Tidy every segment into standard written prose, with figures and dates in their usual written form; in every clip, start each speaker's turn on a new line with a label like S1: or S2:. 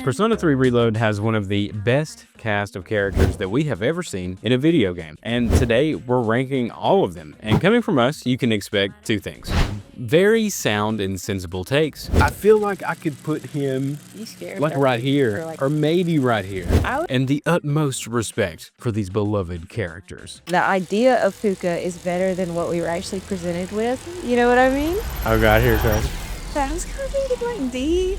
S1: Persona 3 Reload has one of the best cast of characters that we have ever seen in a video game, and today we're ranking all of them. And coming from us, you can expect two things. Very sound and sensible takes. I feel like I could put him like right here, or maybe right here. And the utmost respect for these beloved characters.
S2: The idea of Fuka is better than what we were actually presented with. You know what I mean?
S1: Oh God, here it comes.
S2: I was kind of thinking like D.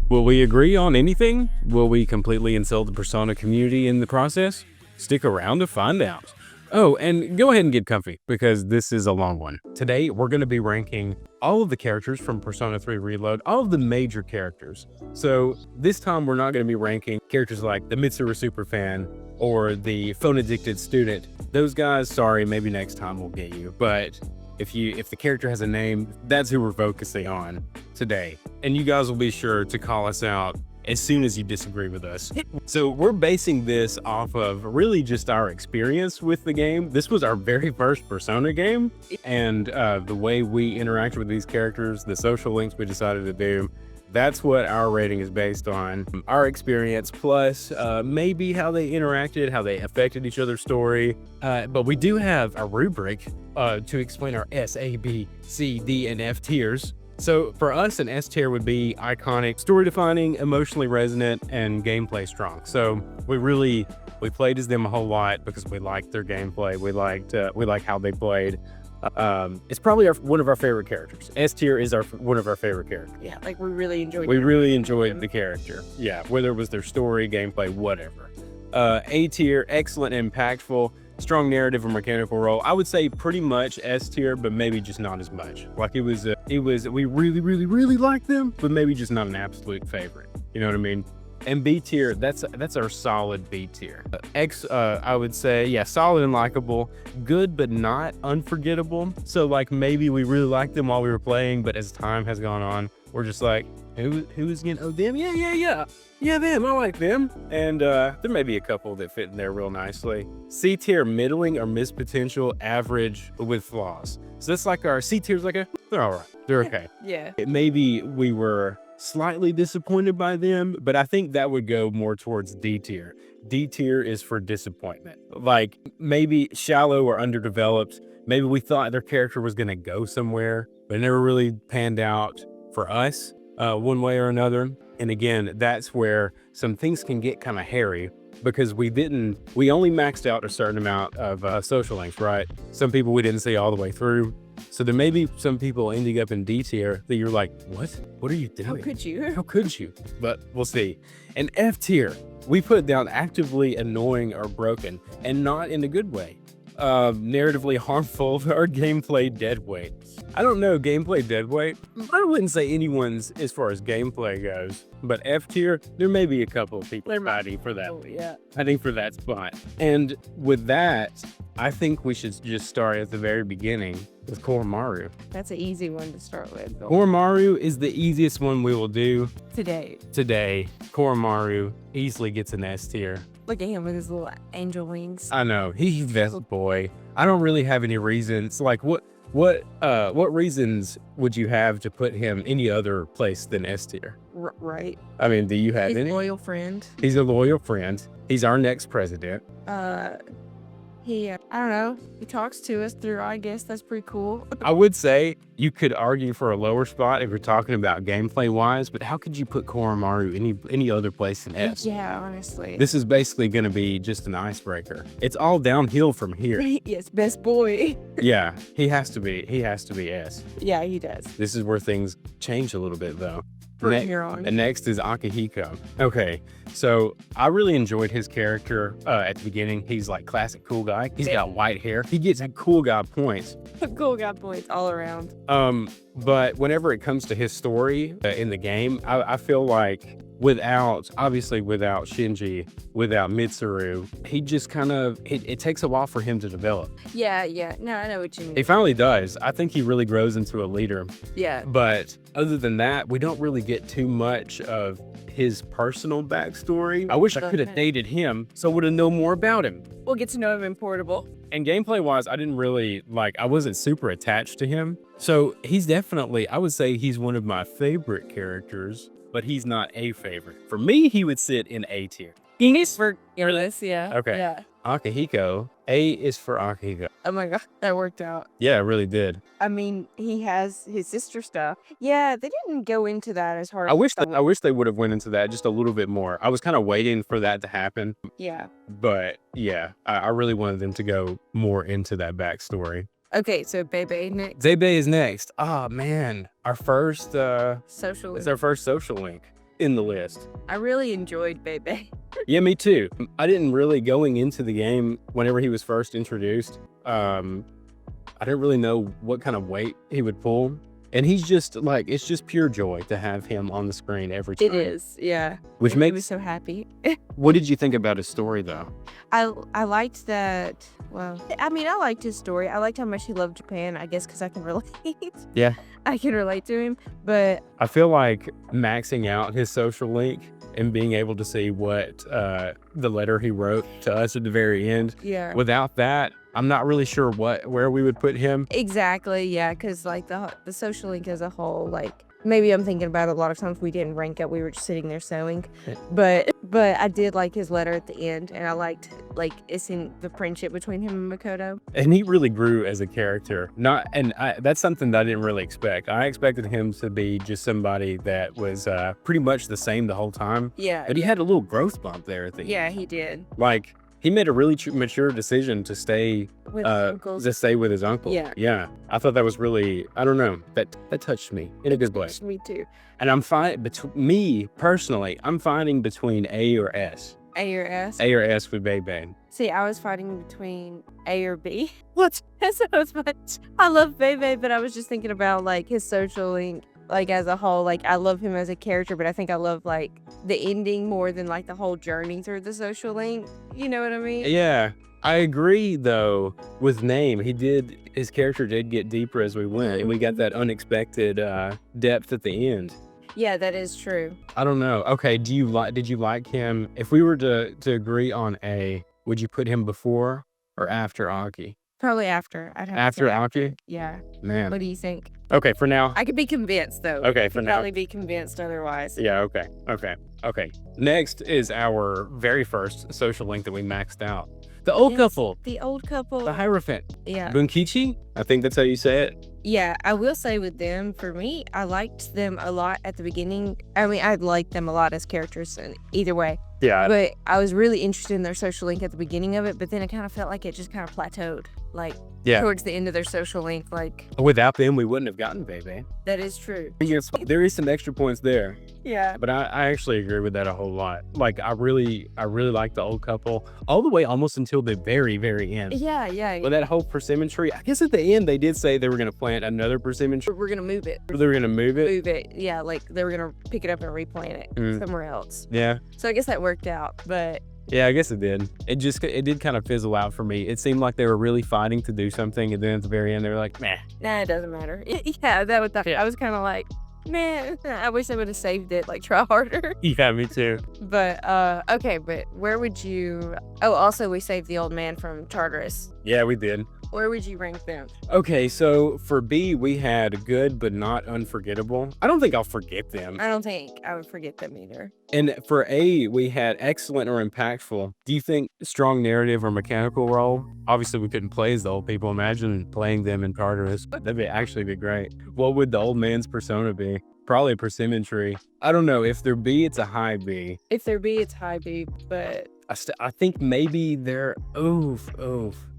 S1: Will we agree on anything? Will we completely insult the Persona community in the process? Stick around to find out. Oh, and go ahead and get comfy, because this is a long one. Today, we're going to be ranking all of the characters from Persona 3 Reload, all of the major characters. So this time, we're not going to be ranking characters like the Mitsuru superfan or the phone-addicted student. Those guys, sorry, maybe next time we'll get you. But if the character has a name, that's who we're focusing on today. And you guys will be sure to call us out as soon as you disagree with us. So we're basing this off of really just our experience with the game. This was our very first Persona game, and the way we interacted with these characters, the social links we decided to do, that's what our rating is based on. Our experience plus maybe how they interacted, how they affected each other's story. But we do have a rubric to explain our S, A, B, C, D, and F tiers. So for us, an S tier would be iconic, story defining, emotionally resonant, and gameplay strong. So we played as them a whole lot because we liked their gameplay. We liked how they played. It's probably one of our favorite characters. S tier is one of our favorite characters.
S2: Yeah, like we really enjoyed.
S1: We really enjoyed the character. Yeah, whether it was their story, gameplay, whatever. A tier, excellent, impactful, strong narrative or mechanical role. I would say pretty much S tier, but maybe just not as much. Like it was we really liked them, but maybe just not an absolute favorite. You know what I mean? And B tier, that's our solid B tier. X, I would say, yeah, solid and likable, good but not unforgettable. So like maybe we really liked them while we were playing, but as time has gone on, we're just like, who is again? Oh, them? Yeah, them. I like them. And there may be a couple that fit in there real nicely. C tier, middling or missed potential, average with flaws. So that's like our C tier's like they're all right. They're okay.
S2: Yeah.
S1: Maybe we were slightly disappointed by them, but I think that would go more towards D tier. D tier is for disappointment. Like maybe shallow or underdeveloped. Maybe we thought their character was going to go somewhere, but it never really panned out for us one way or another. And again, that's where some things can get kind of hairy because we only maxed out a certain amount of social links, right? Some people we didn't see all the way through. So there may be some people ending up in D tier that you're like, what are you doing?
S2: How could you?
S1: How could you? But we'll see. And F tier, we put down actively annoying or broken, and not in a good way. Narratively harmful or gameplay deadweight. I don't know gameplay deadweight. I wouldn't say anyone's as far as gameplay goes, but F tier, there may be a couple of people fighting for that.
S2: Oh, yeah.
S1: I think for that spot. And with that, I think we should just start at the very beginning with Koromaru.
S2: That's an easy one to start with.
S1: Koromaru is the easiest one we will do
S2: Today.
S1: Koromaru easily gets an S tier.
S2: Look at him with his little angel wings.
S1: I know, he's the best boy. I don't really have any reasons. Like what reasons would you have to put him any other place than S tier?
S2: Right.
S1: I mean, do you have
S2: He's
S1: any?
S2: a loyal friend.
S1: He's a loyal friend. He's our next president.
S2: I don't know. He talks to us through, I guess that's pretty cool.
S1: I would say you could argue for a lower spot if we're talking about gameplay wise, but how could you put Koromaru any other place than S?
S2: Yeah, honestly.
S1: This is basically going to be just an icebreaker. It's all downhill from here.
S2: Yes, best boy.
S1: Yeah, he has to be S.
S2: Yeah, he does.
S1: This is where things change a little bit though.
S2: From here on.
S1: And next is Akihiko. Okay, so I really enjoyed his character at the beginning. He's like classic cool guy. He's got white hair. He gets cool guy points.
S2: Cool guy points all around.
S1: But whenever it comes to his story in the game, I feel like without Shinji, without Mitsuru, he just kind of, it takes a while for him to develop.
S2: Yeah. No, I know what you mean.
S1: He finally does. I think he really grows into a leader.
S2: Yeah.
S1: But other than that, we don't really get too much of his personal backstory. I wish I could have dated him so I would have known more about him.
S2: We'll get to know him in Portable.
S1: And gameplay wise, I wasn't super attached to him. So he's definitely, I would say he's one of my favorite characters but he's not a favorite. For me, he would sit in A tier.
S2: He's for fearless, yeah.
S1: Okay.
S2: Yeah.
S1: Akihiko, A is for Akihiko.
S2: Oh my god, that worked out.
S1: Yeah, it really did.
S2: I mean, he has his sister stuff. Yeah, they didn't go into that as hard.
S1: I wish they would have went into that just a little bit more. I was kind of waiting for that to happen.
S2: Yeah.
S1: But yeah, I really wanted them to go more into that backstory.
S2: Okay, so Bebe next.
S1: Zebe is next. Oh man, our first
S2: Social.
S1: it's our first social link in the list.
S2: I really enjoyed Bebe.
S1: Yeah, me too. I didn't really going into the game whenever he was first introduced. I didn't really know what kind of weight he would pull. And he's just like, it's just pure joy to have him on the screen every time.
S2: It is, yeah.
S1: Which
S2: He
S1: makes,
S2: was so happy.
S1: what did you think about his story though?
S2: I liked that. Well, I mean, I liked his story. I liked how much he loved Japan. I guess because I can relate.
S1: Yeah.
S2: I can relate to him. But
S1: I feel like maxing out his social link and being able to see what the letter he wrote to us at the very end.
S2: yeah.
S1: Without that, I'm not really sure where we would put him.
S2: Exactly, yeah, because like the social link as a whole, like maybe I'm thinking about it, a lot of times we didn't rank it, we were just sitting there sewing, but I did like his letter at the end, and I liked like it's in the friendship between him and Makoto.
S1: And he really grew as a character. That's something that I didn't really expect. I expected him to be just somebody that was pretty much the same the whole time,
S2: Yeah,
S1: but he had a little growth bump there at the end.
S2: yeah, he did
S1: Like he made a really mature decision to stay
S2: with uncles.
S1: with his uncle.
S2: Yeah.
S1: I thought that was really, I don't know, that touched me in a good way.
S2: Me too.
S1: And I'm me personally, I'm fighting between A or S.
S2: A or S.
S1: A or S with Bebe.
S2: See, I was fighting between A or B. What? That's so much. I love Bebe, but I was just thinking about like his social link. Like as a whole, like I love him as a character, but I think I love like the ending more than like the whole journey through the social link. You know what I mean?
S1: Yeah, I agree though with Name. His character did get deeper as we went, and we got that unexpected depth at the end.
S2: Yeah, that is true.
S1: I don't know. Okay, did you like him? If we were to agree on A, would you put him before or after Aki?
S2: Probably after. I'd have
S1: After
S2: to say
S1: Aki?
S2: Yeah.
S1: Man.
S2: What do you think?
S1: Okay, for now.
S2: I could be convinced though.
S1: Okay, for
S2: I'd
S1: now.
S2: probably be convinced otherwise.
S1: Yeah, okay. Next is our very first social link that we maxed out. The old
S2: Yes,
S1: couple.
S2: The old couple.
S1: The Hierophant.
S2: Yeah.
S1: Bunkichi? I think that's how you say it.
S2: Yeah, I will say with them, for me, I liked them a lot at the beginning. I mean, I liked them a lot as characters either way.
S1: Yeah.
S2: But I was really interested in their social link at the beginning of it, but then it kind of felt like it just kind of plateaued. Like,
S1: Yeah.
S2: towards the end of their social link, like,
S1: Without them, we wouldn't have gotten Bebe.
S2: that is true.
S1: Yes, there is some extra points there,
S2: Yeah.
S1: but I actually agree with that a whole lot. Like, I really like the old couple all the way almost until the very, very end.
S2: Yeah, yeah.
S1: With that whole persimmon tree, I guess at the end they did say they were going to plant another persimmon tree.
S2: We're going to move it.
S1: They were going to move it.
S2: Move it. Yeah, like they were going to pick it up and replant it somewhere else.
S1: Yeah.
S2: So I guess that worked out, but
S1: Yeah, I guess it did. It did kind of fizzle out for me. It seemed like they were really fighting to do something, and then at the very end they were like, meh.
S2: nah, it doesn't matter. Yeah, I was kind of like, man, I wish I would have saved it, like try harder.
S1: Yeah, me too.
S2: But, okay, but where would you, oh, also we saved the old man from Tartarus.
S1: Yeah, we did.
S2: Where would you rank them?
S1: Okay, so for B, we had good but not unforgettable. I don't think I'll forget them.
S2: I don't think I would forget them either.
S1: And for A, we had excellent or impactful. Do you think strong narrative or mechanical role? Obviously, we couldn't play as the old people. Imagine playing them in Tartarus. That'd actually be great. What would the old man's persona be? Probably a persimmon tree. I don't know. If they're B, it's a high B.
S2: If they're B, it's high B, but
S1: I think maybe they're oof.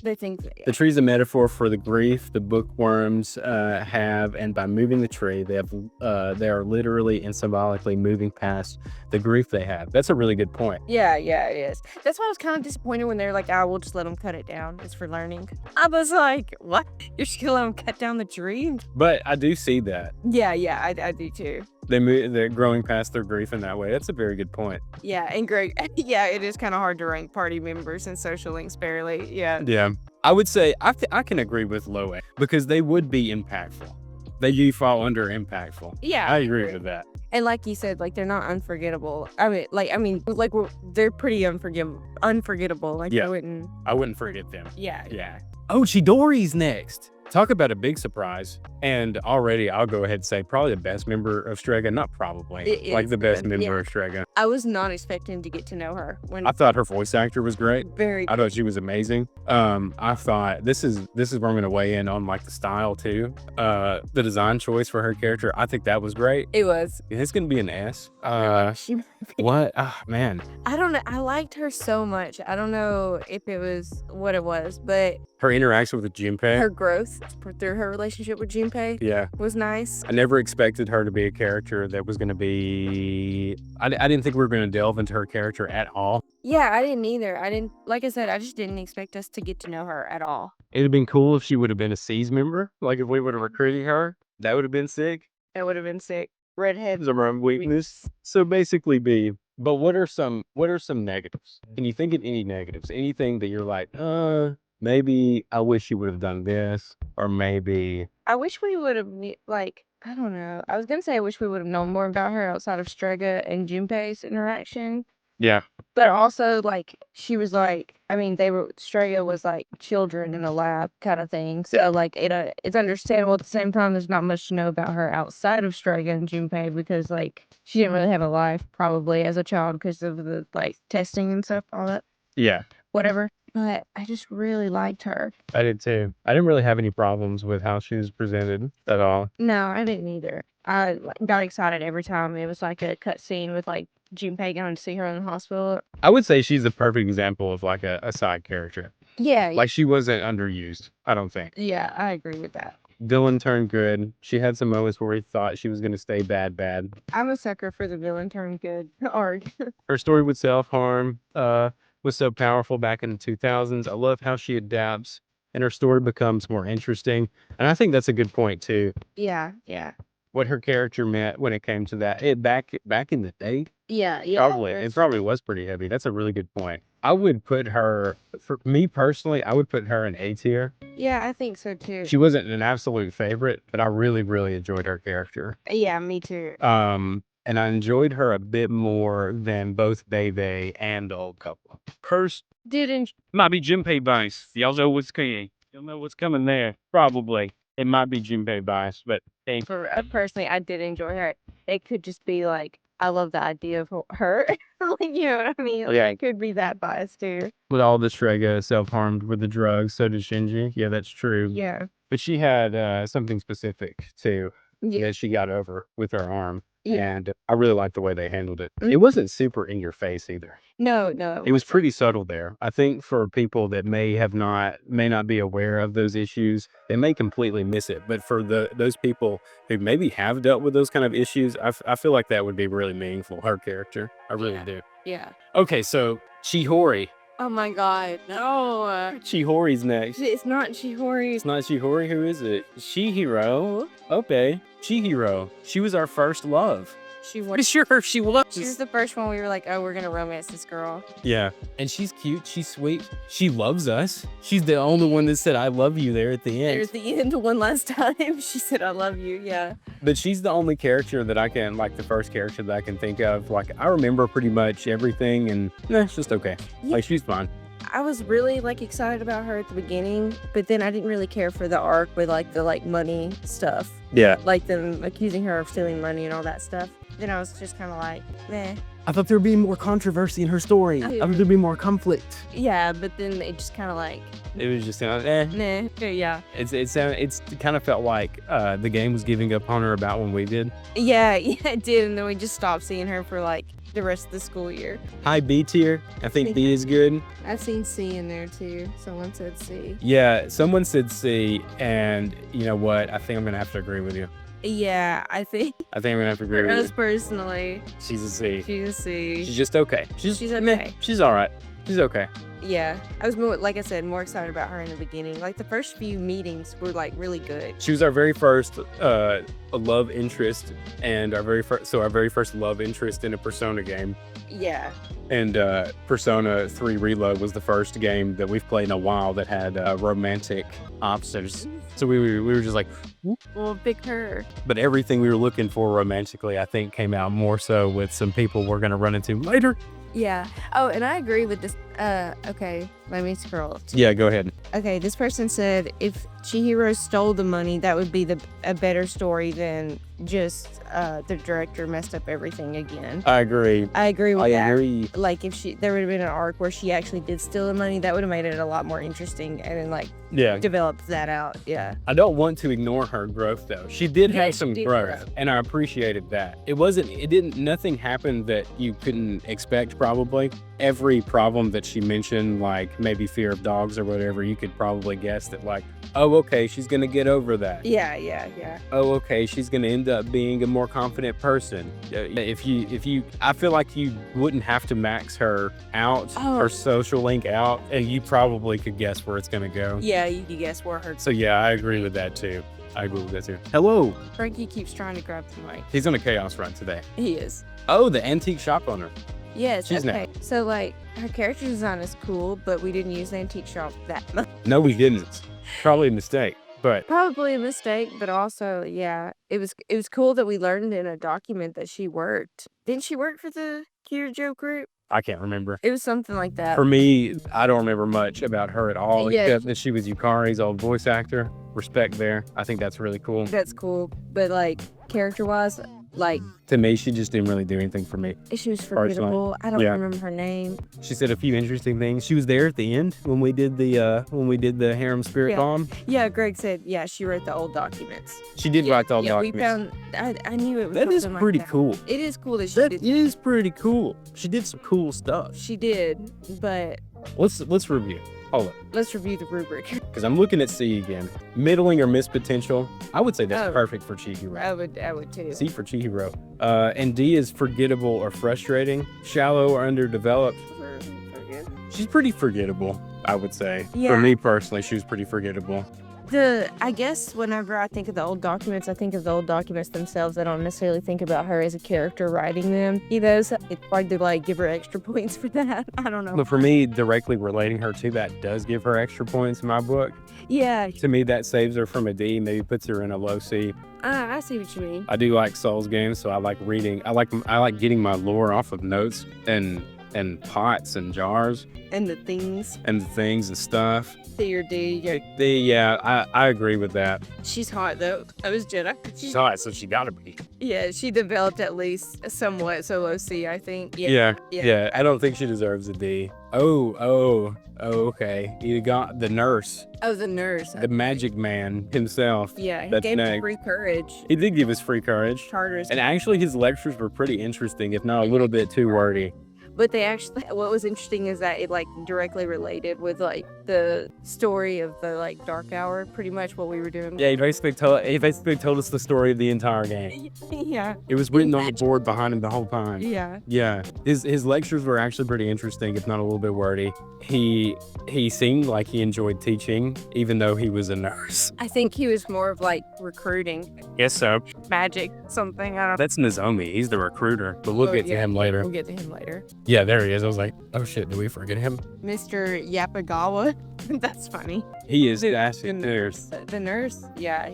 S2: they think
S1: The tree's a metaphor for the grief the bookworms have, and by moving the tree, they are literally and symbolically moving past the grief they have. That's a really good point.
S2: yeah, it is. That's why I was kind of disappointed when they're like, "I will just let them cut it down. It's for learning." I was like, "What? You're just gonna let them cut down the tree?"
S1: But I do see that
S2: Yeah, I do too.
S1: they're growing past their grief in that way. That's a very good point.
S2: Yeah, and great. Yeah, it is kind of hard to rank party members and social links fairly. Yeah.
S1: Yeah, I would say I can agree with low A because they would be impactful. They do fall under impactful.
S2: Yeah,
S1: I agree with that.
S2: And like you said, like they're not unforgettable. They're pretty unforgettable. Like
S1: Yeah.
S2: I wouldn't.
S1: I wouldn't forget them.
S2: Yeah.
S1: Yeah. Oh, Chidori's next. Talk about a big surprise. And already I'll go ahead and say probably the best member of Strega. Not probably.
S2: It
S1: Like
S2: is
S1: the best
S2: good,
S1: member
S2: yeah.
S1: of Strega.
S2: I was not expecting to get to know her when
S1: I thought her voice actor was great.
S2: very
S1: I thought she was amazing. I thought this is where I'm gonna weigh in on like the style too. The design choice for her character, I think that was great.
S2: it was.
S1: It's gonna be an S.
S2: She
S1: What? Ah, man.
S2: I don't know. I liked her so much. I don't know if it was what it was, but
S1: Her interaction with Junpei.
S2: her growth through her relationship with Junpei
S1: Yeah.
S2: was nice.
S1: I never expected her to be a character that was gonna be. I didn't think we were gonna delve into her character at all.
S2: Yeah, I didn't either. I didn't, like I said, I just didn't expect us to get to know her at all.
S1: It'd have been cool if she would have been a C's member. Like if we would have recruited her, that would have been sick.
S2: That would have been sick. Redhead.
S1: It's a weakness. So basically B. But what are some negatives? Can you think of any negatives? Anything that you're like, maybe I wish you would have done this, or maybe
S2: I wish we would have, like, I don't know. I was going to say I wish we would have known more about her outside of Strega and Junpei's interaction.
S1: yeah.
S2: But also, like, she was like, I mean, Strega was like children in a lab kind of thing. So, like, it's understandable at the same time. There's not much to know about her outside of Strega and Junpei because, like, she didn't really have a life probably as a child because of the, like, testing and stuff, all that,
S1: Yeah.
S2: whatever. But I just really liked her.
S1: I did too. I didn't really have any problems with how she was presented at all.
S2: No, I didn't either. I got excited every time it was like a cut scene with, like, Junpei going to see her in the hospital.
S1: I would say she's the perfect example of like a side character.
S2: Yeah.
S1: Like she wasn't underused, I don't think.
S2: Yeah, I agree with that.
S1: Villain turned good. She had some moments where we thought she was going to stay bad.
S2: I'm a sucker for the villain turn good arc.
S1: Her story with self-harm was so powerful back in the 2000s. I love how she adapts and her story becomes more interesting. And I think that's a good point too.
S2: Yeah.
S1: What her character meant when it came to that. Back in the day,
S2: Yeah.
S1: it probably was pretty heavy. That's a really good point. I would put her, for me personally, I would put her in A tier.
S2: Yeah, I think so too.
S1: She wasn't an absolute favorite, but I really, really enjoyed her character.
S2: Yeah, me too.
S1: And I enjoyed her a bit more than both Bebe and the old couple. Hers might be Junpei bias. Y'all know what's coming. You'll know what's coming there. Probably. It might be Junpei bias, but
S2: For personally, I did enjoy her. It could just be like, I love the idea of her. Like, you know what I mean? Like,
S1: Yeah.
S2: it could be that bias too.
S1: with all the Strega self-harmed with the drugs, so did Shinji. Yeah, that's true.
S2: Yeah.
S1: But she had something specific too
S2: Yeah.
S1: that she got over with her arm.
S2: Yeah.
S1: And I really liked the way they handled it.
S2: Mhm.
S1: It wasn't super in your face either.
S2: No.
S1: It was pretty subtle there. I think for people that may not be aware of those issues, they may completely miss it. But for those people who maybe have dealt with those kind of issues, I feel like that would be really meaningful. Her character, I really do.
S2: Yeah.
S1: Okay, so Chihori.
S2: Oh my God. No.
S1: Chihori's next.
S2: It's not Chihori.
S1: It's not Chihori. Who is it? Chihiro. Okay, Chihiro. She was our first love.
S2: She was.
S1: Sure, she was.
S2: She was the first one we were like, oh, we're gonna romance this girl.
S1: Yeah, and she's cute. She's sweet. She loves us. She's the only one that said "I love you" there at the end.
S2: There's the end one last time. She said, I love you. Yeah.
S1: But she's the only character that I can, like the first character that I can think of. Like I remember pretty much everything, and it's just okay.
S2: Yeah.
S1: Like she's fine.
S2: I was really like excited about her at the beginning, but then I didn't really care for the arc with like the money stuff,
S1: Yeah.
S2: like them accusing her of stealing money and all that stuff. Then I was just kind of like, meh.
S1: I thought there would be more controversy in her story. I thought there'd be more conflict.
S2: Yeah, but then it just kind of like,
S1: It was just
S2: nah. Yeah.
S1: It's kind of felt like the game was giving up on her about when we did.
S2: Yeah, it did. And then we just stopped seeing her for like the rest of the school year.
S1: High B tier. I think B is good.
S2: I've seen C in there too. Someone said C.
S1: Yeah, someone said C, and you know what? I think I'm gonna have to agree with you.
S2: Yeah, I think
S1: I'm gonna have to agree
S2: for
S1: with
S2: us
S1: you.
S2: personally,
S1: She's a C.
S2: she's a C.
S1: She's just okay. She's
S2: She's
S1: meh.
S2: okay.
S1: She's all right. She's okay.
S2: Yeah, I was more, like I said, more excited about her in the beginning. Like the first few meetings were like really good.
S1: She was our very first love interest, and our very first love interest in a Persona game.
S2: Yeah.
S1: And Persona 3 Reload was the first game that we've played in a while that had romantic options. So we were just like,
S2: Well, pick her.
S1: but everything we were looking for romantically, I think, came out more so with some people we're going to run into later.
S2: Yeah. Oh, and I agree with this. Okay, let me scroll.
S1: Yeah, go ahead.
S2: Okay, this person said if Chihiro stole the money, that would be a better story than just the director messed up everything again.
S1: I agree.
S2: I agree with
S1: I
S2: that.
S1: agree.
S2: Like if there would have been an arc where she actually did steal the money, that would have made it a lot more interesting and then like
S1: Yeah.
S2: developed that out. Yeah.
S1: I don't want to ignore her growth though. She did
S2: Yeah,
S1: have
S2: she
S1: some
S2: did
S1: growth,
S2: grow.
S1: and I appreciated that. Nothing happened that you couldn't expect probably. Every problem that she mentioned, like maybe fear of dogs or whatever, you could probably guess that like, oh, okay, she's gonna get over that.
S2: Yeah.
S1: Oh, okay, she's gonna end up being a more confident person. I feel like you wouldn't have to max her out,
S2: Oh.
S1: her social link out, and you probably could guess where it's gonna go.
S2: Yeah, you can guess where her.
S1: So yeah, I agree with that too. Hello.
S2: Frankie keeps trying to grab the mic.
S1: He's on a chaos run today.
S2: He is.
S1: Oh, the antique shop owner.
S2: Yes.
S1: She's
S2: okay. So like her character design is cool, but we didn't use the antique shop that much.
S1: No, we didn't. Probably a mistake, but
S2: Probably a mistake, but also, yeah, it was cool that we learned in a document that she worked. Didn't she work for the Kirijo group?
S1: I can't remember.
S2: It was something like that.
S1: For me, I don't remember much about her at all,
S2: Yeah.
S1: except that she was Yukari's old voice actor. Respect there. I think that's really cool.
S2: That's cool, but like character-wise, like
S1: To me, she just didn't really do anything for me.
S2: she was forgettable. I don't
S1: Yeah.
S2: remember her name.
S1: She said a few interesting things. She was there at the end when we did the harem spirit
S2: Yeah.
S1: bomb.
S2: Yeah, Greg said, yeah, she wrote the old documents.
S1: She did write the old
S2: Yeah, we
S1: documents.
S2: found. I knew it was.
S1: That is
S2: something like
S1: pretty
S2: that.
S1: cool.
S2: It is cool that she
S1: That
S2: did.
S1: is pretty cool. She did some cool stuff.
S2: She did, but
S1: Let's review. Hold up,
S2: let's review the rubric.
S1: because I'm looking at C again. Middling or missed potential. I would say that's
S2: Oh.
S1: perfect for Chihiro.
S2: I would too.
S1: C for Chihiro. And D is forgettable or frustrating. Shallow or underdeveloped. She's pretty forgettable, I would say.
S2: Yeah.
S1: For me personally, she was pretty forgettable.
S2: I guess whenever I think of the old documents, I think of the old documents themselves. I don't necessarily think about her as a character writing them. You know, so it's hard to like give her extra points for that. I don't know.
S1: But for me, directly relating her to that does give her extra points in my book.
S2: Yeah,
S1: To me, that saves her from a D, maybe puts her in a low C.
S2: I see what you mean.
S1: I do like Souls games, so I like reading. I like getting my lore off of notes and pots and jars
S2: And the things,
S1: and the things and stuff.
S2: C or D.
S1: I agree with that.
S2: She's hot though. I was Jedi.
S1: She's hot, so she gotta be.
S2: Yeah, she developed at least somewhat solo C, I think.
S1: Yeah. I don't think she deserves a D. Oh, okay. You got the nurse,
S2: Oh, the nurse.
S1: the magic man himself.
S2: Yeah, he
S1: That's
S2: gave me
S1: next.
S2: free courage.
S1: He did give us free courage.
S2: Charters.
S1: And actually, his lectures were pretty interesting, if not a little bit too wordy.
S2: But they actually, what was interesting is that it like directly related with like the story of the like dark hour, pretty much what we were doing.
S1: Yeah, he basically told us the story of the entire game.
S2: Yeah.
S1: It was written on the board behind him the whole time.
S2: Yeah.
S1: Yeah, his lectures were actually pretty interesting, if not a little bit wordy. He seemed like he enjoyed teaching, even though he was a nurse.
S2: I think he was more of like recruiting,
S1: Yes, so.
S2: magic, something. I don't
S1: That's Nozomi. He's the recruiter, but we'll
S2: Oh,
S1: get to
S2: yeah.
S1: him later.
S2: We'll get to him later.
S1: Yeah, there he is. I was like, oh shit, did we forget him?
S2: Mr. Yapagawa. That's funny.
S1: He is
S2: The-
S1: acid
S2: the-
S1: nurse.
S2: The nurse, yeah,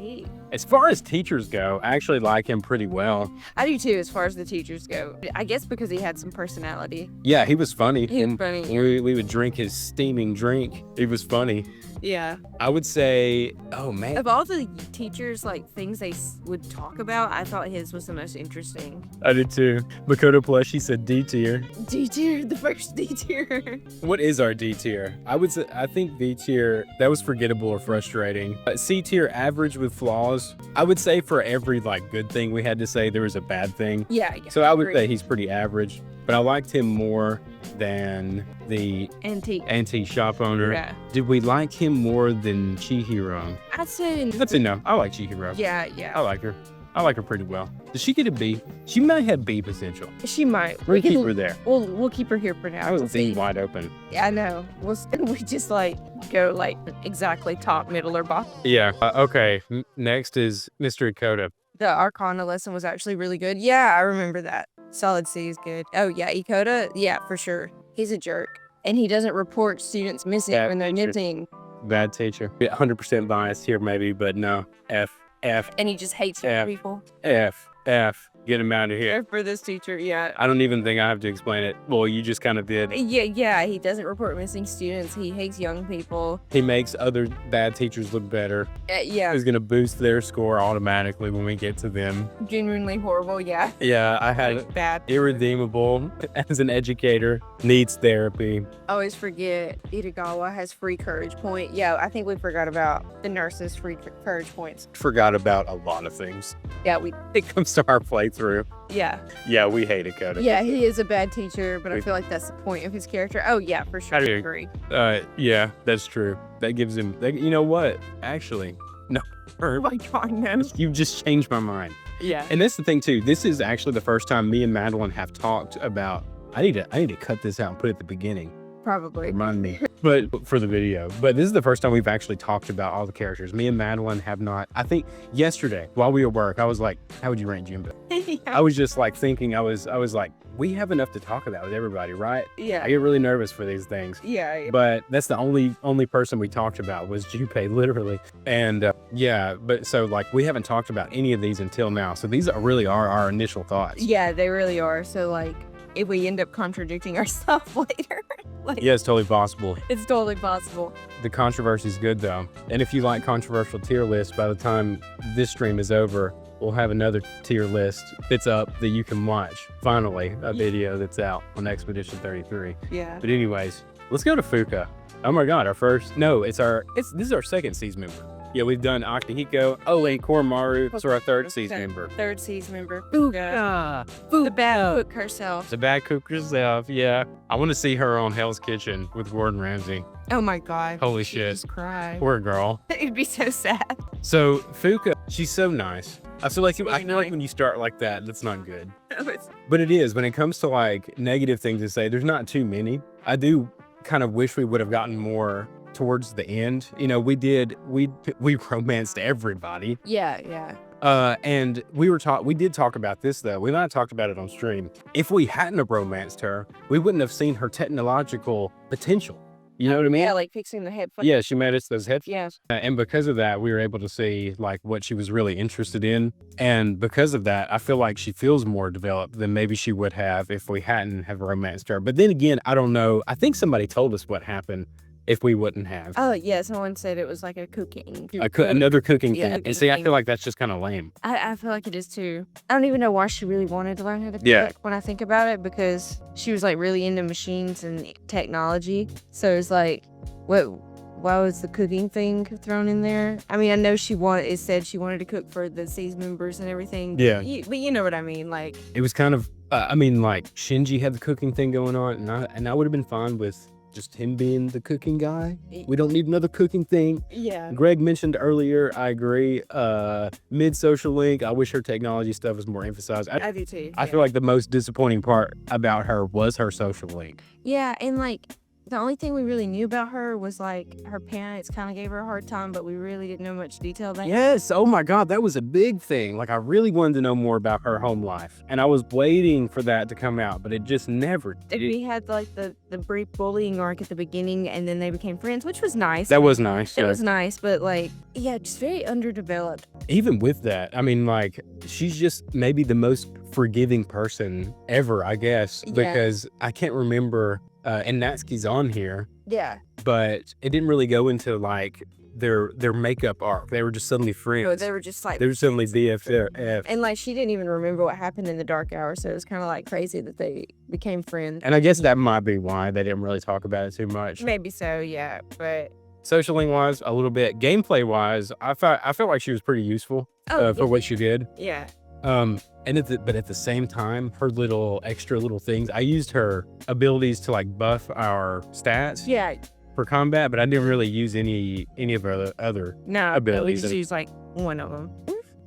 S1: As far as teachers go, I actually like him pretty well.
S2: I do too, as far as the teachers go. I guess because he had some personality.
S1: Yeah, he was funny.
S2: He was
S1: And
S2: funny.
S1: We would drink his steaming drink. He was funny.
S2: Yeah.
S1: I would say, oh man.
S2: Of all the teachers, like things they would talk about, I thought his was the most interesting.
S1: I did too. Makoto Plush, he said D tier.
S2: D tier, the first D tier.
S1: What is our D tier? I think D tier, that was forgettable or frustrating. C tier, average with flaws. I would say for every like good thing we had to say, there was a bad thing.
S2: Yeah.
S1: So I would
S2: agree.
S1: say he's pretty average, but I liked him more than the
S2: Antique.
S1: shop owner.
S2: Yeah.
S1: Did we like him more than Chihiro?
S2: I'd say.
S1: That's a no. I like Chihiro.
S2: Yeah.
S1: I like her. I like her pretty well. Does she get a B? She might have B potential.
S2: She might.
S1: We'll keep her there.
S2: We'll keep her here for now.
S1: I was
S2: We'll
S1: being
S2: see.
S1: wide open.
S2: Yeah, I know. We just like go like exactly top, middle, or bottom.
S1: Yeah. Okay. Next is Mr. Ikoda.
S2: The Arcana lesson was actually really good. Yeah, I remember that. Solid C is good. Oh yeah, Ikoda. Yeah, for sure. He's a jerk, and he doesn't report students missing
S1: Yeah,
S2: when they're
S1: teacher.
S2: missing,
S1: Bad teacher. 100% biased here maybe, but no. F.
S2: and he just hates
S1: Yeah.
S2: people.
S1: F. Get him out of here.
S2: For this teacher, yeah.
S1: I don't even think I have to explain it. Well, you just kind of did.
S2: Yeah, he doesn't report missing students. He hates young people.
S1: He makes other bad teachers look better.
S2: Yeah.
S1: He's going to boost their score automatically when we get to them.
S2: Genuinely horrible, yeah.
S1: Yeah, I had
S2: Bad.
S1: irredeemable as an educator, needs therapy.
S2: I always forget Itagawa has free courage point. Yeah, I think we forgot about the nurse's free courage points.
S1: Forgot about a lot of things.
S2: Yeah, we.
S1: It comes to our playthrough.
S2: Yeah.
S1: Yeah, we hate Dakota.
S2: Yeah, he is a bad teacher, but I feel like that's the point of his character. Oh yeah, for sure. I agree.
S1: Yeah, that's true. That gives him. You know what? Actually, no.
S2: Oh my God, man.
S1: You just changed my mind.
S2: Yeah.
S1: And that's the thing too. This is actually the first time me and Madeline have talked about. I need to cut this out and put it at the beginning.
S2: Probably.
S1: Remind me. But for the video. But this is the first time we've actually talked about all the characters. Me and Madeline have not. I think yesterday while we were at work, I was like, how would you rank Jimbo?
S2: Yeah.
S1: I was just like thinking, I was like, we have enough to talk about with everybody, right?
S2: Yeah.
S1: I get really nervous for these things.
S2: Yeah.
S1: But that's the only person we talked about was Junpei, literally. And yeah, but so like we haven't talked about any of these until now. So these really are our initial thoughts.
S2: Yeah, they really are. So like, if we end up contradicting ourselves later, like,
S1: Yeah, it's totally possible.
S2: it's totally possible.
S1: The controversy is good though. And if you like controversial tier lists, by the time this stream is over, we'll have another tier list that's up that you can watch. Finally, a video that's out on Expedition 33.
S2: Yeah.
S1: But anyways, let's go to Fuka. Oh my God, this is our second season member. Yeah, we've done Akihiko, and Koromaru, so our third season member.
S2: Third season member. Fuka. The bad cook herself.
S1: The bad cook herself, yeah. I want to see her on Hell's Kitchen with Gordon Ramsay.
S2: Oh my God.
S1: Holy
S2: She'd
S1: shit.
S2: just cry.
S1: Poor girl.
S2: It'd be so sad.
S1: So Fuka, she's so nice. I feel like when you start like that, that's not good. But it is. When it comes to like negative things to say, there's not too many. I do kind of wish we would have gotten more towards the end. You know, we romanced everybody.
S2: Yeah.
S1: And we did talk about this though. We might have talked about it on stream. If we hadn't have romanced her, we wouldn't have seen her technological potential. You know what I mean?
S2: Yeah, like fixing the headphones.
S1: Yeah, she made us those headphones.
S2: Yes.
S1: And because of that, we were able to see like what she was really interested in. And because of that, I feel like she feels more developed than maybe she would have if we hadn't have romanced her. But then again, I don't know. I think somebody told us what happened if we wouldn't have.
S2: Oh, yeah. Someone said it was like a cooking.
S1: Another cooking
S2: Yeah,
S1: thing. And see, I feel like that's just kind of lame.
S2: I feel like it is too. I don't even know why she really wanted to learn how to cook
S1: Yeah.
S2: when I think about it, because she was like really into machines and technology. So it's like, why was the cooking thing thrown in there? I mean, I know it said she wanted to cook for the season members and everything.
S1: Yeah.
S2: But you know what I mean? Like,
S1: It was kind of, like Shinji had the cooking thing going on, and I would have been fine with just him being the cooking guy. We don't need another cooking thing.
S2: yeah.
S1: Greg mentioned earlier, I agree, mid-social link, I wish her technology stuff was more emphasized.
S2: I do too.
S1: I feel like the most disappointing part about her was her social link.
S2: Yeah, and like the only thing we really knew about her was like her parents kind of gave her a hard time, but we really didn't know much detail about
S1: Yes, oh my God, that was a big thing. Like I really wanted to know more about her home life, and I was waiting for that to come out, but it just never did.
S2: We had like the brief bullying arc at the beginning, and then they became friends, which was nice.
S1: That was nice.
S2: It
S1: yeah.
S2: was nice, but like, yeah, just very underdeveloped.
S1: Even with that, I mean, like, she's just maybe the most forgiving person ever, I guess,
S2: Yeah.
S1: because I can't remember, and Natsuki's on here,
S2: Yeah.
S1: but it didn't really go into like their makeup arc. They were just suddenly friends.
S2: No, they were just like,
S1: They were suddenly BFF.
S2: and like she didn't even remember what happened in the dark hour, so it was kind of like crazy that they became friends.
S1: And I guess that might be why they didn't really talk about it too much.
S2: Maybe so, yeah, but
S1: Social link wise, a little bit. Gameplay wise, I felt like she was pretty useful for what she did.
S2: yeah.
S1: But at the same time, her extra little things. I used her abilities to like buff our stats
S2: Yeah,
S1: for combat, but I didn't really use any of her other.
S2: no,
S1: Abilities.
S2: we just use like one of them.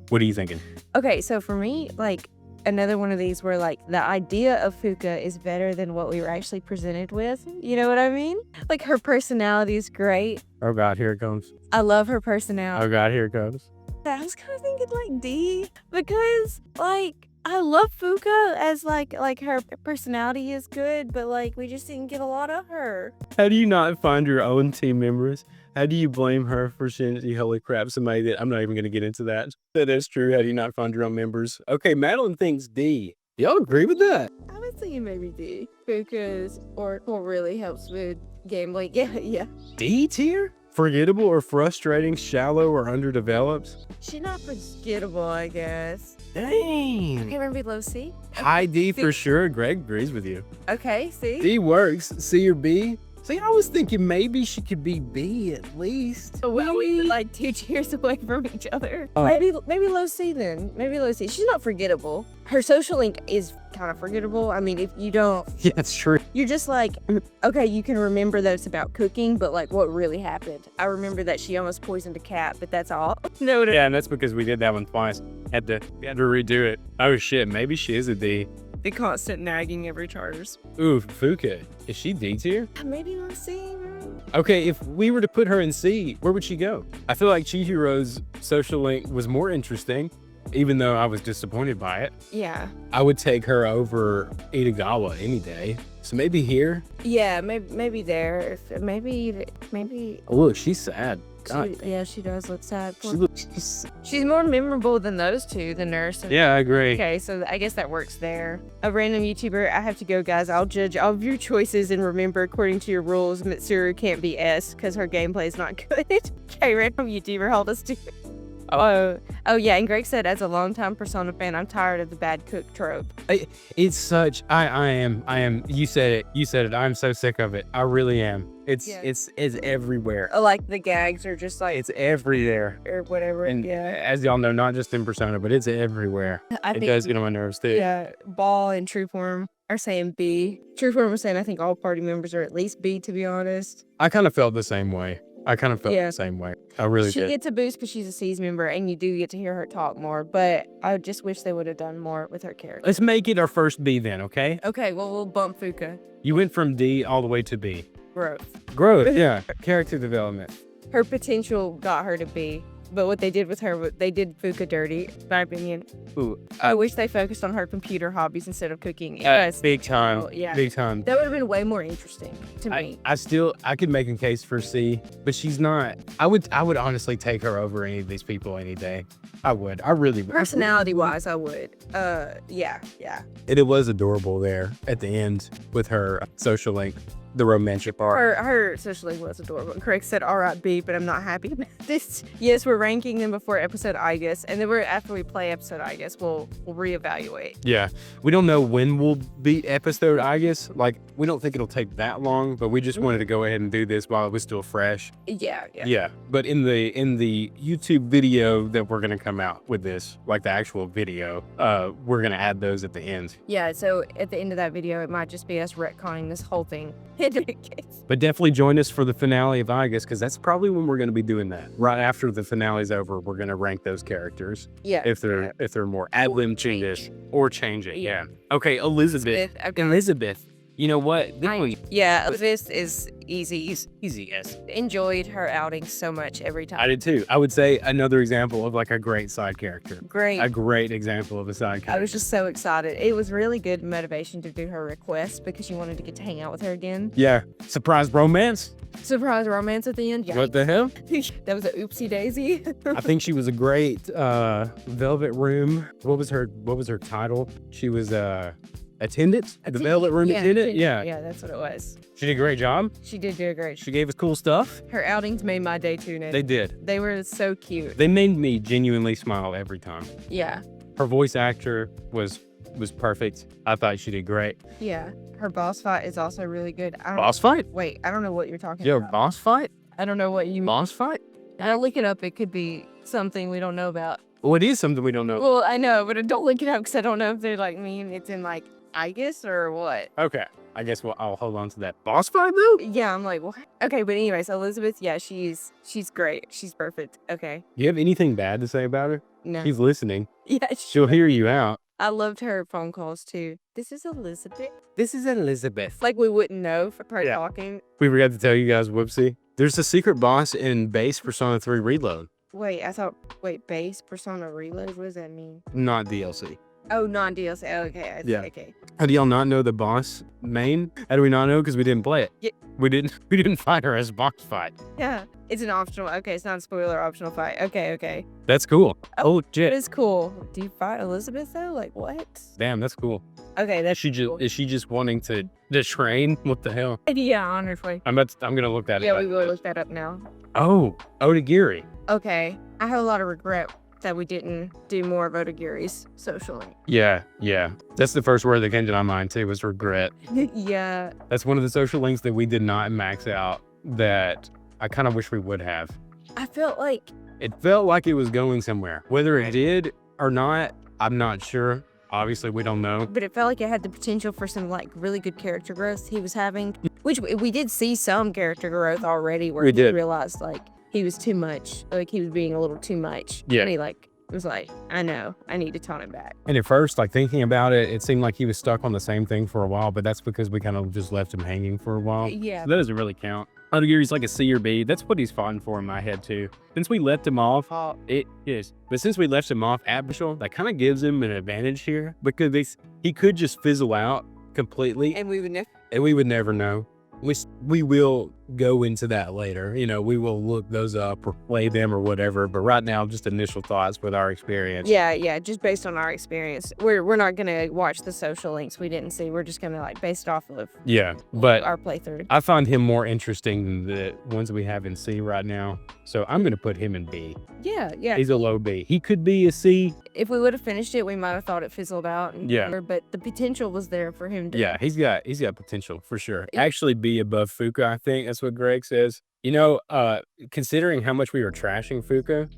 S1: What are you thinking?
S2: Okay, so for me, like another one of these where like the idea of Fuka is better than what we were actually presented with. You know what I mean? Like her personality is great.
S1: Oh God, here it comes.
S2: I love her personality.
S1: Oh God, here it comes.
S2: I was kind of thinking like D, because like I love Fuka as like her personality is good, but like we just didn't get a lot of her.
S1: How do you not find your own team members? How do you blame her for Shinji? Holy crap, somebody that I'm not even going to get into that. That is true. How do you not find your own members? Okay, Madeline thinks D. Y'all agree with that?
S2: I was thinking maybe D. Fuka's Oracle really helps with gambling. Yeah.
S1: D tier? Forgettable or frustrating, shallow or underdeveloped?
S2: She's not forgettable, I guess.
S1: Dang.
S2: Okay, maybe low C.
S1: High D for sure. Greg agrees with you.
S2: Okay, C.
S1: D works. C or B? See, I was thinking maybe she could be B at least.
S2: So we like 2 tiers away from each other.
S1: Oh.
S2: Maybe low C then. Maybe low C. She's not forgettable. Her social link is kind of forgettable. I mean, if you don't,
S1: Yeah, that's true.
S2: you're just like, okay, you can remember that it's about cooking, but like what really happened? I remember that she almost poisoned a cat, but that's all. No.
S1: Yeah, and that's because we did that one twice. We had to redo it. Oh shit, maybe she is a D.
S2: The constant nagging every charters.
S1: Ooh, Fuka. Is she D tier?
S2: Maybe low C.
S1: Okay, if we were to put her in C, where would she go? I feel like Chihiro's social link was more interesting, even though I was disappointed by it.
S2: Yeah.
S1: I would take her over Itagawa any day. So maybe here.
S2: Yeah, maybe there. Maybe.
S1: Oh, look, she's sad. God.
S2: She does look sad.
S1: She's
S2: She's more memorable than those two, the nurse.
S1: yeah, I agree.
S2: Okay, so I guess that works there. A random YouTuber, I have to go, guys. I'll judge all of your choices and remember, according to your rules, Mitsuru can't be S because her gameplay is not good. Okay, random YouTuber, hold us to. Oh yeah, and Greg said, as a longtime Persona fan, I'm tired of the bad cook trope.
S1: It's such. I am. You said it. I'm so sick of it. I really am. It's everywhere.
S2: Like the gags are just like
S1: It's everywhere.
S2: or whatever.
S1: And
S2: yeah.
S1: as y'all know, not just in Persona, but it's everywhere. It does get on my nerves too.
S2: Yeah, Ball and Trueform are saying B. Trueform was saying I think all party members are at least B, to be honest.
S1: I kind of felt the same way. I really
S2: She
S1: did.
S2: gets a boost because she's a C's member, and you do get to hear her talk more. But I just wish they would have done more with her character.
S1: Let's make it our first B then, okay?
S2: Okay, well we'll bump Fuka.
S1: You went from D all the way to B.
S2: Growth.
S1: Yeah. Character development.
S2: Her potential got her to B, but what they did with her, they did Fuka dirty, in my opinion.
S1: Ooh,
S2: I wish they focused on her computer hobbies instead of cooking. Yes.
S1: big time.
S2: Oh, yeah.
S1: Big time.
S2: That would have been way more interesting to me.
S1: I could make a case for C, but she's not. I would honestly take her over any of these people any day. I would. I really would.
S2: Personality-wise, I would. Yeah.
S1: And it was adorable there at the end with her social link, the romantic part.
S2: Her social link was adorable. Craig said, all right, B, but I'm not happy about this. Yes, we're ranking them before episode I guess, and then after we play episode I guess, we'll reevaluate.
S1: Yeah. We don't know when we'll be episode, I guess. Like, we don't think it'll take that long, but we just wanted to go ahead and do this while it was still fresh.
S2: Yeah.
S1: Yeah. But in the YouTube video that we're going to come out with this, like the actual video, we're going to add those at the end.
S2: Yeah, so at the end of that video, it might just be us retconning this whole thing.
S1: But definitely join us for the finale of August, because that's probably when we're going to be doing that. Right after the finale's over, we're going to rank those characters.
S2: Yeah.
S1: If they're more ad-lib changes or change it.
S2: Yeah.
S1: Okay, Elizabeth.
S2: Okay.
S1: Elizabeth. You know what?
S2: Yeah, this is easy.
S1: Easy, yes.
S2: Enjoyed her outing so much every time.
S1: I did too. I would say another example of like a great side character.
S2: Great.
S1: A great example of a side character.
S2: I was just so excited. It was really good motivation to do her request because you wanted to get to hang out with her again.
S1: Yeah. Surprise romance?
S2: Surprise romance at the end. Yeah.
S1: What the hell?
S2: That was a oopsie daisy.
S1: I think she was a great Velvet Room. What was her title? She was attendant at the Velvet Room attendant?
S2: Yeah, that's what it was.
S1: She did a great job.
S2: She did do a great job.
S1: She gave us cool stuff.
S2: Her outings made my day too, Nate.
S1: They did.
S2: They were so cute.
S1: They made me genuinely smile every time.
S2: Yeah.
S1: Her voice actor was perfect. I thought she did great.
S2: Yeah. Her boss fight is also really good.
S1: Boss fight?
S2: Wait, I don't know what you're talking
S1: Yo,
S2: about.
S1: boss fight?
S2: I don't know what you mean.
S1: Boss fight?
S2: I'll look it up. It could be something we don't know about.
S1: Well, it is something we don't know.
S2: Well, I know, but don't look it up because I don't know if they're like mean it's in like I guess or what.
S1: Okay. I guess I'll hold on to that. Boss fight though?
S2: Yeah, I'm like, what? Okay, but anyways, Elizabeth, yeah, she's great. She's perfect. Okay.
S1: You have anything bad to say about her?
S2: No.
S1: She's listening.
S2: Yeah,
S1: She'll hear you out.
S2: I loved her phone calls too. This is Elizabeth.
S1: This is Elizabeth.
S2: Like we wouldn't know for her
S1: Yeah.
S2: talking.
S1: We forgot to tell you guys, whoopsie. There's a secret boss in base Persona 3 Reload.
S2: Wait, base Persona Reload? What does that mean?
S1: Not DLC.
S2: Oh, non-DLC. Okay, I see.
S1: Yeah.
S2: Okay.
S1: How do y'all not know the boss main? How do we not know? Because we didn't play it.
S2: Yeah.
S1: We didn't fight her as a boss fight.
S2: Yeah. It's an optional. Okay, it's not a spoiler optional fight. Okay.
S1: That's cool. Oh,
S2: It
S1: shit.
S2: is cool. Do you fight Elizabeth though? Like what?
S1: Damn, that's cool.
S2: Okay, that's cool.
S1: Is she just wanting to train? What the hell?
S2: Yeah, honestly.
S1: I'm gonna look that
S2: Yeah,
S1: up.
S2: we will look that up now.
S1: Oh, Otagiri.
S2: Okay. I have a lot of regret that we didn't do more of Otagiri's socially.
S1: Yeah. That's the first word that came to my mind too, was regret.
S2: Yeah.
S1: That's one of the social links that we did not max out that I kind of wish we would have.
S2: I felt like
S1: It felt like it was going somewhere. Whether it did or not, I'm not sure. Obviously, we don't know.
S2: but it felt like it had the potential for some like really good character growth he was having, which we did see some character growth already where
S1: We
S2: he
S1: did.
S2: realized like he was too much, like he was being a little too much.
S1: Yeah.
S2: And he like was like, I know, I need to tone it back.
S1: And at first, like thinking about it, it seemed like he was stuck on the same thing for a while, but that's because we kind of just left him hanging for a while.
S2: Yeah.
S1: So that doesn't really count. Otagiri's like a C or B. That's what he's fine for in my head too. Since we left him off, it is. But since we left him off Abyssal, that kind of gives him an advantage here because he could just fizzle out completely,
S2: And we would never.
S1: and we would never know. We will go into that later. You know, we will look those up or play them or whatever. But right now, just initial thoughts with our experience.
S2: Yeah, just based on our experience. We're not gonna watch the social links we didn't see. We're just gonna like based off of
S1: Yeah, but
S2: our playthrough.
S1: I find him more interesting than the ones we have in C right now. So I'm going to put him in B.
S2: Yeah.
S1: He's a low B. He could be a C.
S2: If we would have finished it, we might have thought it fizzled out.
S1: Yeah.
S2: But the potential was there for him to.
S1: Yeah, he's got potential for sure. Actually be above Fuka, I think. That's what Greg says. You know, considering how much we were trashing Fuka,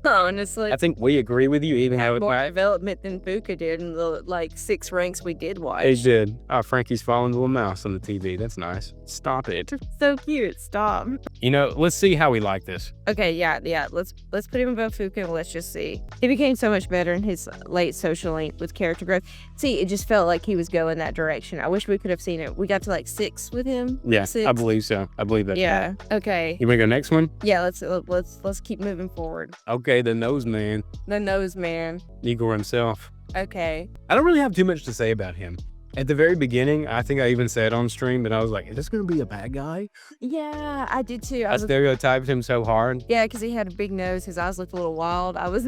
S2: Honestly.
S1: I think we agree with you, even how
S2: more development than Fuka did in the like 6 ranks we did watch.
S1: he did. Oh, Frankie's following the little mouse on the TV. That's nice. Stop it.
S2: So cute. Stop.
S1: You know, let's see how we like this.
S2: Okay, yeah. Let's put him above Fuka and let's just see. He became so much better in his late social link with character growth. See, it just felt like he was going that direction. I wish we could have seen it. We got to like 6 with him.
S1: Yeah,
S2: 6.
S1: I believe so. I believe that.
S2: Yeah. Okay.
S1: You want to go next one?
S2: Yeah. Let's keep moving forward.
S1: Okay, the nose man,
S2: The nose man.
S1: Igor himself.
S2: Okay.
S1: I don't really have too much to say about him. At the very beginning, I think I even said on stream that I was like, is this going to be a bad guy?
S2: Yeah, I did too.
S1: I stereotyped him so hard.
S2: Yeah, because he had a big nose. His eyes looked a little wild. I was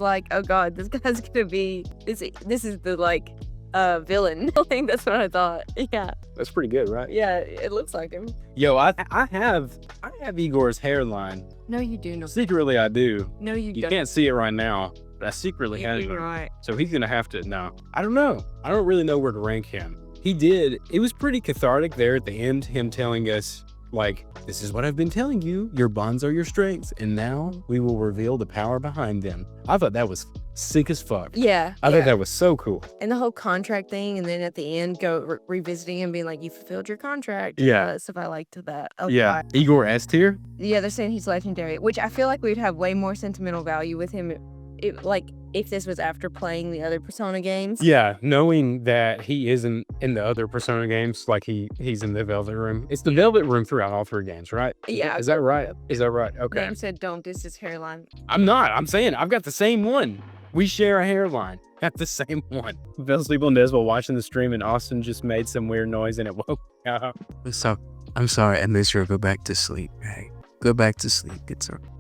S2: like, oh God, this guy's gonna be this is the like villain. I think that's what I thought. Yeah.
S1: That's pretty good, right?
S2: Yeah, it looks like him.
S1: Yo, I have Igor's hairline.
S2: No, you do not.
S1: Secretly, I do.
S2: No, you
S1: You
S2: don't.
S1: can't see it right now, but I secretly have
S2: You're
S1: it.
S2: right.
S1: So he's gonna have to. No, I don't know. I don't really know where to rank him. It was pretty cathartic there at the end, him telling us, like, this is what I've been telling you. Your bonds are your strengths, and now we will reveal the power behind them. I thought that was sick as fuck.
S2: Yeah.
S1: I thought that was so cool.
S2: And the whole contract thing, and then at the end, revisiting him, being like, "You fulfilled your contract."
S1: Yeah.
S2: Stuff I liked that.
S1: Yeah. Igor S tier?
S2: Yeah, they're saying he's legendary, which I feel like we'd have way more sentimental value with him, if this was after playing the other Persona games.
S1: Yeah, knowing that he isn't in the other Persona games, like he's in the Velvet Room. It's the Velvet Room throughout all 3 games, right?
S2: Yeah.
S1: Is that right? Is that right? Okay.
S2: Name said, "Don't diss his hairline."
S1: I'm not. I'm saying I've got the same one. We share a hairline. Got the same one. I fell asleep on this while watching the stream, and Austin just made some weird noise, and it woke me up.
S3: So, I'm sorry, I missed you. Go back to sleep. Hey, go back to sleep.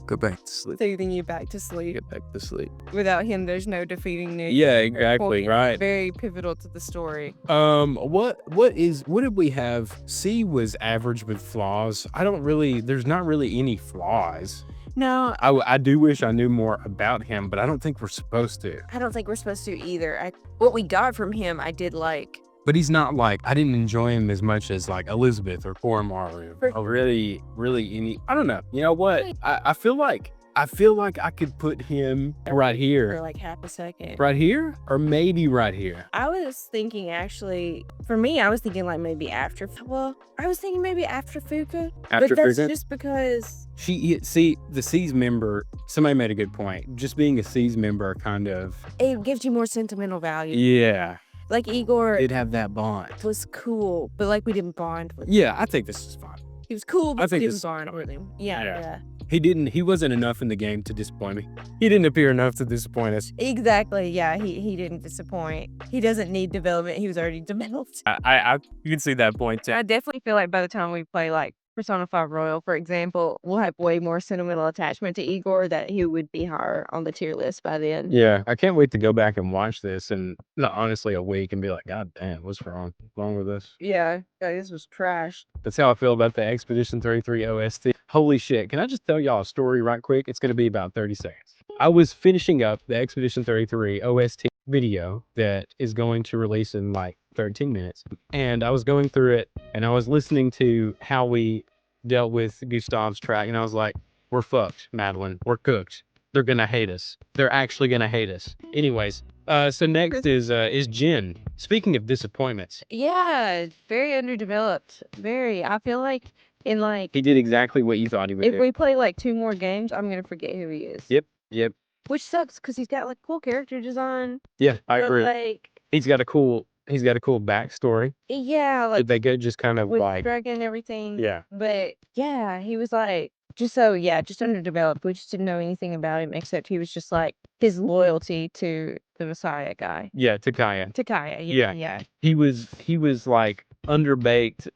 S3: Go back to sleep.
S2: Soothing you back to sleep.
S3: Get back to sleep.
S2: Without him, there's no defeating Nick.
S1: Yeah, exactly. Right.
S2: Very pivotal to the story.
S1: What did we have? C was average with flaws. There's not really any flaws.
S2: No,
S1: I do wish I knew more about him, but I don't think we're supposed to.
S2: I don't think we're supposed to either. What we got from him, I did like.
S1: But he's not like, I didn't enjoy him as much as like Elizabeth or Koromaru. Or really any, I don't know. You know what? I feel like I could put him right
S2: For
S1: here.
S2: like half a second.
S1: Right here? Or maybe right here.
S2: I was thinking actually, for me, I was thinking like maybe after. Well, I was thinking maybe after Fuka.
S1: After
S2: but that's
S1: Fuka?
S2: just because.
S1: The C's member, somebody made a good point. Just being a C's member kind of.
S2: It gives you more sentimental value.
S1: Yeah.
S2: Like Igor
S1: It'd have that bond.
S2: was cool, but like we didn't bond with him.
S1: Yeah, I think this is fine.
S2: He was cool,
S1: I
S2: but
S1: think
S2: we
S1: this
S2: didn't
S1: is
S2: bond
S1: fine.
S2: with him. Yeah.
S1: He wasn't enough in the game to disappoint me. He didn't appear enough to disappoint us.
S2: Exactly. Yeah, he didn't disappoint. He doesn't need development. He was already developed.
S1: You can see that point too.
S2: I definitely feel like by the time we play like Persona 5 Royal, for example, we'll have way more sentimental attachment to Igor that he would be higher on the tier list by then.
S1: Yeah, I can't wait to go back and watch this and honestly a week and be like, God damn, what's wrong with this?
S2: Yeah, this was trash.
S1: That's how I feel about the Expedition 33 OST. Holy shit. Can I just tell y'all a story right quick? It's going to be about 30 seconds. I was finishing up the Expedition 33 OST video that is going to release in like 13 minutes. And I was going through it and I was listening to how we dealt with Gustav's track. And I was like, we're fucked, Madeline. We're cooked. They're going to hate us. They're actually going to hate us. Anyways, so next is Jin. Speaking of disappointments.
S2: Yeah, very underdeveloped. Very. I feel like in like
S1: He did exactly what you thought he would
S2: if
S1: do.
S2: we play like 2 more games, I'm gonna forget who he is.
S1: Yep.
S2: Which sucks because he's got like cool character design.
S1: Yeah, I
S2: But
S1: agree.
S2: like
S1: He's got a cool backstory.
S2: yeah,
S1: Did
S2: like
S1: they go just kind of
S2: with
S1: like
S2: dragon and everything.
S1: yeah.
S2: But yeah, he was like just underdeveloped. We just didn't know anything about him except he was just like his loyalty to the Messiah guy.
S1: Yeah, Takaya.
S2: To Kaya.
S1: Yeah.
S2: Yeah.
S1: He was like underbaked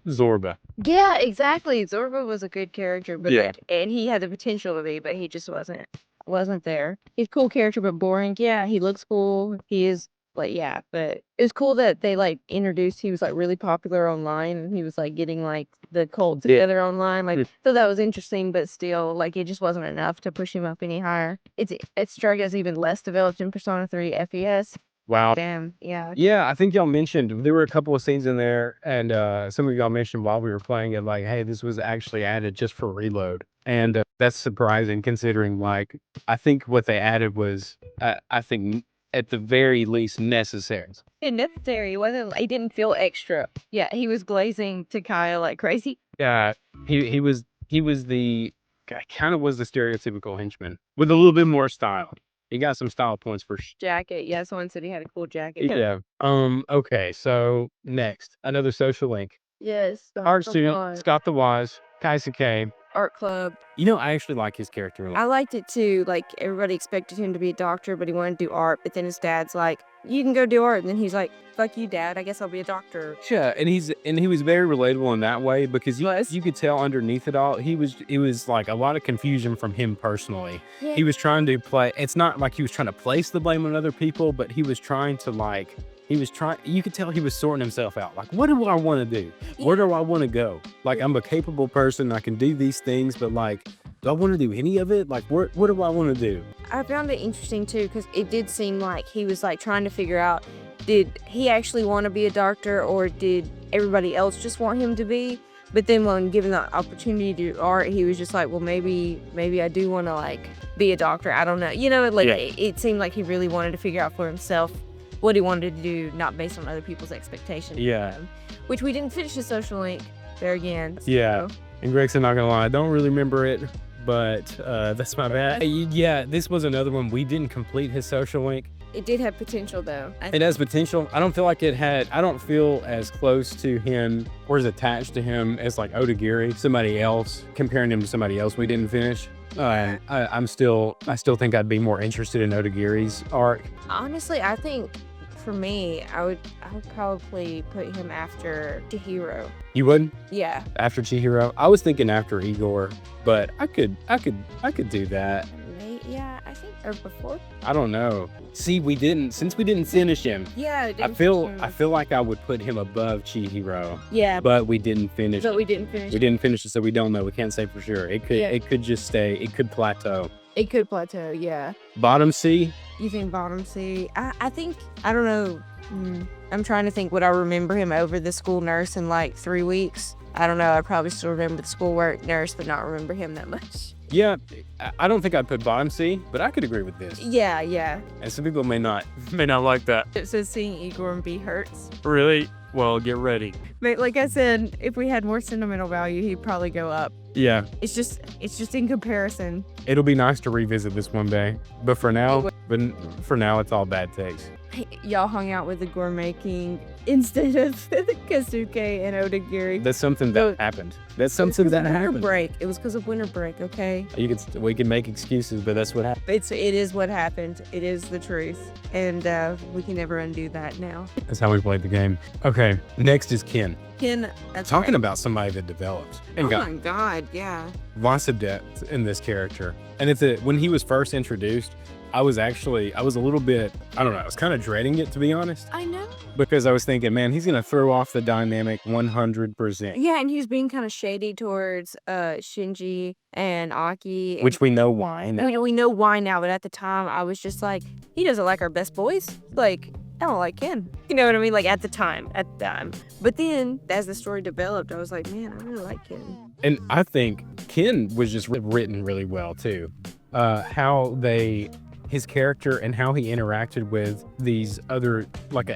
S1: Zorba.
S2: Yeah, exactly. Zorba was a good character, but
S1: Yeah.
S2: and he had the potential to be, but he just wasn't there. He's a cool character, but boring. Yeah, he looks cool. He is like yeah, but it was cool that they like introduced. He was like really popular online, and he was like getting like the cult together online. Like so that was interesting, but still like it just wasn't enough to push him up any higher. It struck as even less developed in Persona 3 FES.
S1: Wow.
S2: Damn, yeah.
S1: Yeah, I think y'all mentioned there were a couple of scenes in there, and some of y'all mentioned while we were playing it, like, hey, this was actually added just for Reload, and that's surprising considering, like, I think what they added was, I think, at the very least necessary.
S2: Necessary. It didn't feel extra. Yeah, he was glazing Takaya like crazy.
S1: Yeah, he was the kind of was the stereotypical henchman with a little bit more style. He got some style points for sure.
S2: Jacket. Yeah, someone said he had a cool jacket.
S1: Yeah. Okay. So next, another social link.
S2: Yes.
S1: Art student, Scott the Wise, Kaisuke.
S2: Art club.
S1: You know, I actually like his character a lot.
S2: I liked it too. Like everybody expected him to be a doctor, but he wanted to do art. But then his dad's like, "You can go do art." And then he's like, "Fuck you, Dad. I guess I'll be a doctor."
S1: Yeah, and he was very relatable in that way because you could tell underneath it all, it was like a lot of confusion from him personally.
S2: Yeah.
S1: He was trying to play. It's not like he was trying to place the blame on other people, but he was trying to you could tell he was sorting himself out. Like, what do I want to do? Where do I want to go? Like, I'm a capable person. I can do these things, but like, do I want to do any of it? Like, what do I want to do?
S2: I found it interesting too because it did seem like he was like trying to figure out, did he actually want to be a doctor or did everybody else just want him to be? But then when given the opportunity to do art, he was just like, well, maybe I do want to like be a doctor. I don't know. You know, like it seemed like he really wanted to figure out for himself what he wanted to do, not based on other people's expectations.
S1: Yeah.
S2: Which we didn't finish the social link there again.
S1: Yeah.
S2: So.
S1: And Gregson, not gonna lie, I don't really remember it, but that's my bad. Yeah, this was another one. We didn't complete his social link.
S2: It did have potential though.
S1: It has potential. I don't feel like I don't feel as close to him or as attached to him as like Odagiri, somebody else, comparing him to somebody else we didn't finish. I still think I'd be more interested in Odagiri's arc.
S2: Honestly, I think for me, I would probably put him after Chihiro.
S1: You would?
S2: Yeah.
S1: After Chihiro? I was thinking after Igor, but I could do that.
S2: Yeah, I think or before.
S1: I don't know. See, since we didn't finish him.
S2: Yeah,
S1: I feel like I would put him above Chihiro.
S2: Yeah.
S1: But we didn't finish.
S2: But we didn't finish.
S1: We didn't finish it, so we don't know. We can't say for sure. It could just stay. It could plateau.
S2: It could plateau. Yeah.
S1: Bottom C.
S2: You think bottom C? I think I don't know. I'm trying to think. Would I remember him over the school nurse in like 3 weeks? I don't know. I probably still remember the schoolwork nurse, but not remember him that much.
S1: Yeah, I don't think I'd put bottom C, but I could agree with this.
S2: Yeah.
S1: And some people may not like that.
S2: It says seeing Igor and B hurts.
S1: Really? Well, get ready.
S2: But like I said, if we had more sentimental value, he'd probably go up.
S1: Yeah.
S2: It's just in comparison.
S1: It'll be nice to revisit this one day. But for now, it's all bad taste.
S2: Y'all hung out with the Gourmet King instead of Kazuke and Odagiri.
S1: That's something that happened. That's something that happened.
S2: Break. It was because of winter break, okay?
S1: We can make excuses, but that's what happened.
S2: It is what happened. It is the truth. And we can never undo that now.
S1: That's how we played the game. Okay, next is Ken.
S2: Ken, that's
S1: Talking
S2: right.
S1: about somebody that develops and
S2: Oh
S1: got
S2: my God, yeah.
S1: lots of depth in this character. And when he was first introduced, I was a little bit, I don't know, I was kind of dreading it, to be honest.
S2: I know.
S1: Because I was thinking, man, he's going to throw off the dynamic 100%.
S2: Yeah, and he was being kind of shady towards Shinji and Aki.
S1: Which we know why.
S2: I mean, we know why now, but at the time, I was just like, he doesn't like our best boys. Like, I don't like Ken. You know what I mean? Like, at the time. But then, as the story developed, I was like, man, I really like Ken.
S1: And I think Ken was just written really well, too. His character and how he interacted with these other,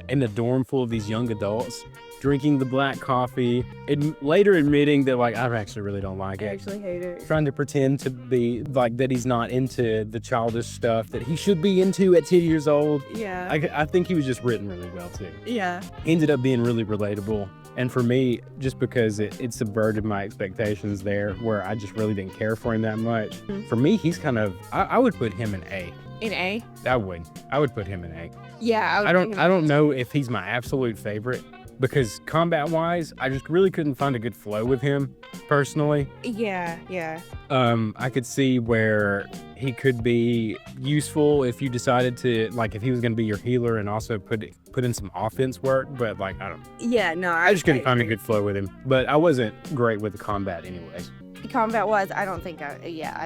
S1: in a dorm full of these young adults, drinking the black coffee, and later admitting that, I actually really don't like it.
S2: I actually hate it.
S1: Trying to pretend to be, that he's not into the childish stuff that he should be into at 10 years old.
S2: Yeah.
S1: I think he was just written really well, too.
S2: Yeah.
S1: He ended up being really relatable. And for me, just because it subverted my expectations there, where I just really didn't care for him that much.
S2: Mm-hmm.
S1: For me, he's kind of, I would put him in A.
S2: In A?
S1: I would put him in A.
S2: Yeah.
S1: I don't know if he's my absolute favorite, because combat-wise, I just really couldn't find a good flow with him, personally.
S2: Yeah, yeah.
S1: I could see where he could be useful if you decided to, if he was going to be your healer and also put in some offense work, but, I don't know.
S2: Yeah, no.
S1: I just couldn't find a good flow with him, but I wasn't great with the combat anyways.
S2: Combat-wise, I don't think I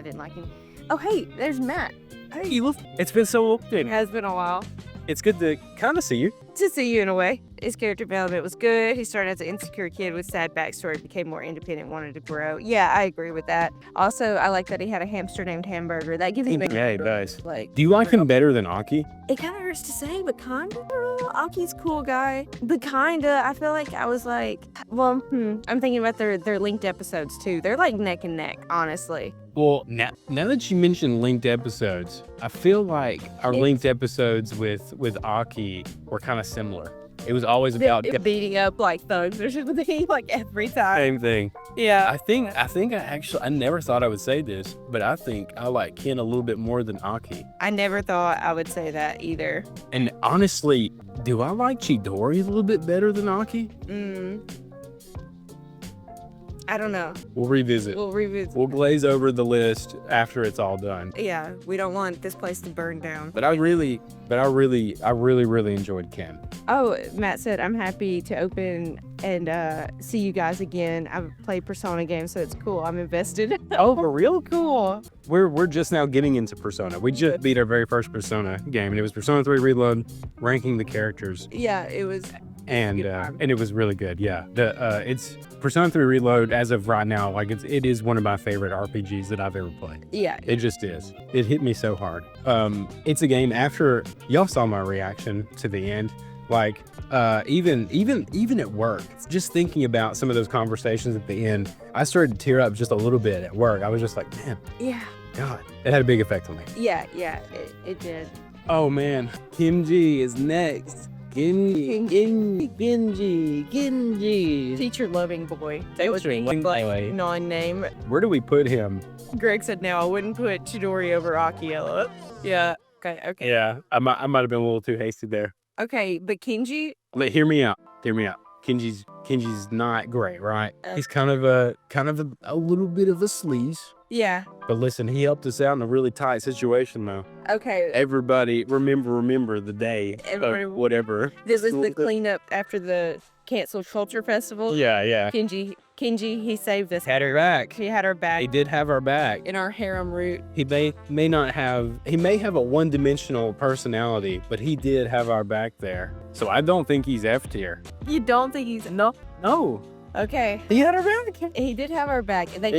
S2: didn't like him. Oh, hey, there's Matt.
S1: Hey, it's been so long.
S2: It has been a while.
S1: It's good to kind of see you.
S2: To see you in a way. His character development was good. He started as an insecure kid with sad backstory, became more independent, wanted to grow. Yeah, I agree with that. Also, I like that he had a hamster named Hamburger. That gives me
S1: Yeah, he does.
S2: do
S1: you like him better than Aki?
S2: It kind of hurts to say, but kinda. Aki's a cool guy, but kinda. I feel like I was like, well, I'm thinking about their linked episodes too. They're like neck and neck, honestly.
S1: Well, now that you mentioned linked episodes, I feel like our linked episodes with Aki were kind of similar. It was always about
S2: beating up like thugs or something, like every time.
S1: Same thing.
S2: Yeah.
S1: I never thought I would say this, but I think I like Ken a little bit more than Aki.
S2: I never thought I would say that either.
S1: And honestly, do I like Chidori a little bit better than Aki?
S2: I don't know.
S1: We'll revisit. We'll glaze over the list after it's all done.
S2: Yeah, we don't want this place to burn down.
S1: But I really enjoyed Ken.
S2: Oh, Matt said, I'm happy to open and see you guys again. I've played Persona games, so it's cool. I'm invested.
S1: Oh, for real? Cool. We're just now getting into Persona. We just beat our very first Persona game, and it was Persona 3 Reload, ranking the characters.
S2: Yeah, it was.
S1: And it was really good. Yeah, it's Persona 3 Reload as of right now. It is one of my favorite RPGs that I've ever played.
S2: Yeah,
S1: it just is. It hit me so hard. It's a game after y'all saw my reaction to the end. Even at work, just thinking about some of those conversations at the end, I started to tear up just a little bit at work. I was just like, man,
S2: yeah,
S1: God, it had a big effect on me.
S2: Yeah, it did.
S1: Oh man, Kimji is next. Genji.
S2: Teacher loving boy. That was like non-name.
S1: Where do we put him?
S2: Greg said no, I wouldn't put Chidori over Akiela. Yeah. Okay.
S1: Yeah, I might have been a little too hasty there.
S2: Okay, but Kenji.
S1: Hear me out. Kenji's not great, right? He's kind of a little bit of a sleaze.
S2: Yeah.
S1: But listen, he helped us out in a really tight situation, though.
S2: Okay.
S1: Everybody, remember the day. Whatever.
S2: This was the cleanup after the canceled culture festival.
S1: Yeah.
S2: Kenji, he saved us.
S1: Had her back.
S2: He had our back.
S1: He did have our back.
S2: In our harem route.
S1: He may have a one-dimensional personality, but he did have our back there. So I don't think he's F tier.
S2: You don't think he's no? Okay.
S1: He had our back.
S2: He did have our back, and that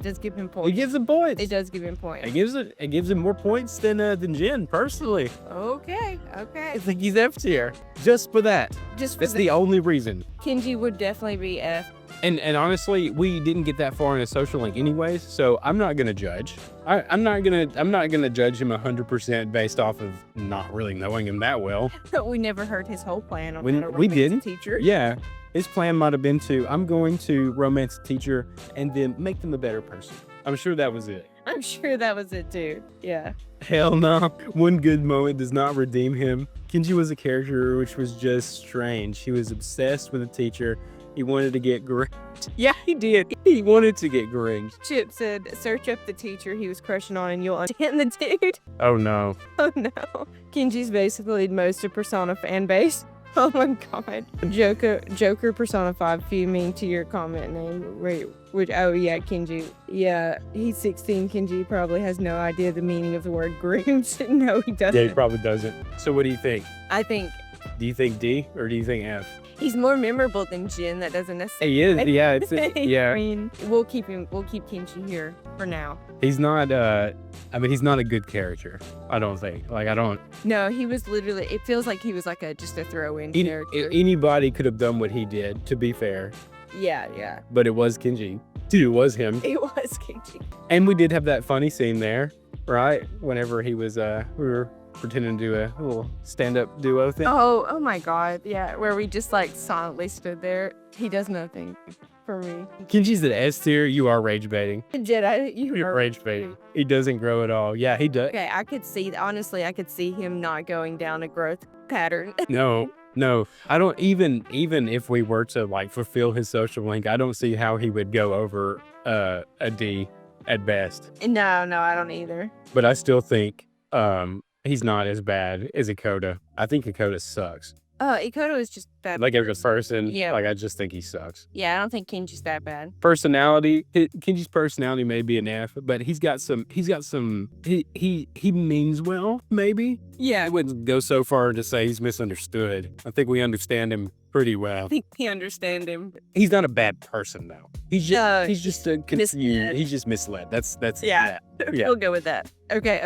S2: does give him points.
S1: It gives him points.
S2: It does give him points.
S1: It gives him more points than Jin, personally.
S2: Okay.
S1: I think he's F tier. Just for that. That's the only reason.
S2: Kenji would definitely be F.
S1: And honestly, we didn't get that far in a social link anyways, so I'm not gonna judge. I'm not gonna judge him 100% based off of not really knowing him that well.
S2: We never heard his whole plan on
S1: When
S2: how to
S1: we
S2: romance a
S1: didn't.
S2: teacher.
S1: Yeah, his plan might have been I'm going to romance a teacher and then make them a better person. I'm sure that was it.
S2: I'm sure that was it too. Yeah.
S1: Hell no. One good moment does not redeem him. Kenji was a character which was just strange. He was obsessed with a teacher. He wanted to get gringed. Yeah, he did. He wanted to get gringed.
S2: Chip said, search up the teacher he was crushing on and you'll understand the dude.
S1: Oh no.
S2: Oh no. Kenji's basically most of Persona fan base. Oh my god. Joker Persona 5 fuming to your comment name. Wait, which, oh yeah, Kenji. Yeah, he's 16. Kenji probably has no idea the meaning of the word groomed. No, he doesn't.
S1: Yeah, he probably doesn't. So what do you think?
S2: I think
S1: Do you think D or do you think F?
S2: he's more memorable than Jin. That doesn't necessarily.
S1: He is. Yeah, it's
S2: I
S1: yeah.
S2: mean, we'll keep Kenji here for now.
S1: He's not he's not a good character. I don't think. Like I don't
S2: No, he was literally, it feels like he was like just a throw-in character.
S1: anybody could have done what he did, to be fair.
S2: Yeah.
S1: But it was Kenji. Dude, it was him.
S2: It was Kenji.
S1: And we did have that funny scene there, right? Whenever he was we were pretending to do a little stand-up duo thing.
S2: Oh my god, yeah, where we just like silently stood there. He does nothing for me.
S1: Kenji's at S tier, you are rage baiting.
S2: Jedi,
S1: You're rage baiting. He doesn't grow at all. Yeah, he does.
S2: Okay, I could see him not going down a growth pattern.
S1: No, I don't even if we were to like fulfill his social link, I don't see how he would go over a D at best.
S2: No, I don't either.
S1: But I still think he's not as bad as Ikoda. I think Ikoda sucks.
S2: Ikoto is just bad.
S1: Like as a person,
S2: Yeah.
S1: like I just think he sucks.
S2: Yeah, I don't think Kenji's that bad.
S1: Personality, Kenji's personality may be an F, but he means well, maybe. Yeah, I wouldn't go so far to say he's misunderstood. I think we understand him pretty well.
S2: I think we understand him.
S1: He's not a bad person though. He's just a confused.
S2: misled.
S1: He's just misled. That's
S2: Yeah.
S1: that. Yeah.
S2: We'll go with that. Okay.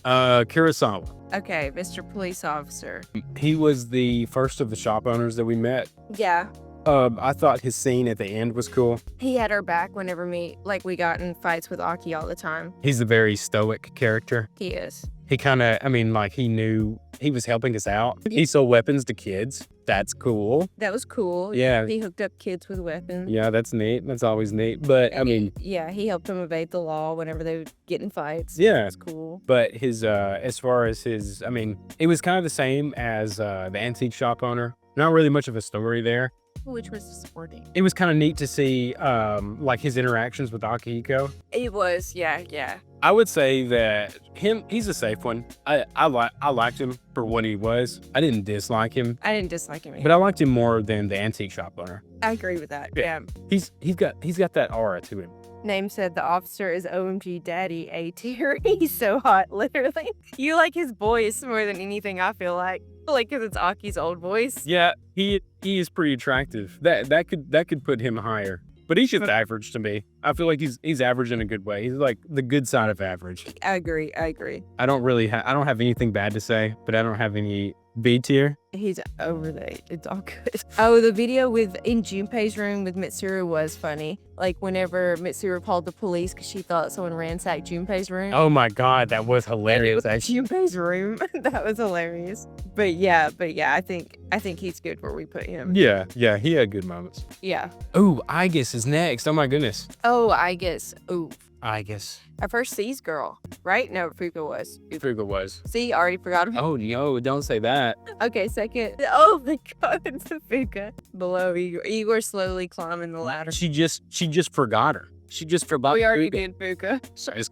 S1: Kurosawa.
S2: Okay, Mr. Police Officer.
S1: He was the first of the shop owners that we met.
S2: Yeah.
S1: I thought his scene at the end was cool.
S2: He had our back whenever we got in fights with Aki all the time.
S1: He's a very stoic character.
S2: He is.
S1: He kind of, he knew he was helping us out. He sold weapons to kids. That's cool.
S2: That was cool.
S1: Yeah.
S2: He hooked up kids with weapons.
S1: Yeah, that's neat. That's always neat. But
S2: Yeah, he helped them evade the law whenever they would get in fights.
S1: Yeah.
S2: That's cool.
S1: But his, as far as his, it was kind of the same as the antique shop owner. Not really much of a story there.
S2: Which was supporting.
S1: It was kind of neat to see, like his interactions with Akihiko.
S2: It was, yeah.
S1: I would say that he's a safe one. I liked him for what he was. I didn't dislike him,
S2: I didn't dislike him either.
S1: but I liked him more than the antique shop owner.
S2: I agree with that.
S1: Yeah.
S2: Yeah.
S1: He's got that aura to him.
S2: Name said the officer is OMG daddy A tier. He's so hot, literally. You like his voice more than anything, I feel like. Like, because it's Aki's old voice.
S1: Yeah, he is pretty attractive. That could put him higher. But he's just average to me. I feel like he's average in a good way. He's like the good side of average.
S2: I agree.
S1: I don't really I don't have anything bad to say, but I don't have any B tier.
S2: He's over there. It's all good. Oh, the video in Junpei's room with Mitsuru was funny. Like whenever Mitsuru called the police because she thought someone ransacked Junpei's room.
S1: Oh my god, that was hilarious. Actually.
S2: Junpei's room. That was hilarious. But yeah, I think he's good where we put him.
S1: Yeah, he had good moments.
S2: Yeah.
S1: Oh, Aegis is next. Oh my goodness.
S2: Oh, I guess. Ooh.
S1: Aegis.
S2: Our first C's girl, right? No, Fuka was.
S1: Fuga was.
S2: See, already forgot about.
S1: Oh no, don't say that.
S2: Okay, second. Oh my god, it's a Fuka. Below Igor. Igor slowly climbing the ladder.
S1: She just forgot her. She just forgot.
S2: We already
S1: Fuga.
S2: did Fuka.
S1: So she's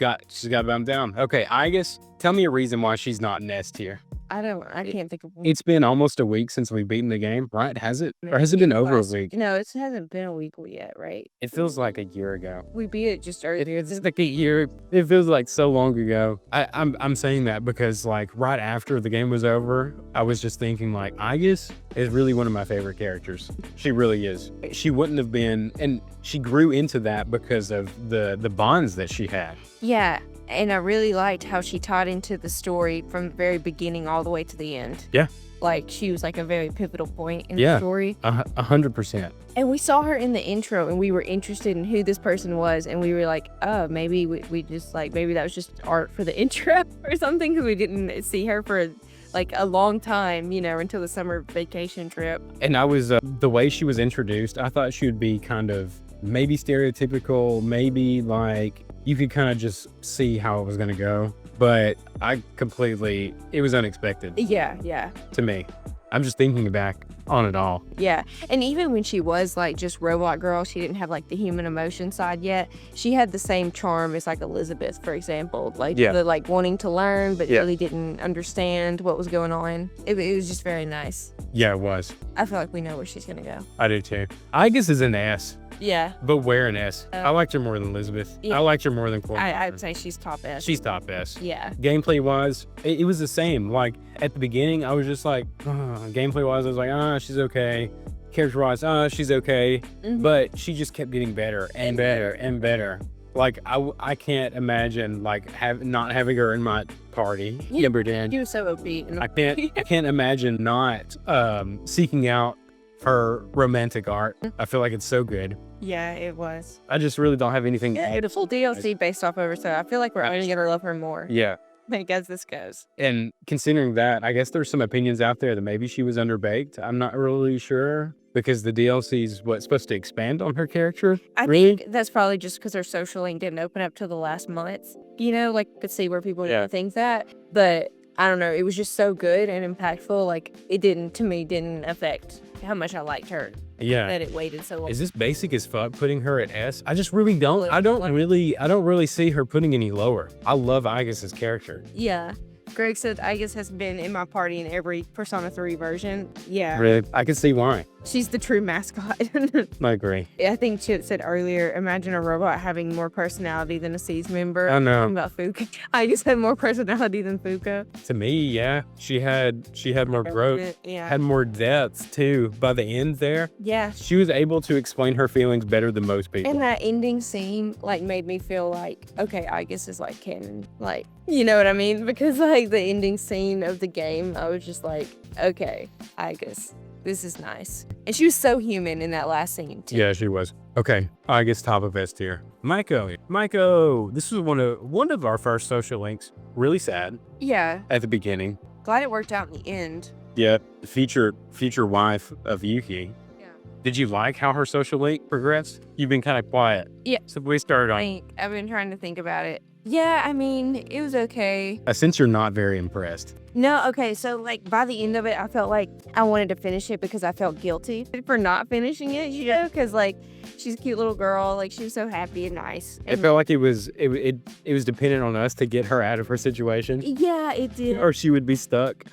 S1: got bumped down. Okay, Aegis, tell me a reason why she's not Nest here.
S2: I can't think of one.
S1: It's been almost a week since we've beaten the game, right? Has it? Or has it been over a week?
S2: No, it hasn't been a week yet, right?
S1: It feels like a year ago.
S2: We beat it just earlier.
S1: It's like a year. It feels like so long ago. I'm saying that because like right after the game was over, I was just thinking like Aegis is really one of my favorite characters. She really is. She wouldn't have been, and she grew into that because of the bonds that she had.
S2: Yeah. And I really liked how she tied into the story from the very beginning all the way to the end.
S1: Yeah.
S2: Like, she was like a very pivotal point in
S1: Yeah.
S2: the story.
S1: 100%.
S2: And we saw her in the intro and we were interested in who this person was. And we were like, oh, maybe we just like, maybe that was just art for the intro or something, because we didn't see her for like a long time, you know, until the summer vacation trip.
S1: And I was, the way she was introduced, I thought she would be kind of maybe stereotypical, maybe like you could kind of just see how it was going to go. But it was unexpected
S2: Yeah.
S1: to me. I'm just thinking back on it all.
S2: Yeah. And even when she was like just robot girl, she didn't have like the human emotion side yet. She had the same charm as like Elizabeth, for example. Like the like wanting to learn, but really didn't understand what was going on. It was just very nice.
S1: Yeah, it was.
S2: I feel like we know where she's going to go.
S1: I do too. I guess is an S,
S2: Yeah.
S1: but where an S? I liked her more than Elizabeth.
S2: Yeah.
S1: I liked her more than Koromaru.
S2: I'd say she's top S.
S1: She's top S.
S2: Yeah.
S1: Gameplay wise, it was the same. Like at the beginning, I was just like, gameplay wise, I was like, she's okay. Character wise, she's okay.
S2: Mhm.
S1: But she just kept getting better and better and better. Like I can't imagine like not having her in my party ever again.
S2: She was so OP. And
S1: I can't imagine not seeking out her romantic art. I feel like it's so good.
S2: yeah, it was.
S1: I just really don't have anything.
S2: Yeah, the full DLC based off of her, so I feel like we're only going to love her more.
S1: Yeah.
S2: Like, as this goes.
S1: And considering that, I guess there's some opinions out there that maybe she was underbaked. I'm not really sure because the DLC is supposed to expand on her character.
S2: I think that's probably just because her social link didn't open up till the last months. You know, like, could see where people didn't think that. But I don't know, it was just so good and impactful. Like, it didn't affect how much I liked her.
S1: Yeah.
S2: That it waited so long.
S1: Is this basic as fuck putting her at S? I just really don't. I don't really see her putting any lower. I love Aigus's character.
S2: Yeah. Greg said Aigis has been in my party in every Persona 3 version. Yeah.
S1: Really? I can see why.
S2: She's the true mascot.
S1: I agree.
S2: I think Chip said earlier, imagine a robot having more personality than a Seas member.
S1: I know.
S2: Talking about Fuka. Aigis had more personality than Fuka.
S1: To me, yeah. She had more growth.
S2: Yeah.
S1: Had more depth too. By the end there,
S2: Yeah.
S1: she was able to explain her feelings better than most people.
S2: And that ending scene, like, made me feel like, okay, Aigis is, like, canon. Like, you know what I mean? Because, like, the ending scene of the game, I was just like, okay, Aigis, this is nice. And she was so human in that last scene, too.
S1: Yeah, she was. Okay, I guess top of S tier. Maiko. This was one of our first social links. Really sad
S2: Yeah.
S1: at the beginning.
S2: Glad it worked out in the end.
S1: Yeah, the future wife of Yuki.
S2: Yeah.
S1: Did you like how her social link progressed? You've been kind of quiet.
S2: Yeah.
S1: So we started on.
S2: I've been trying to think about it. Yeah, I mean, it was okay.
S1: Since you're not very impressed.
S2: No, okay, so like by the end of it, I felt like I wanted to finish it because I felt guilty for not finishing it, you know, because like she's a cute little girl, like she was so happy and nice.
S1: It felt like it was dependent on us to get her out of her situation,
S2: Yeah, it did.
S1: or she would be stuck,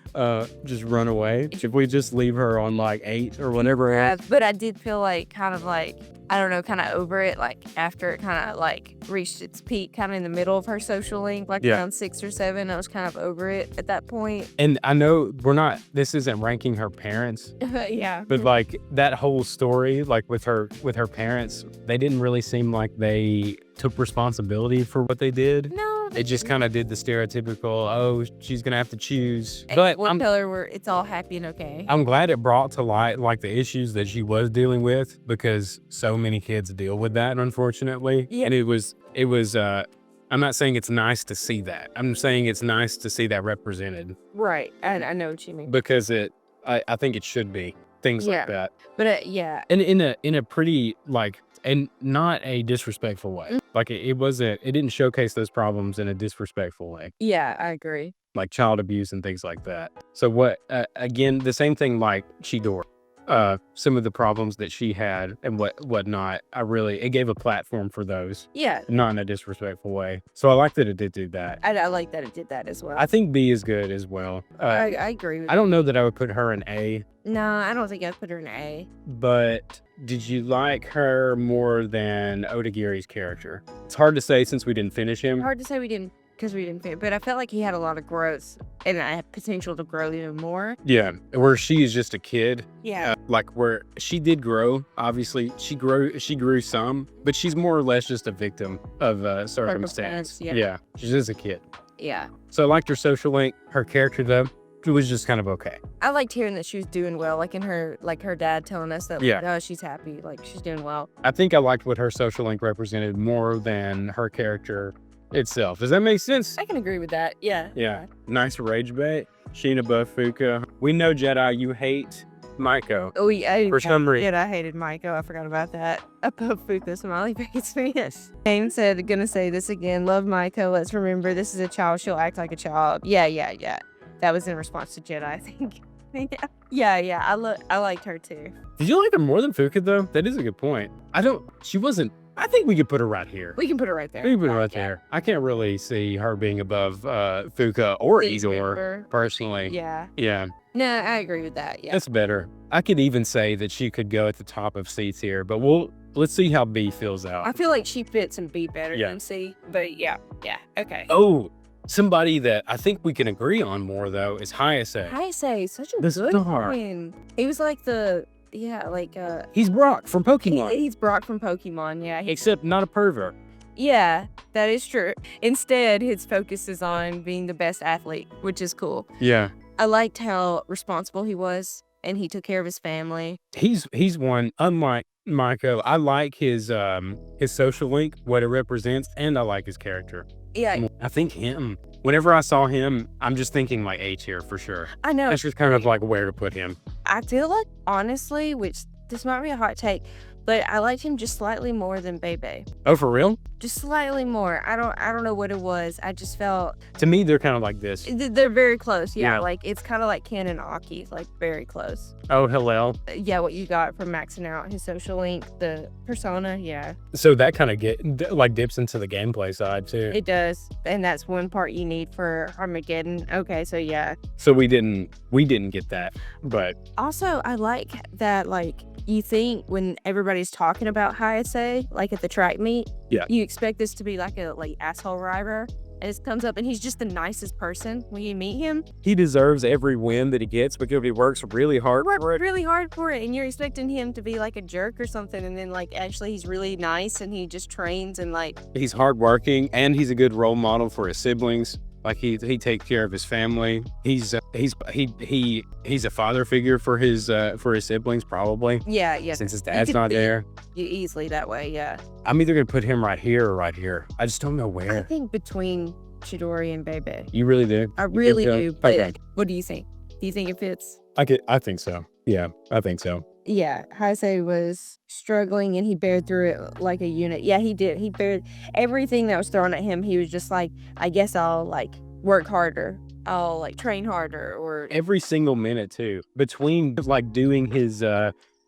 S1: just run away. If we just leave her on like 8 or whatever.
S2: But I did feel like kind of like, I don't know, kind of over it, like after it kind of like reached its peak, kind of in the middle of her social link, like around 6 or 7. I was kind of over it at that point.
S1: And I know this isn't ranking her parents,
S2: Yeah.
S1: but like that whole story, like with her parents, they didn't really seem like they took responsibility for what they did.
S2: No.
S1: They just kind of did the stereotypical, oh, she's going to have to choose.
S2: And
S1: But
S2: we'll tell her where it's all happy and okay.
S1: I'm glad it brought to light like the issues that she was dealing with, because so many kids deal with that, unfortunately.
S2: Yeah.
S1: And it was I'm not saying it's nice to see that. I'm saying it's nice to see that represented,
S2: Right. I know what you mean.
S1: because I think it should be things
S2: Yeah.
S1: like that.
S2: But yeah.
S1: And in a pretty like, and not a disrespectful way. Like it didn't showcase those problems in a disrespectful way,
S2: Yeah, I agree.
S1: like child abuse and things like that. So what, again, the same thing like Chidori. Some of the problems that she had and whatnot, it gave a platform for those,
S2: Yeah.
S1: not in a disrespectful way. So I like that it did do that.
S2: I like that it did that as well.
S1: I think B is good as well.
S2: I agree with
S1: I don't know that I would put her in A,
S2: No, I don't think I'd put her in A.
S1: but did you like her more than Odagiri's character? It's hard to say since we didn't finish him.
S2: Hard to say we didn't because we didn't fit. But I felt like he had a lot of growth and I had potential to grow even more.
S1: Yeah, where she is just a kid.
S2: Yeah.
S1: Like where she did grow, obviously she grew some, but she's more or less just a victim of circumstance.
S2: Yeah.
S1: She's just a kid.
S2: Yeah.
S1: So I liked her social link. Her character though, it was just kind of okay.
S2: I liked hearing that she was doing well, like in her dad telling us that,
S1: Yeah.
S2: oh, she's happy, like she's doing well.
S1: I think I liked what her social link represented more than her character itself. Does that make sense?
S2: I can agree with that. Yeah.
S1: Yeah. Nice rage bait. Sheena buff Fuka. We know, Jedi, you hate Maiko.
S2: Oh, yeah.
S1: For some reason.
S2: I hated Maiko. I forgot about that. Above Fuka, smiley face. Yes. James said, gonna say this again. Love Maiko. Let's remember this is a child. She'll act like a child. Yeah. That was in response to Jedi, I think. Yeah. I liked her too.
S1: Did you like her more than Fuka though? That is a good point. She wasn't. I think we could put her right here.
S2: We can put her right there.
S1: We can put her right there. I can't really see her being above Fuka or Izor, personally.
S2: Yeah.
S1: Yeah.
S2: No, I agree with that. Yeah.
S1: That's better. I could even say that she could go at the top of C tier, but let's see how B fills out.
S2: I feel like she fits in B better
S1: Yeah.
S2: than C, but yeah. Okay.
S1: Oh, somebody that I think we can agree on more though is Hayase.
S2: Hayase, such a
S1: The
S2: good
S1: star.
S2: one. He was like
S1: He's Brock from Pokemon,
S2: he's Brock from Pokemon. Yeah.
S1: except not a pervert.
S2: Yeah, that is true. Instead, his focus is on being the best athlete, which is cool.
S1: Yeah.
S2: I liked how responsible he was, and he took care of his family.
S1: He's one, unlike Maiko. I like his social link, what it represents, and I like his character.
S2: Yeah,
S1: I think whenever I saw him, I'm just thinking like A tier for sure.
S2: I know.
S1: That's just kind of like where to put him.
S2: I feel like, honestly, which this might be a hot take, but I liked him just slightly more than Bebe.
S1: Oh, for real?
S2: Just slightly more. I don't know what it was. I just felt
S1: To me, they're kind of like this.
S2: they're very close. Yeah,
S1: Yeah.
S2: like it's kind of like Ken and Aki, like very close.
S1: Oh, Hillel.
S2: Yeah, what you got from maxing out his social link, the persona. Yeah,
S1: So that kind of dips into the gameplay side too.
S2: it does, and that's one part you need for Armageddon. Okay, so yeah.
S1: So we didn't get that, but
S2: Also, I like that, like, you think when everybody's talking about Hayase, like at the track meet,
S1: Yeah.
S2: you expect this to be like a asshole rider, and it comes up and he's just the nicest person when you meet him.
S1: he deserves every win that he gets because he works really hard for it.
S2: Really hard for it, and you're expecting him to be like a jerk or something, and then like actually he's really nice and he just trains and like
S1: He's hardworking and he's a good role model for his siblings. Like he takes care of his family. He's a father figure for his siblings probably.
S2: yeah.
S1: Since his
S2: You
S1: dad's
S2: could
S1: not
S2: see
S1: there.
S2: you easily that way. Yeah,
S1: I'm either gonna put him right here or right here. I just don't know
S2: I
S1: where.
S2: think between Chidori and Bebe,
S1: You really do?
S2: I really
S1: feel-
S2: do. But
S1: Okay.
S2: what do you think? Do you think it fits?
S1: I think so. Yeah, I think so.
S2: Yeah, Hayase was struggling and he bared through it like a unit. Yeah, he did. He bared everything that was thrown at him. He was just like, I guess I'll like work harder. I'll like train harder or
S1: Every single minute too. Between like doing his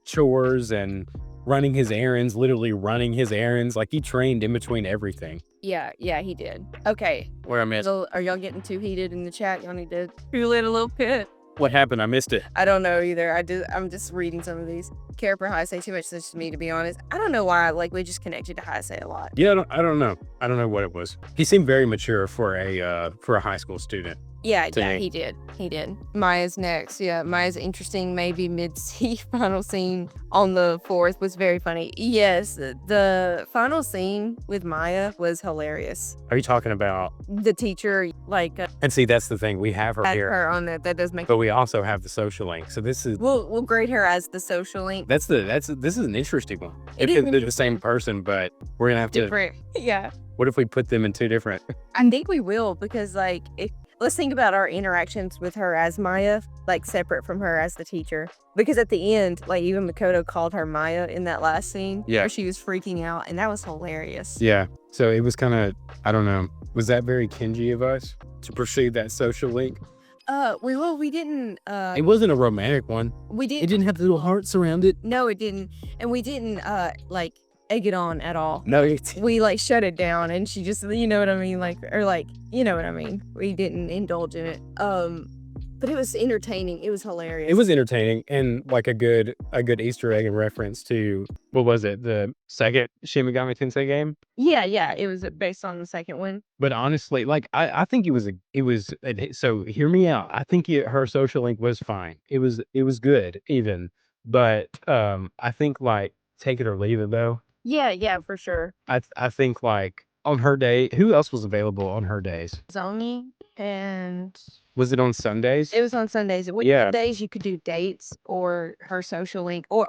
S1: chores and running his errands, literally running his errands, like he trained in between everything.
S2: yeah, he did. Okay.
S1: Where I missed.
S2: So are y'all getting too heated in the chat? Y'all need to cool it a little bit.
S1: What happened? I missed it.
S2: I don't know either. I'm just reading some of these. Care for Hayase too much to me, to be honest. I don't know why. Like we just connected to Hayase a lot.
S1: Yeah, I don't know. I don't know what it was. He seemed very mature for a high school student.
S2: Yeah,
S1: Dang.
S2: he did. Maya's next. Yeah, Maya's interesting, maybe mid-C final scene on the 4th was very funny. Yes, the final scene with Maya was hilarious.
S1: Are you talking about?
S2: The teacher, like,
S1: And see, that's the thing. We have her
S2: had
S1: here,
S2: her on that. That does make.
S1: but we also have the social link. So this is
S2: We'll grade her as the social link.
S1: this is an interesting one.
S2: It
S1: If
S2: is
S1: they're the same person, but we're gonna have to.
S2: Different. Yeah.
S1: What if we put them in two different?
S2: I think we will because, like, let's think about our interactions with her as Maya, like, separate from her as the teacher. Because at the end, like, even Makoto called her Maya in that last scene.
S1: Yeah.
S2: Where she was freaking out, and that was hilarious.
S1: Yeah. So it was kind of, I don't know. Was that very Kenji of us to pursue that social link?
S2: We didn't,
S1: It wasn't a romantic one.
S2: we didn't.
S1: It didn't have the little hearts around it.
S2: No, it didn't. And we didn't, like, egg it on at all.
S1: No,
S2: We, like, shut it down, and she just, you know what I mean? Like, or, like, you know what I mean? We didn't indulge in it. But it was entertaining. It was hilarious.
S1: It was entertaining and like a good Easter egg and reference to what was it, the second Shin Megami Tensei game?
S2: Yeah. It was based on the second one.
S1: But honestly, like I think so hear me out. I think her social link was fine. It was good even, but I think like take it or leave it though.
S2: Yeah, for sure.
S1: I think like on her day, who else was available on her days?
S2: Zoni and
S1: Was it on Sundays?
S2: it was on Sundays.
S1: Yeah.
S2: Days you could do dates or her social link or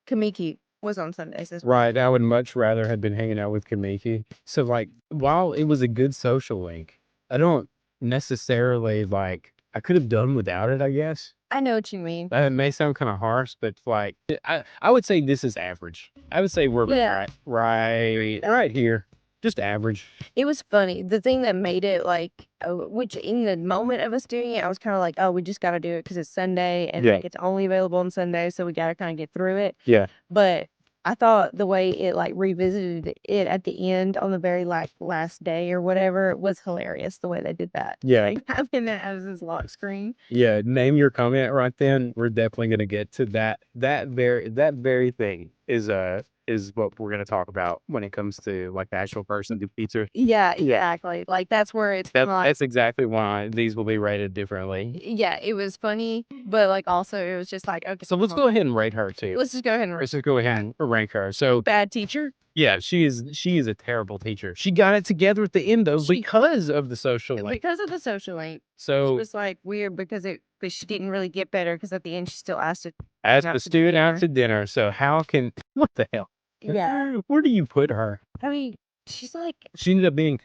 S2: Kamiki was on Sundays as well.
S1: Right. I would much rather have been hanging out with Kamiki. So like while it was a good social link, I don't necessarily like I could have done without it, I guess.
S2: I know what you mean.
S1: That may sound kind of harsh, but like I would say this is average. I would say we're right here. Just average.
S2: It was funny. The thing that made it like, which in the moment of us doing it, I was kind of like, oh, we just got to do it because it's Sunday and like, it's only available on Sunday, so we got to kind of get through it.
S1: Yeah.
S2: But I thought the way it like revisited it at the end on the very like last day or whatever was hilarious. The way they did that.
S1: Yeah.
S2: Like, having that as his lock screen.
S1: Yeah. Name your comment right then. We're definitely gonna get to that. That very thing is what we're gonna talk about when it comes to like the actual person, the pizza.
S2: Yeah, exactly. Like that's where it's
S1: That's exactly why these will be rated differently.
S2: yeah, it was funny, but like also it was just like okay.
S1: So let's go ahead and rate her too.
S2: Let's just go ahead and
S1: Let's just go ahead and rank her. So
S2: bad teacher.
S1: yeah, she is a terrible teacher. She got it together at the end though because of the social link.
S2: Because of the social link. It
S1: So
S2: was like weird but she didn't really get better because at the end she still asked it.
S1: as
S2: out
S1: the
S2: to
S1: student out
S2: dinner.
S1: to dinner. So how can what the hell?
S2: Yeah.
S1: Where do you put her?
S2: I mean, she's like,
S1: She ended up being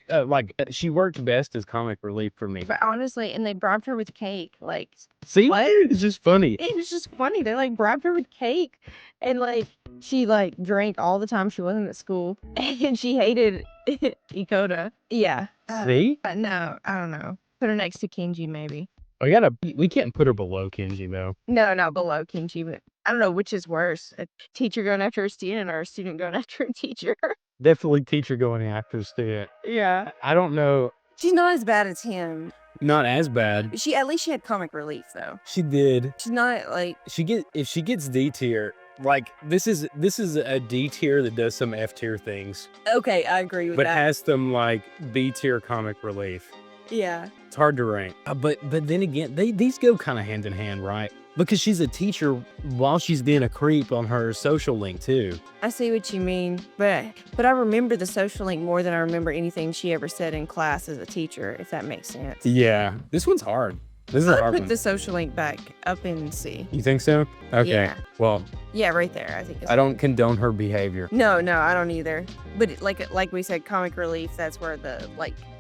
S1: she worked best as comic relief for me.
S2: but honestly, and they bribed her with cake. Like,
S1: See,
S2: what?
S1: It's just funny.
S2: It was just funny. They like bribed her with cake, and like she like drank all the time she wasn't at school, and she hated Ikoda. Yeah.
S1: See,
S2: No, I don't know. Put her next to Kenji, maybe.
S1: we can't put her below Kenji though.
S2: No, not below Kenji, but I don't know which is worse. A teacher going after a student or a student going after a teacher.
S1: Definitely teacher going after the student.
S2: Yeah.
S1: I don't know.
S2: She's not as bad as him.
S1: Not as bad.
S2: At least she had comic relief though.
S1: She did.
S2: She's not like
S1: If she gets D tier, like this is a D tier that does some F tier things,
S2: okay, I agree with
S1: but
S2: that.
S1: has some like B tier comic relief.
S2: Yeah.
S1: It's hard to rank. But then again, these go kind of hand in hand, right? Because she's a teacher while she's being a creep on her social link too.
S2: I see what you mean, but I remember the social link more than I remember anything she ever said in class as a teacher, if that makes sense.
S1: Yeah, this one's hard. This is a
S2: I'd
S1: hard
S2: put
S1: one.
S2: the social link back up in C.
S1: You think so? Okay.
S2: Yeah.
S1: Well,
S2: Yeah, right there. I think.
S1: I don't condone her behavior.
S2: No, I don't either. But like we said, comic relief. That's where the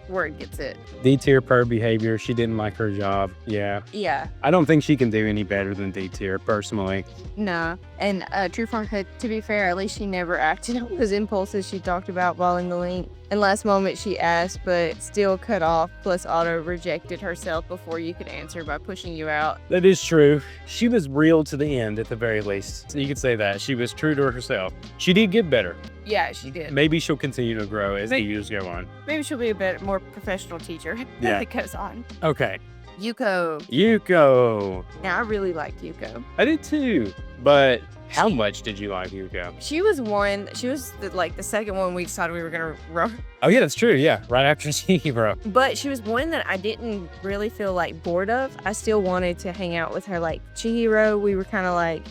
S2: word gets it.
S1: D tier per behavior. She didn't like her job. Yeah.
S2: Yeah.
S1: I don't think she can do any better than D tier personally.
S2: No. And True Form, to be fair, at least she never acted on those impulses she talked about while in the link. And last moment she asked, but still cut off, plus auto rejected herself before you could answer by pushing you out.
S1: That is true. She was real to the end at the very least. So you could say that. She was true to herself. She did get better.
S2: Yeah, she did.
S1: Maybe she'll continue to grow as the years go on.
S2: Maybe she'll be a bit more professional teacher
S1: Yeah.
S2: as it goes on.
S1: Okay.
S2: Yuko.
S1: Yuko.
S2: Now, I really like Yuko.
S1: I did too. But how much did you like Yuko?
S2: She was the second one we decided we were going to run.
S1: Oh, yeah, that's true. Yeah. Right after Shinjiro.
S2: But she was one that I didn't really feel like bored of. I still wanted to hang out with her. Like Chihiro, we were kind of like,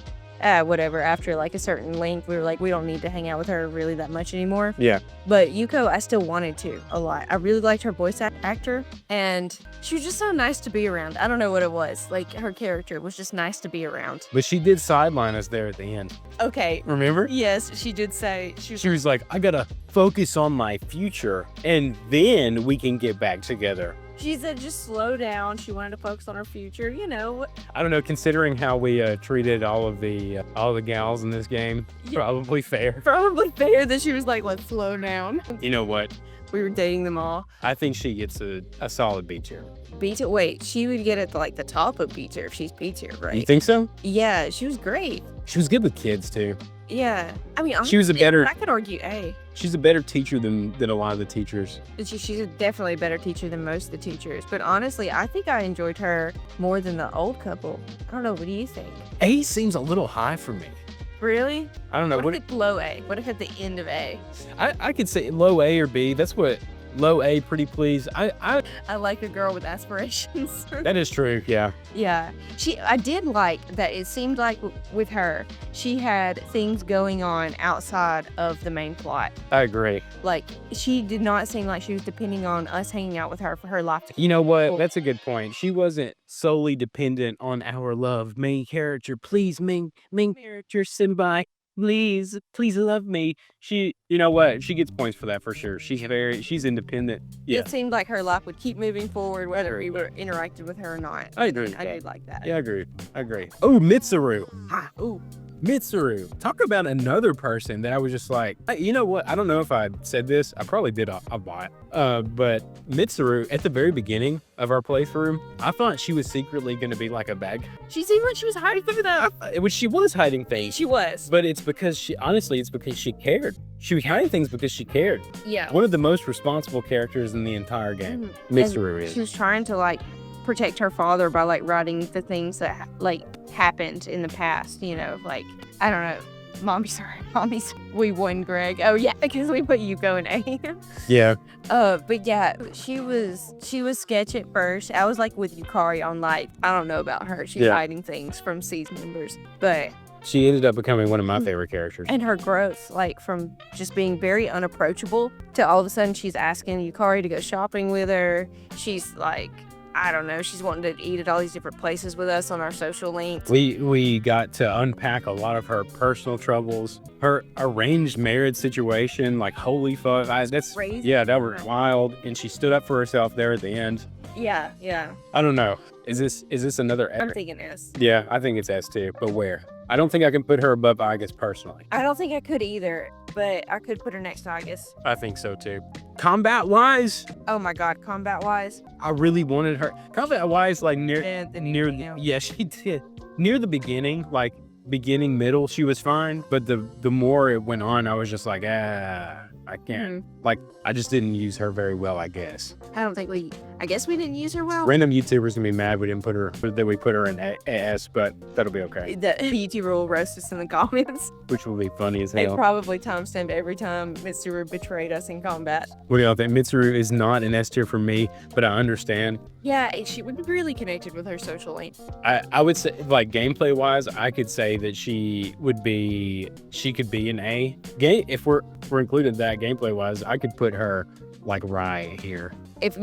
S2: whatever. After like a certain length, we were like, we don't need to hang out with her really that much anymore.
S1: Yeah.
S2: But Yuko, I still wanted to a lot. I really liked her voice actor, and she was just so nice to be around. I don't know what it was. Like her character was just nice to be around.
S1: But she did sideline us there at the end.
S2: Okay.
S1: Remember?
S2: Yes, she did say
S1: She was like, I gotta focus on my future and then we can get back together.
S2: She said just slow down. She wanted to focus on her future,
S1: I don't know, considering how we treated all the gals in this game,
S2: Yeah.
S1: probably fair.
S2: Probably fair that she was like, let's slow down.
S1: You know what?
S2: We were dating them all.
S1: I think she gets a solid B tier.
S2: B tier. Wait, she would get at the top of B tier if she's B tier, right?
S1: You think so?
S2: Yeah, she was great.
S1: She was good with kids too.
S2: Yeah. I mean,
S1: She was a
S2: honestly,
S1: better-
S2: I could argue A.
S1: She's a better teacher than a lot of the teachers.
S2: She's definitely a better teacher than most of the teachers. But honestly, I think I enjoyed her more than the old couple. I don't know. What do you think?
S1: A seems a little high for me.
S2: Really?
S1: I don't know.
S2: What if it's low A? What if at the end of A?
S1: I could say low A or B. That's what low A, pretty please. I
S2: I like a girl with aspirations.
S1: that is true. Yeah.
S2: Yeah. I did like that it seemed like with her, she had things going on outside of the main plot.
S1: I agree.
S2: Like, she did not seem like she was depending on us hanging out with her for her life.
S1: You know what? That's a good point. She wasn't solely dependent on our love. Main character, please, main character, Simbai, please love me. You know what? She gets points for that for sure. She's independent. Yeah.
S2: It seemed like her life would keep moving forward whether we were interacted with her or not.
S1: I agree.
S2: I did like that.
S1: Yeah, I agree. Oh, Mitsuru.
S2: Ooh.
S1: Mitsuru. Talk about another person that I was just like, you know what? I don't know if I said this. I probably did a lot. But Mitsuru, at the very beginning of our playthrough, I thought she was secretly going to be like a bag.
S2: She seemed like she was hiding through that.
S1: Which she was hiding things.
S2: She was.
S1: But it's because she cared. She was hiding things because she cared.
S2: Yeah.
S1: One of the most responsible characters in the entire game. Mitsuru is.
S2: She was trying to like protect her father by like writing the things that like happened in the past, you know, like, I don't know. Mommy's, we won, Greg. Oh yeah, because we put Yuko in A.
S1: Yeah.
S2: But yeah, she was sketch at first. I was like with Yukari on like, I don't know about her. She's hiding things from C's members, but
S1: she ended up becoming one of my favorite characters.
S2: And her growth, like from just being very unapproachable to all of a sudden she's asking Yukari to go shopping with her. She's like, I don't know, she's wanting to eat at all these different places with us on our social links.
S1: We got to unpack a lot of her personal troubles, her arranged marriage situation, like holy fuck. That's
S2: crazy.
S1: Yeah, that was wild. And she stood up for herself there at the end.
S2: Yeah.
S1: I don't know. Is this another S?
S2: I'm thinking S.
S1: Yeah, I think it's S too, but where? I don't think I can put her above Aigis personally.
S2: I don't think I could either, but I could put her next to Aigis.
S1: I think so too. Combat-wise,
S2: Oh my god, combat-wise.
S1: I really wanted her. Combat-wise, like near,
S2: Yeah.
S1: yeah, she did. Near the beginning, like beginning, middle, she was fine. But the more it went on, I was just like, I can't. Like, I just didn't use her very well, I guess.
S2: I guess we didn't use her well.
S1: Random YouTubers gonna be mad we didn't put her, that we put her in S, but that'll be okay.
S2: The YouTuber will roast us in the comments.
S1: Which will be funny as
S2: They
S1: hell.
S2: probably timestamp every time Mitsuru betrayed us in combat.
S1: What do y'all think? Mitsuru is not an S tier for me, but I understand.
S2: Yeah, she would be really connected with her social link.
S1: I would say, like, gameplay wise, I could say that she could be an A. If we're included that gameplay wise, I could put her like right here.
S2: If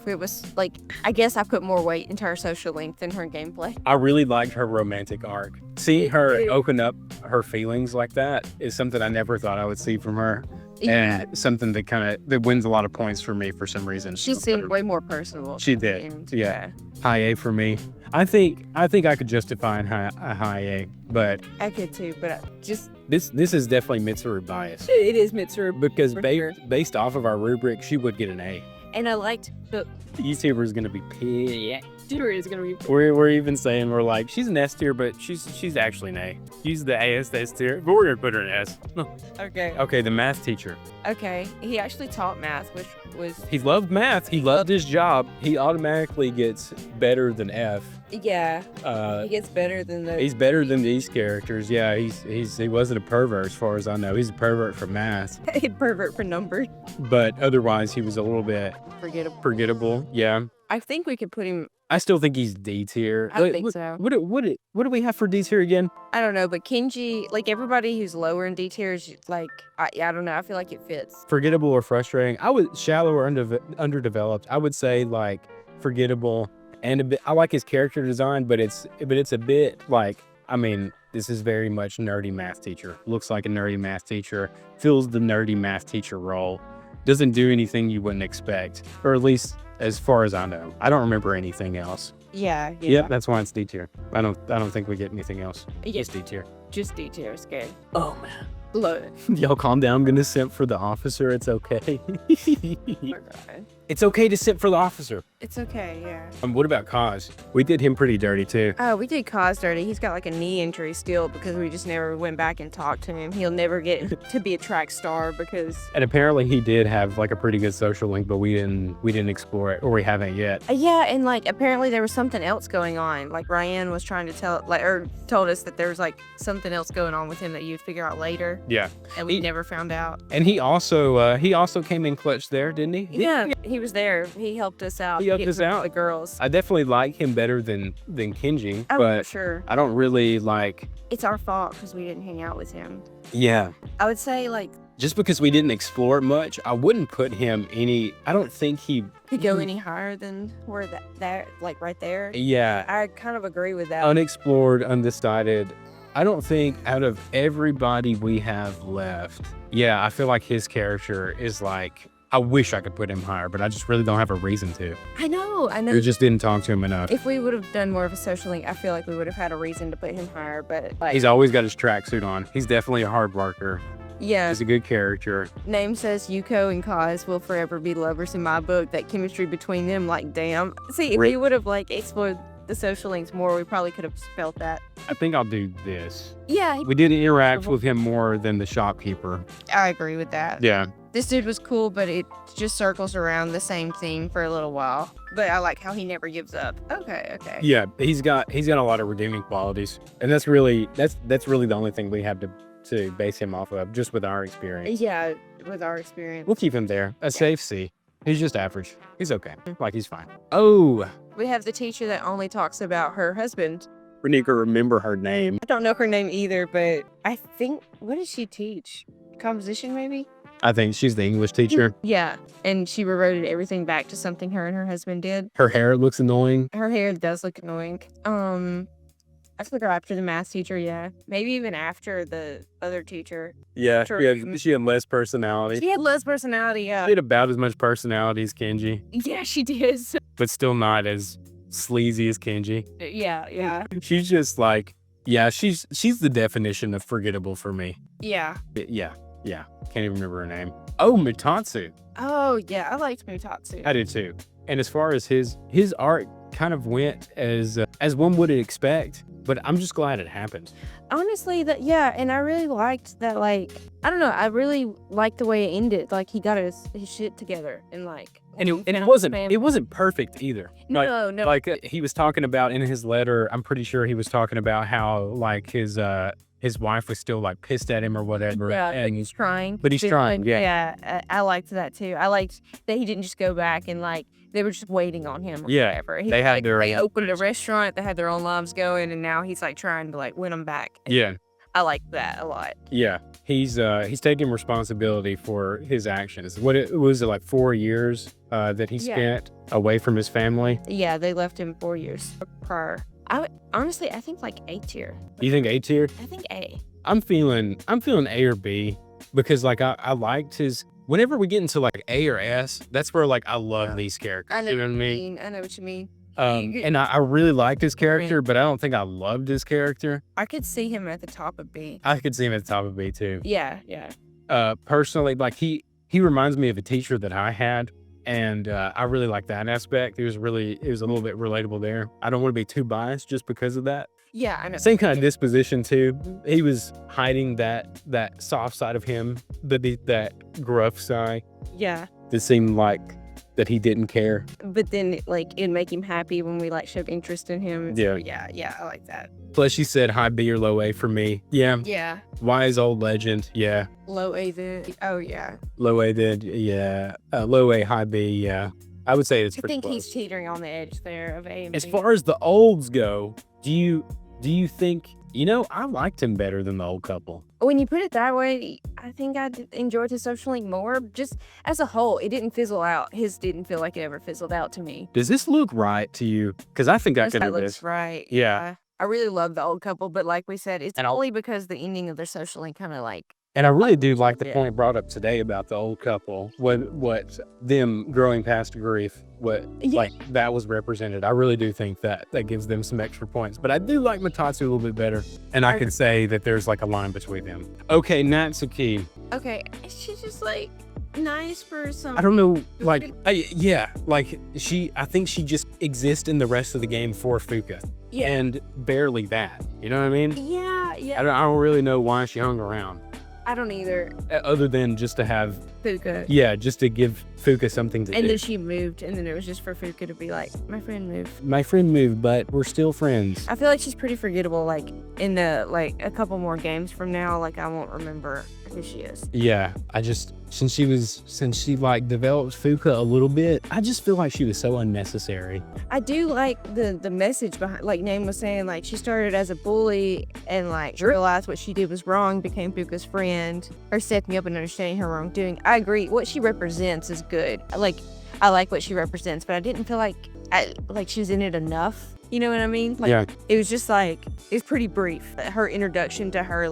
S2: it was like, I guess I put more weight into her social link than her gameplay.
S1: I really liked her romantic arc. Seeing her open up her feelings like that is something I never thought I would see from her. And something that wins a lot of points for me for some reason.
S2: She seemed way more personable.
S1: She did. Yeah. High A for me. I think I could justify a high A, but
S2: I could too, but just
S1: this is definitely Mitsuru bias.
S2: it is Mitsuru
S1: Because
S2: sure.
S1: based off of our rubric, she would get an A.
S2: And I liked the
S1: YouTuber is gonna be pissed.
S2: tutor is gonna be.
S1: We're even saying, we're like, she's an S tier, but she's actually an A. She's the AS tier, but we're gonna put her in S.
S2: Okay.
S1: Okay, the math teacher.
S2: Okay. He actually taught math, which was
S1: He loved math. He loved his job. He automatically gets better than F.
S2: he gets better than the.
S1: He's better than these characters. Yeah, he wasn't a pervert as far as I know. He's a pervert for math,
S2: pervert for numbers.
S1: but otherwise he was a little bit forgettable. Yeah,
S2: I think we could put him.
S1: I still think he's D tier.
S2: I think so.
S1: What do we have for D tier again?
S2: I don't know, but Kenji, like everybody who's lower in D tier is like, I don't know. I feel like it fits.
S1: Forgettable or frustrating? I would shallow or underdeveloped. I would say like forgettable and a bit. I like his character design, but it's a bit like, I mean, this is very much nerdy math teacher. Looks like a nerdy math teacher. Fills the nerdy math teacher role. Doesn't do anything you wouldn't expect, or at least as far as I know. I don't remember anything else.
S2: Yeah.
S1: Yep, that's why it's D tier. I don't think we get anything else.
S2: Yeah.
S1: It's D tier.
S2: Just D tier is good.
S1: Oh man.
S2: Love it.
S1: Y'all calm down. I'm gonna simp for the officer. It's okay.
S2: Oh my God.
S1: It's okay to sit for the officer.
S2: It's okay, yeah.
S1: What about Kaz? We did him pretty dirty too.
S2: Oh, we did Kaz dirty. He's got like a knee injury still because we just never went back and talked to him. He'll never get to be a track star because
S1: And apparently he did have like a pretty good social link, but we didn't explore it, or we haven't yet.
S2: yeah, and like apparently there was something else going on. Like Ryan was trying to told us that there was like something else going on with him that you'd figure out later,
S1: Yeah.
S2: and we never found out.
S1: And he also came in clutch there, didn't he?
S2: Yeah, he was there. He helped us out.
S1: He helped us out.
S2: The girls.
S1: I definitely like him better than Kenji,
S2: Oh,
S1: but
S2: for sure.
S1: I don't really like.
S2: It's our fault because we didn't hang out with him.
S1: Yeah.
S2: I would say like
S1: Just because we didn't explore it much, I wouldn't put him any. I don't think he.
S2: could go any higher than where that like right there.
S1: Yeah.
S2: I kind of agree with that.
S1: Unexplored, undecided. I don't think out of everybody we have left, yeah, I feel like his character is like, I wish I could put him higher, but I just really don't have a reason to.
S2: I know.
S1: We just didn't talk to him enough.
S2: If we would have done more of a social link, I feel like we would have had a reason to put him higher, but like,
S1: He's always got his tracksuit on. He's definitely a hard worker.
S2: yeah.
S1: He's a good character.
S2: Name says Yuko and Kaz will forever be lovers in my book. That chemistry between them, like, damn. See, if we would have like explored the social links more, we probably could have felt that.
S1: I think I'll do this.
S2: Yeah,
S1: We didn't interact with him more than the shopkeeper.
S2: I agree with that.
S1: Yeah.
S2: This dude was cool, but it just circles around the same theme for a little while. But I like how he never gives up. Okay.
S1: Yeah, he's got a lot of redeeming qualities, and that's really the only thing we have to base him off of, just with our experience.
S2: Yeah, with our experience.
S1: We'll keep him there. A safe C. He's just average. He's okay. Like, he's fine. Oh,
S2: We have the teacher that only talks about her husband.
S1: Renika, remember her name.
S2: I don't know her name either, but I think, what did she teach? Composition, maybe?
S1: I think she's the English teacher.
S2: Yeah, and she reverted everything back to something her and her husband did.
S1: Her hair looks annoying.
S2: Her hair does look annoying. I took her after the math teacher, yeah. Maybe even after the other teaacher.
S1: Yeah,
S2: True.
S1: she had less personality.
S2: She had less personality, yeah.
S1: She had about as much personality as Kenji,
S2: Yeah, she did.
S1: but still not as sleazy as Kenji.
S2: Yeah.
S1: She's just like, yeah, she's the definition of forgettable for me.
S2: Yeah.
S1: Yeah. Can't even remember her name. Oh, Mitatsu.
S2: Oh, yeah, I liked Mutatsu.
S1: I did too. And as far as his art kind of went as one would expect, but I'm just glad it happened.
S2: Honestly, and I really liked that, like, I don't know, I really liked the way it ended. Like, he got his shit together and, like...
S1: And it wasn't perfect either.
S2: No.
S1: Like he was talking about in his letter, I'm pretty sure he was talking about how like his wife was still like pissed at him or whatever.
S2: Yeah,
S1: and
S2: he's trying.
S1: But he's trying, yeah.
S2: Yeah, I liked that too. I liked that he didn't just go back and like they were just waiting on him. Or
S1: Yeah,
S2: whatever.
S1: they had
S2: They opened a restaurant. They had their own lives going, and now he's like trying to like win them back.
S1: Yeah.
S2: I like that a lot.
S1: Yeah, he's taking responsibility for his actions. What it was like 4 years that he spent away from his family.
S2: Yeah, they left him 4 years prior. Honestly, I think like A tier.
S1: You think A tier?
S2: I think A.
S1: I'm feeling A or B because like I liked his. Whenever we get into like A or S, that's where like I love these characters.
S2: I know
S1: You know what I mean?
S2: I know what you mean.
S1: And I really liked his character, but I don't think I loved his character.
S2: I could see him at the top of B.
S1: I could see him at the top of B too.
S2: Yeah.
S1: Personally, like he reminds me of a teacher that I had, and I really like that aspect. It was a little bit relatable there. I don't want to be too biased just because of that.
S2: Yeah, I know.
S1: Same kind of disposition too. He was hiding that soft side of him, that gruff side.
S2: Yeah.
S1: That seemed like that he didn't care.
S2: But then, like, it'd make him happy when we, like, showed interest in him. Yeah, I like that.
S1: Plus, she said high B or low A for me. Yeah.
S2: Yeah.
S1: Wise old legend. Yeah.
S2: Low A then. Oh, yeah.
S1: Low A then. Yeah. Low A, high B. Yeah. I would say it's
S2: I
S1: pretty
S2: think
S1: close.
S2: he's teetering on the edge there of A and
S1: As
S2: B.
S1: far as the olds go, do you think, I liked him better than the old couple.
S2: When you put it that way, I think I enjoyed his social link more. Just as a whole, it didn't fizzle out. His didn't feel like it ever fizzled out to me.
S1: Does this look right to you? Because I think I could
S2: That
S1: do
S2: looks
S1: this.
S2: right.
S1: Yeah.
S2: I really love the old couple, but like we said, it's
S1: And
S2: only because the ending of their social link kind of like...
S1: And I really do like the
S2: Yeah.
S1: point brought up today about the old couple, what them growing past grief, like that was represented. I really do think that gives them some extra points. But I do like Mitatsu a little bit better. And I could say that there's like a line between them. Okay, Natsuki.
S2: Okay, she's just like... nice for some.
S1: I don't know, like, yeah, like I think she just exists in the rest of the game for Fuka.
S2: Yeah.
S1: And barely that. You know what I mean?
S2: Yeah,
S1: I don't really know why she hung around.
S2: I don't either.
S1: Other than just to have,
S2: Fuka.
S1: yeah, just to give Fuka something to do.
S2: And then she moved, and then it was just for Fuka to be like, my friend moved.
S1: My friend moved, but we're still friends.
S2: I feel like she's pretty forgettable. Like in the a couple more games from now, like I won't remember who she is.
S1: Yeah, since she like developed Fuka a little bit, I just feel like she was so unnecessary.
S2: I do like the message behind, like Name was saying, like she started as a bully and like realized what she did was wrong, became Fuka's friend, her stepping up and understanding her wrongdoing. I agree. What she represents is good. I like what she represents, but I didn't feel like she was in it enough. You know what I mean? Like,
S1: yeah.
S2: It was just it's pretty brief. Her introduction to her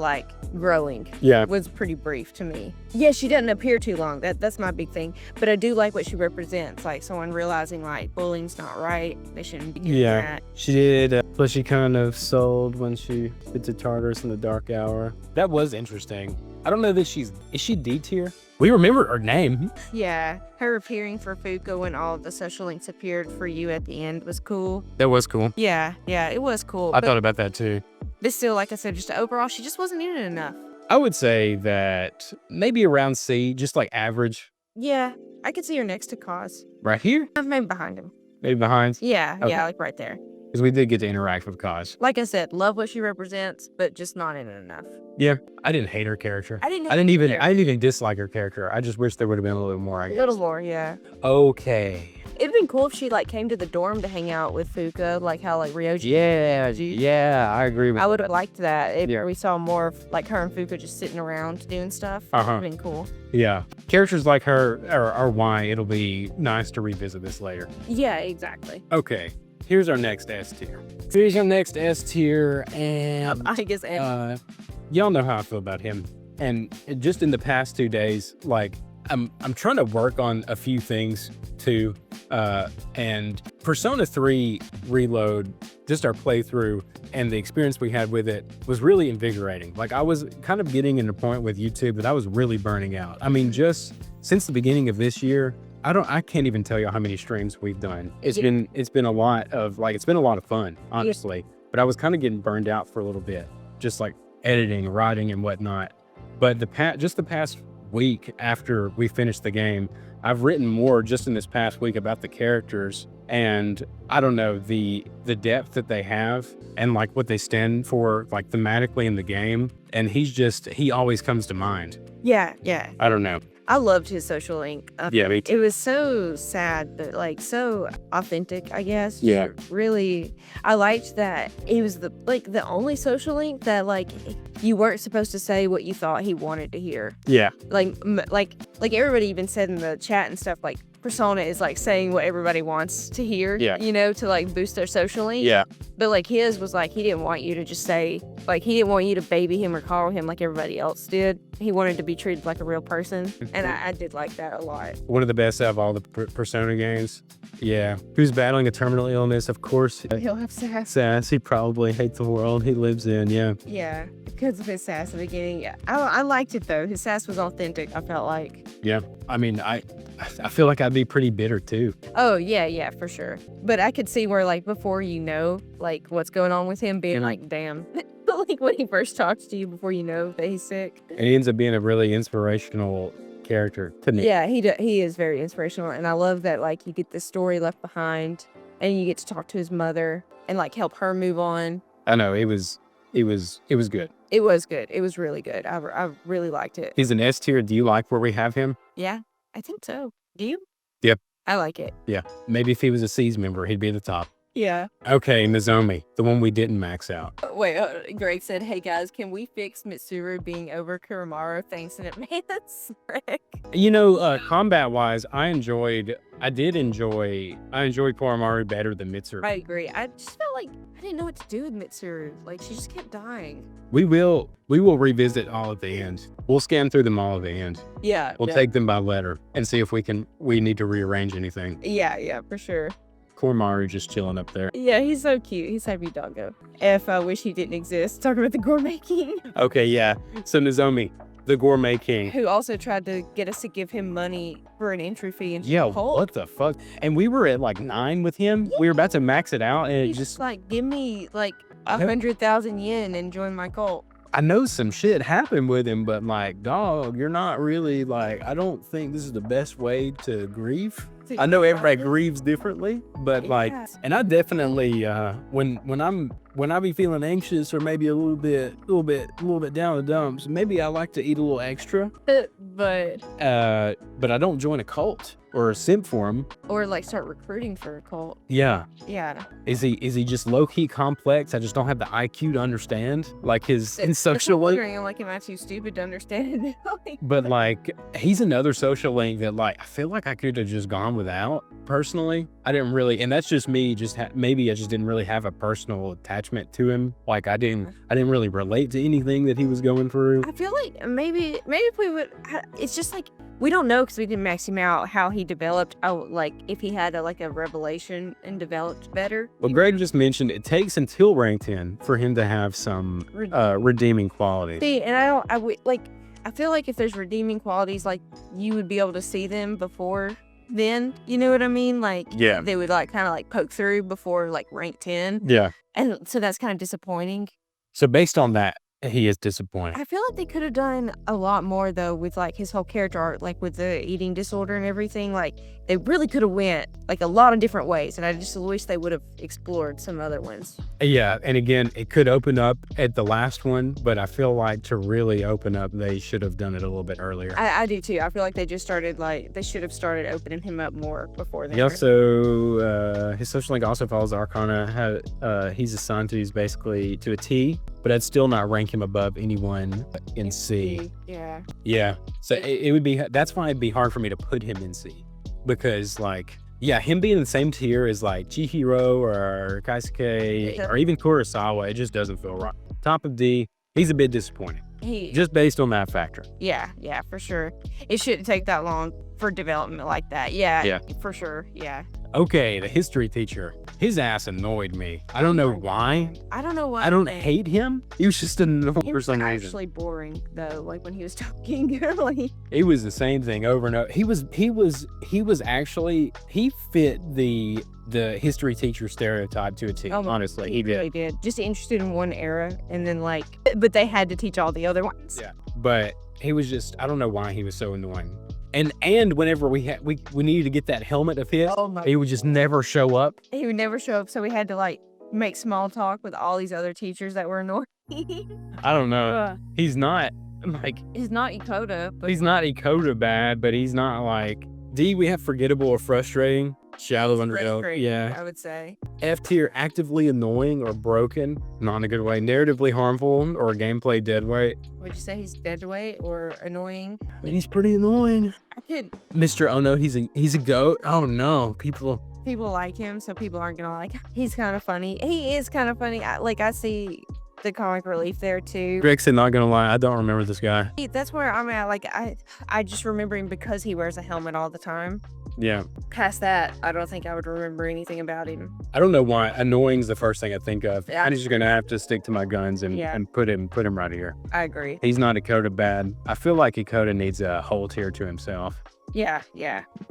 S2: growing was pretty brief to me. Yeah, she doesn't appear too long. That's my big thing. But I do like what she represents. Like someone realizing bullying's not right. They shouldn't be doing that.
S1: She did. But she kind of sold when she hit the Tartarus in the Dark Hour. That was interesting. I don't know that is she D tier? We remember her name.
S2: Yeah, her appearing for Fuka when all of the social links appeared for you at the end was cool.
S1: That was cool.
S2: Yeah, it was cool.
S1: I thought about that too.
S2: But still, like I said, just overall, she just wasn't in it enough.
S1: I would say that maybe around C, just like average.
S2: Yeah, I could see her next to Kaz.
S1: Right here?
S2: Maybe behind him.
S1: Maybe behind?
S2: Yeah,
S1: Okay.
S2: yeah, like right there.
S1: Because we did get to interact with Kaz.
S2: Like I said, love what she represents, but just not in it enough.
S1: Yeah, I didn't hate her character.
S2: I didn't
S1: even dislike her character. I just wish there would have been a little more, I guess.
S2: A little more, yeah.
S1: Okay.
S2: It'd been cool if she came to the dorm to hang out with Fuka, like how Ryoji.
S1: Yeah, I agree with
S2: I would have liked that if
S1: Yeah.
S2: we saw more of her and Fuka just sitting around doing stuff.
S1: Uh-huh.
S2: That would have been cool.
S1: Yeah. Characters like her are why it'll be nice to revisit this later.
S2: Yeah, exactly.
S1: Okay. Here's our next S tier. And
S2: I guess.
S1: y'all know how I feel about him. And just in the past 2 days, I'm trying to work on a few things too. And Persona 3 Reload, just our playthrough and the experience we had with it was really invigorating. I was kind of getting in a point with YouTube that I was really burning out. I mean, just since the beginning of this year, I can't even tell you how many streams we've done. It's been a lot of fun, honestly. But I was kind of getting burned out for a little bit, just editing, writing, and whatnot. But the past week after we finished the game, I've written more just in this past week about the characters, and I don't know, the depth that they have and what they stand for thematically in the game. And he always comes to mind.
S2: Yeah.
S1: I don't know.
S2: I loved his social link.
S1: Yeah, me too.
S2: It was so sad, but so authentic, I guess.
S1: Yeah.
S2: Really, I liked that it was the only social link that you weren't supposed to say what you thought he wanted to hear.
S1: Yeah.
S2: Like everybody even said in the chat and stuff, Persona is saying what everybody wants to hear.
S1: Yeah.
S2: To boost their social link.
S1: Yeah.
S2: But his was he didn't want you to just say he didn't want you to baby him or coddle him like everybody else did. He wanted to be treated like a real person, and I did like that a lot.
S1: One of the best out of all the Persona games. Yeah. Who's battling a terminal illness? Of course.
S2: He'll have sass.
S1: Sass. He probably hates the world he lives in. Yeah.
S2: Yeah, because of his sass at the beginning. Yeah. I liked it though. His sass was authentic, I felt like.
S1: Yeah. I mean, I feel like I'd be pretty bitter too.
S2: Oh, yeah, for sure. But I could see where before what's going on with him being damn. When he first talks to you before you know that he's sick.
S1: And he ends up being a really inspirational character to me.
S2: Yeah, he is very inspirational, and I love that you get the story left behind, and you get to talk to his mother and help her move on.
S1: I know it was good.
S2: It was good. It was really good. I really liked it.
S1: He's an S tier. Do you like where we have him?
S2: Yeah, I think so. Do you?
S1: Yep.
S2: I like it.
S1: Yeah. Maybe if he was a C's member, he'd be at the top.
S2: Yeah.
S1: Okay, Nozomi, the one we didn't max out.
S2: Wait, Greg said, "Hey guys, can we fix Mitsuru being over Koromaru? Thanks in advance." Rick.
S1: Combat-wise, I enjoyed Koromaru better than Mitsuru.
S2: I agree. I just felt like I didn't know what to do with Mitsuru. She just kept dying.
S1: We will revisit all at the end. We'll scan through them all at the end.
S2: Yeah.
S1: We'll take them by letter and see if we need to rearrange anything.
S2: Yeah, for sure.
S1: Koromaru just chilling up there.
S2: Yeah, he's so cute. He's happy doggo. If I wish he didn't exist. Talking about the gourmet king.
S1: Okay, yeah. So Nozomi, the gourmet king.
S2: Who also tried to get us to give him money for an entry fee into
S1: Yeah,
S2: the cult.
S1: what the fuck? And we were at like 9 with him. We were about to max it out, and it
S2: He's
S1: just
S2: like, give me like 100,000 yen and join my cult.
S1: I know some shit happened with him, but like, dog, you're not really like, I don't think this is the best way to grieve. I know everybody grieves differently, but like,
S2: Yeah.
S1: and I definitely, when I be feeling anxious or maybe a little bit down the dumps, maybe I like to eat a little extra.
S2: But
S1: I don't join a cult or a simp for him.
S2: or like start recruiting for a cult.
S1: Yeah.
S2: Yeah.
S1: Is he just low key complex? I just don't have the IQ to understand like his in
S2: That's
S1: social
S2: what I'm
S1: link.
S2: wondering, like, am I too stupid to understand it?
S1: But like he's another social link that like I feel like I could have just gone without personally. I didn't really, and that's just me. Just maybe I just didn't really have a personal attachment to him. Like I didn't really relate to anything that he was going through.
S2: I feel like maybe if we would, it's just like we don't know because we didn't max him out how he developed. Like if he had a revelation and developed better.
S1: Well, Greg just mentioned it takes until rank 10 for him to have some redeeming qualities.
S2: See, and I feel like if there's redeeming qualities, like you would be able to see them before then. You know what I mean? Like
S1: Yeah.
S2: they would like kind of like poke through before like rank 10.
S1: Yeah.
S2: And so that's kind of disappointing.
S1: So based on that, he is disappointing.
S2: I feel like they could have done a lot more though with like his whole character arc, like with the eating disorder and everything. Like they really could have went like a lot of different ways, and I just wish they would have explored some other ones.
S1: Yeah, and again, it could open up at the last one, but I feel like to really open up, they should have done it a little bit earlier.
S2: I do too. I feel like they just started they should have started opening him up more before then.
S1: He also, his social link also follows Arcana. He's assigned to basically to a T, but I'd still not rank him above anyone in C.
S2: Yeah.
S1: Yeah, so it would be, that's why it'd be hard for me to put him in C. Because like, yeah, him being in the same tier as like Chihiro or Kaisuke or even Kurosawa, it just doesn't feel right. Top of D, he's a bit disappointing. Just based on that factor.
S2: Yeah, for sure. It shouldn't take that long for development like that. Yeah, for sure. Yeah.
S1: Okay, the history teacher. His ass annoyed me. I don't know why.
S2: I don't know why.
S1: I don't hate him. He was just annoying
S2: He
S1: for
S2: was
S1: some reason.
S2: actually boring though, like when he was talking early.
S1: It was the same thing over and over. He fit the history teacher stereotype to a T. Honestly, he
S2: really did. Just interested in one era, and then but they had to teach all the other ones.
S1: Yeah, but he was just, I don't know why he was so annoying. And whenever we needed to get that helmet of his, he would just never show up.
S2: He would never show up, so we had to make small talk with all these other teachers that were annoying.
S1: I don't know. He's not
S2: He's not Ikoda, but
S1: he's not Ikoda bad, but he's not like D. We have forgettable or frustrating. Shallow underdog. Yeah.
S2: I would say.
S1: F tier, actively annoying or broken, not in a good way. Narratively harmful or gameplay deadweight.
S2: Would you say he's deadweight or annoying?
S1: I mean, he's pretty annoying.
S2: I could.
S1: Mr. Oh no, he's a goat. Oh no, people
S2: like him, so people aren't gonna like him. He's kind of funny. He is kind of funny. I see the comic relief there too.
S1: Greg said, not gonna lie, I don't remember this guy.
S2: That's where I'm at. Like I just remember him because he wears a helmet all the time.
S1: Yeah.
S2: Past that, I don't think I would remember anything about him.
S1: I don't know why. Annoying's the first thing I think of.
S2: Yeah.
S1: I'm just gonna have to stick to my guns and put him right here.
S2: I agree.
S1: He's not Ikoda bad. I feel like Ikoda needs a whole tier to himself.
S2: Yeah.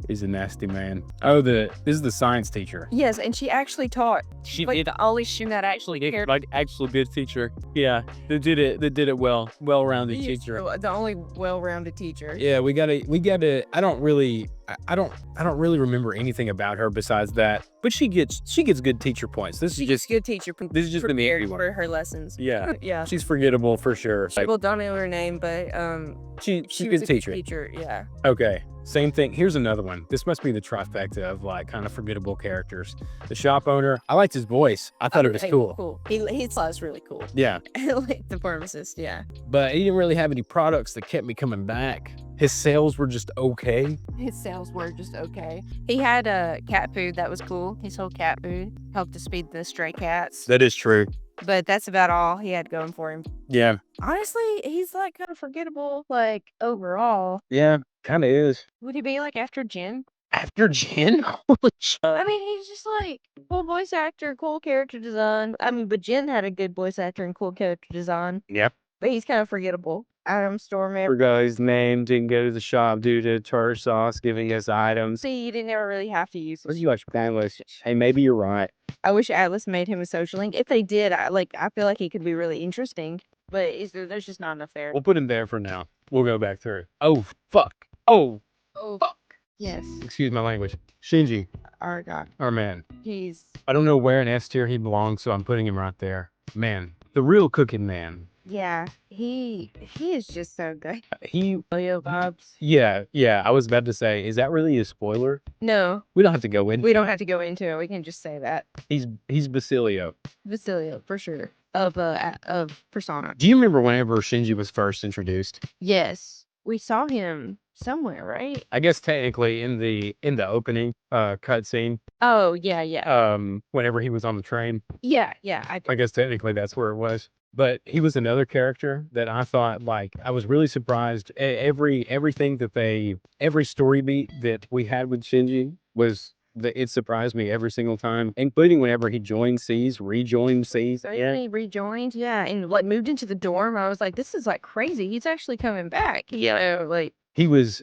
S1: He's a nasty man. Oh, this is the science teacher.
S2: Yes, and she actually taught.
S1: She
S2: like
S1: did
S2: the only student that actually cared.
S1: like actual good teacher. Yeah, they did it well-rounded teacher.
S2: The only well-rounded teacher.
S1: Yeah, we gotta. I don't really remember anything about her besides that. But she gets good teacher points. This is just
S2: good teacher.
S1: This is just been the
S2: prepared
S1: easy one.
S2: for her lessons.
S1: Yeah,
S2: Yeah.
S1: she's forgettable for sure.
S2: People don't know her name, but
S1: she's
S2: she
S1: a
S2: was
S1: good
S2: a
S1: teacher.
S2: teacher. Yeah.
S1: Okay, same thing. Here's another one. This must be the trifecta of like kind of forgettable characters. The shop owner. I liked his voice. I thought it was cool.
S2: Cool. His was really cool.
S1: Yeah,
S2: Like the pharmacist. Yeah.
S1: but he didn't really have any products that kept me coming back. His sales were just okay.
S2: His sales were just okay. He had cat food that was cool. He sold cat food, helped to feed the stray cats.
S1: That is true.
S2: But that's about all he had going for him.
S1: Yeah.
S2: Honestly, he's like kind of forgettable, like overall.
S1: Yeah, kind of is.
S2: Would he be like after Jin?
S1: After Jin? Holy shit.
S2: I mean, he's just like cool voice actor, cool character design. I mean, but Jin had a good voice actor and cool character design.
S1: Yep.
S2: But he's kind of forgettable. Adam Stormer.
S1: Forgot his name, didn't go to the shop due to tartar sauce giving us items.
S2: See, you didn't ever really have to use
S1: What
S2: it.
S1: do you watch Atlas? Hey, maybe you're right.
S2: I wish Atlas made him a social link. If they did, I feel like he could be really interesting. But there's just not enough there.
S1: We'll put him there for now. We'll go back through. Oh, fuck. Oh,
S2: Oh,
S1: fuck.
S2: yes.
S1: Excuse my language. Shinji,
S2: Our God.
S1: our man.
S2: He's,
S1: I don't know where in S tier he belongs, so I'm putting him right there. Man, the real cooking man.
S2: yeah, he is just so good.
S1: He,
S2: Leo vibes.
S1: yeah, I was about to say, is that really a spoiler?
S2: No,
S1: We don't have to go in.
S2: we don't have to go into it. We can just say that.
S1: He's Basilio.
S2: Basilio, for sure. Of Persona.
S1: Do you remember whenever Shinji was first introduced?
S2: Yes. We saw him somewhere, right?
S1: I guess technically in the opening cutscene,
S2: Oh, yeah.
S1: whenever he was on the train.
S2: Yeah,
S1: I guess technically that's where it was. But he was another character that I thought, like, I was really surprised. Everything that every story beat that we had with Shinji it surprised me every single time, including whenever he rejoined C's.
S2: So he rejoined, yeah, and like moved into the dorm. I was like, this is like crazy. He's actually coming back. Like
S1: He was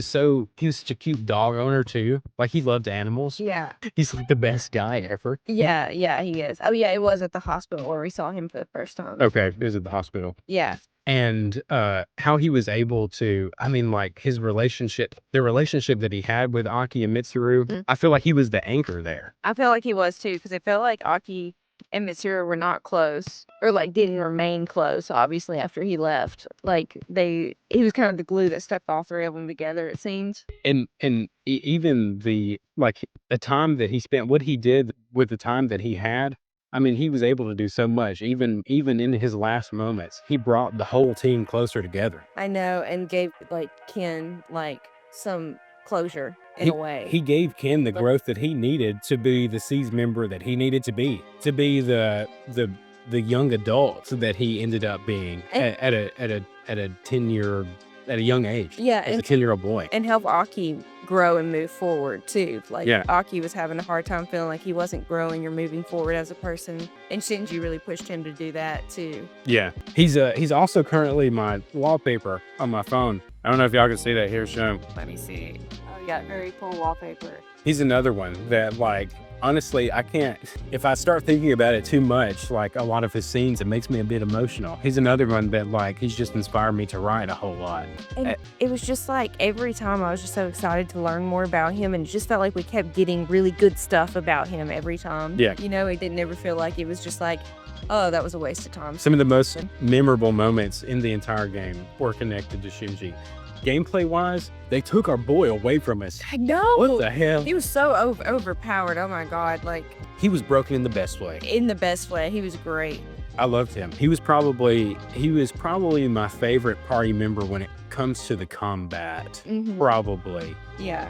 S1: such a cute dog owner too. Like, he loved animals.
S2: yeah.
S1: He's like the best guy ever.
S2: Yeah, he is. Oh yeah, it was at the hospital where we saw him for the first time.
S1: Okay, it was at the hospital.
S2: Yeah.
S1: And how he was able to, I mean, like, the relationship that he had with Aki and Mitsuru,
S2: Mhm.
S1: I feel like he was the anchor there.
S2: I felt like he was too, because I felt like Aki and Mitsuru were not close, or like didn't remain close. Obviously, after he left, like he was kind of the glue that stuck all three of them together. It seemed.
S1: And even the time that he spent, what he did with the time that he had. I mean, he was able to do so much. Even in his last moments, he brought the whole team closer together.
S2: I know, and gave like Ken like some closure in a way.
S1: He gave Ken the growth that he needed to be the C's member that he needed to be the young adult that he ended up being at a young age.
S2: Yeah,
S1: as a 10-year-old boy.
S2: And help Aki grow and move forward too. Like
S1: Yeah.
S2: Aki was having a hard time feeling like he wasn't growing or moving forward as a person, and Shinji really pushed him to do that too.
S1: Yeah, he's also currently my wallpaper on my phone. I don't know if y'all can see that here. Shown.
S2: Let me see. Oh, yeah, very cool wallpaper.
S1: He's another one that, like, honestly, I can't. If I start thinking about it too much, like a lot of his scenes, it makes me a bit emotional. He's another one that, like, he's just inspired me to write a whole lot.
S2: And it was just like every time I was just so excited to learn more about him, and it just felt like we kept getting really good stuff about him every time.
S1: Yeah.
S2: You know, it didn't ever feel like it was just like, oh, that was a waste of time.
S1: Some of the most memorable moments in the entire game were connected to Shinji. Gameplay wise, they took our boy away from us.
S2: I know.
S1: What the hell?
S2: He was so overpowered. Oh my God. Like,
S1: He was broken in the best way.
S2: in the best way. He was great.
S1: I loved him. He was probably my favorite party member when it comes to the combat.
S2: Mhm.
S1: Probably.
S2: Yeah.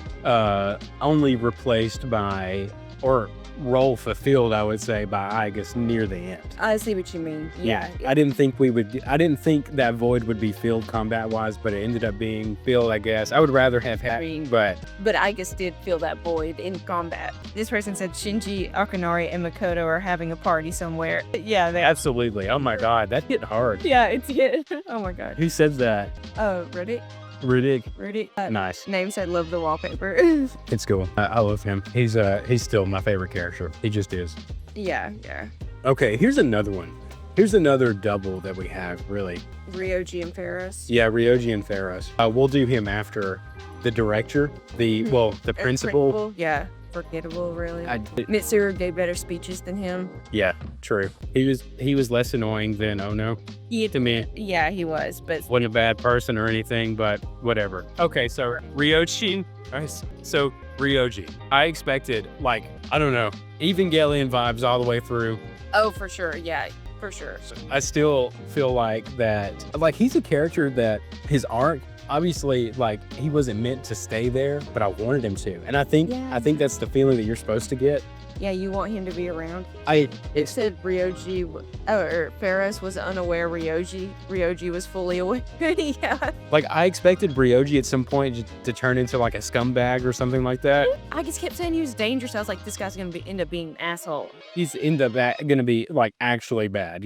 S1: Only replaced by, or role fulfilled, I would say, by Igus near the end.
S2: I see what you mean. Yeah.
S1: I didn't think that void would be filled combat wise, but it ended up being filled, I guess. I would rather have had, but
S2: But I just did feel that void in combat. This person said Shinji, Akanari, and Makoto are having a party somewhere. Yeah, they
S1: absolutely. Oh my God, that hit hard.
S2: Yeah, it's good. Oh my God.
S1: Who said that?
S2: Oh, Reddit?
S1: Riddick.
S2: Reddit?
S1: Nice.
S2: Name said love the wallpaper.
S1: It's cool. I love him. He's still my favorite character. He just is.
S2: Yeah.
S1: Okay, here's another one. Here's another double that we have, really.
S2: Ryoji and Ferris.
S1: Yeah, Ryoji and Ferris. We'll do him after the director, the principal.
S2: Yeah. Forgettable, really.
S1: Mitsuru
S2: gave better speeches than him.
S1: Yeah, true. He was less annoying than Ono to me.
S2: Yeah, he was, but
S1: Wasn't a bad person or anything, but whatever. Okay, so Ryoji. So Ryoji. I expected, like, I don't know, Evangelion vibes all the way through.
S2: oh, for sure. Yeah, for sure.
S1: I still feel like that, like, he's a character that his arc obviously, like, he wasn't meant to stay there, but I wanted him to. And I think that's the feeling that you're supposed to get.
S2: Yeah, you want him to be around.
S1: It
S2: said Ryoji, or Pharaoh was unaware Ryoji was fully aware. Yeah.
S1: Like, I expected Ryoji at some point to turn into like a scumbag or something like that.
S2: I just kept saying he was dangerous. I was like, this guy's gonna end up being an asshole.
S1: He's gonna be like actually bad,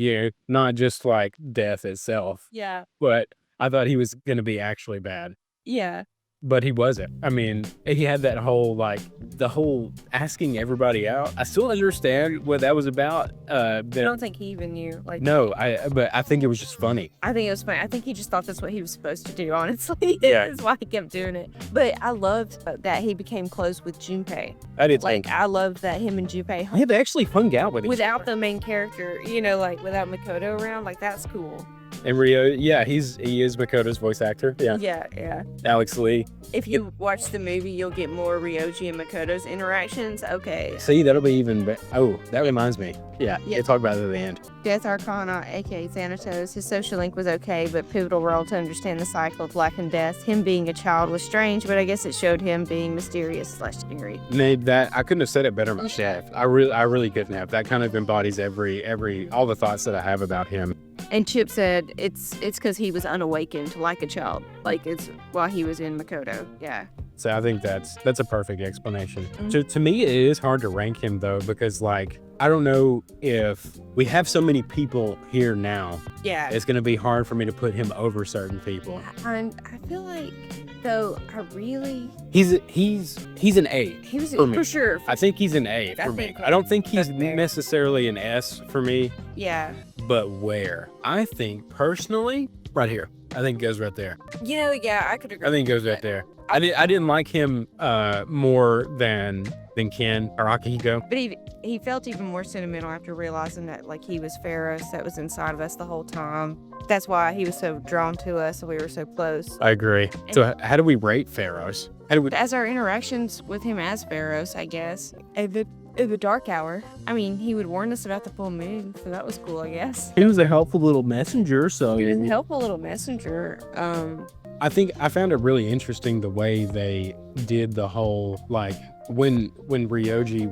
S1: not just like death itself.
S2: Yeah.
S1: But I thought he was gonna be actually bad.
S2: Yeah.
S1: But he wasn't. I mean, he had that whole, like, the whole asking everybody out. I still understand what that was about.
S2: I don't think he even knew. Like,
S1: no, but I think it was just funny.
S2: I think it was funny. I think he just thought that's what he was supposed to do, honestly.
S1: Yeah.
S2: That's why he kept doing it. But I loved that he became close with Junpei.
S1: I did
S2: Like,
S1: think.
S2: I loved that him and Junpei
S1: Yeah, they actually hung out with each
S2: without
S1: other.
S2: the main character, like without Makoto around. Like, that's cool.
S1: And Rio, yeah, he is Makoto's voice actor. Yeah.
S2: Yeah.
S1: Alex Lee.
S2: If you watch the movie, you'll get more Ryoji and Makoto's interactions. Okay.
S1: See, that'll be even better. Oh, that reminds me. Yeah,
S2: Yeah.
S1: you talk about it at the end.
S2: Death Arcana, aka Thanatos, his social link was okay, but pivotal role to understand the cycle of life and death. Him being a child was strange, but I guess it showed him being mysterious/scary.
S1: That I couldn't have said it better myself. I really couldn't have. That kind of embodies all the thoughts that I have about him.
S2: And Chip said it's because he was unawakened like a child. Like, it's while he was in Makoto. Yeah.
S1: So I think that's a perfect explanation.
S2: Mhm.
S1: To me, it is hard to rank him though, because like, I don't know if we have so many people here now,
S2: Yeah.
S1: it's going to be hard for me to put him over certain people.
S2: I feel like, though,
S1: He's an A.
S2: he was
S1: For me.
S2: for sure.
S1: I think he's an A
S2: I
S1: for me.
S2: think
S1: I don't think he's
S2: that's fair.
S1: necessarily an S for me,
S2: Yeah.
S1: but where? I think personally, right here. I think it goes right there.
S2: Yeah, I could agree.
S1: I think it goes right there. I didn't like him more than Ken or Akihiko.
S2: But he felt even more sentimental after realizing that, like, he was Pharaohs that was inside of us the whole time. That's why he was so drawn to us and we were so close.
S1: I agree. So how do we rate Pharaohs? How do we?
S2: As our interactions with him as Pharaohs, I guess. In the dark hour. I mean, he would warn us about the full moon, so that was cool, I guess.
S1: He was a helpful little messenger. So
S2: He was a helpful little messenger.
S1: I think I found it really interesting the way they did the whole, like, when Ryoji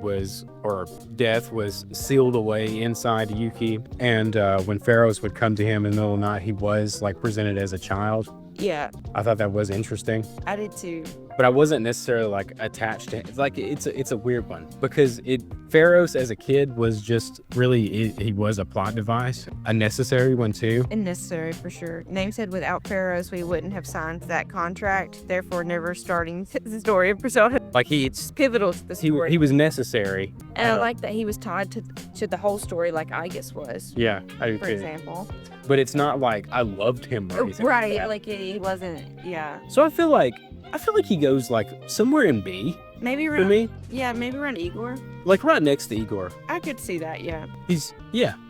S1: death was sealed away inside Yuki, and when Pharaohs would come to him in the middle of the night, he was like presented as a child.
S2: Yeah,
S1: I thought that was interesting,
S2: I did too.
S1: but I wasn't necessarily like attached to it. Like, it's a weird one, because Pharaohs as a kid was just really, he was a plot device, a necessary one too.
S2: And necessary for sure. Name said without Pharaohs, we wouldn't have signed that contract, therefore never starting the story of Persona.
S1: Like,
S2: It's pivotal to the story.
S1: he was necessary.
S2: And I like that he was tied to the whole story like Aegis was,
S1: Yeah, I do
S2: for
S1: too.
S2: example.
S1: But it's not like I loved him or anything like
S2: Right,
S1: that.
S2: like he wasn't, yeah.
S1: So I feel like he goes like somewhere in B
S2: Maybe
S1: for
S2: around,
S1: me,
S2: yeah, maybe around Igor.
S1: like right next to Igor.
S2: I could see that, yeah.
S1: He's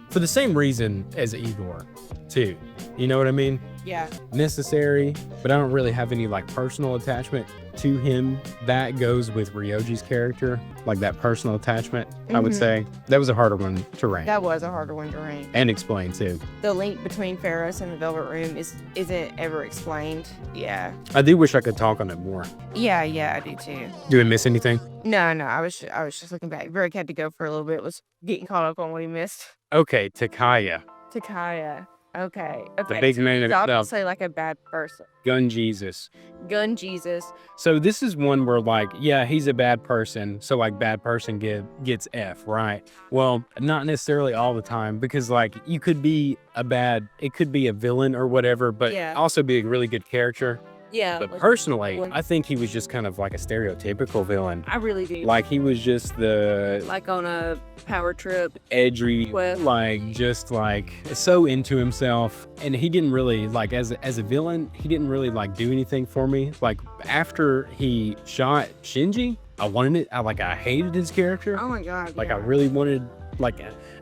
S1: for the same reason as Igor, too. You know what I mean?
S2: Yeah.
S1: Necessary, but I don't really have any like personal attachment to him. That goes with Ryoji's character, like that personal attachment. I would
S2: Mhm.
S1: say that was a harder one to rank
S2: That was a harder one to rank.
S1: and explain too.
S2: The link between Pharaohs and the Velvet Room isn't ever explained. Yeah.
S1: I do wish I could talk on it more.
S2: Yeah, I do too.
S1: Do we miss anything?
S2: No, I was just looking back. Rick had to go for a little bit, was getting caught up on what he missed.
S1: Okay, Takaya,
S2: Takaya. Okay.
S1: the big man
S2: He's
S1: himself,
S2: obviously like a bad person.
S1: Gun Jesus.
S2: Gun Jesus.
S1: So this is one where like, yeah, he's a bad person. So like bad person gets F, right? Well, not necessarily all the time, because like it could be a villain or whatever, but
S2: Yeah.
S1: also be a really good character.
S2: Yeah.
S1: But
S2: like,
S1: personally,
S2: when-
S1: I think he was just kind of like a stereotypical villain.
S2: I really do.
S1: Like he was just the
S2: Like on a power trip.
S1: edgy,
S2: Well-
S1: like just like so into himself, and he didn't really like as a villain, he didn't really like do anything for me. Like after he shot Shinji, I hated his character.
S2: Oh my god.
S1: Like
S2: yeah.
S1: I really wanted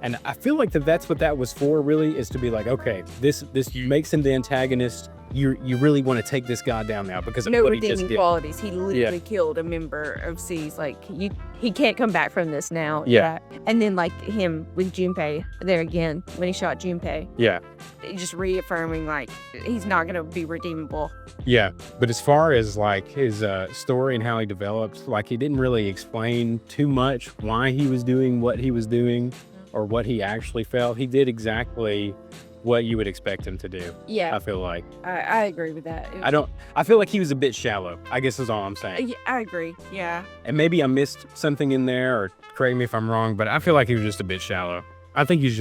S1: and I feel like that's what that was for, really, is to be like, okay, this makes him the antagonist, you really want to take this guy down now because of
S2: No
S1: what he just
S2: redeeming
S1: did.
S2: qualities. He literally killed a member of C's. Like, he can't come back from this now.
S1: Yeah.
S2: And then, like, him with Junpei, there again, when he shot Junpei,
S1: Yeah.
S2: just reaffirming, like, he's not going to be redeemable.
S1: Yeah. But as far as like his story and how he developed, like he didn't really explain too much why he was doing what he was doing or what he actually felt. He did exactly what you would expect him to do.
S2: Yeah.
S1: I feel like.
S2: I agree with that.
S1: I feel like he was a bit shallow, I guess is all I'm saying.
S2: Yeah, I agree. Yeah.
S1: And maybe I missed something in there, or correct me if I'm wrong, but I feel like he was just a bit shallow. I think he's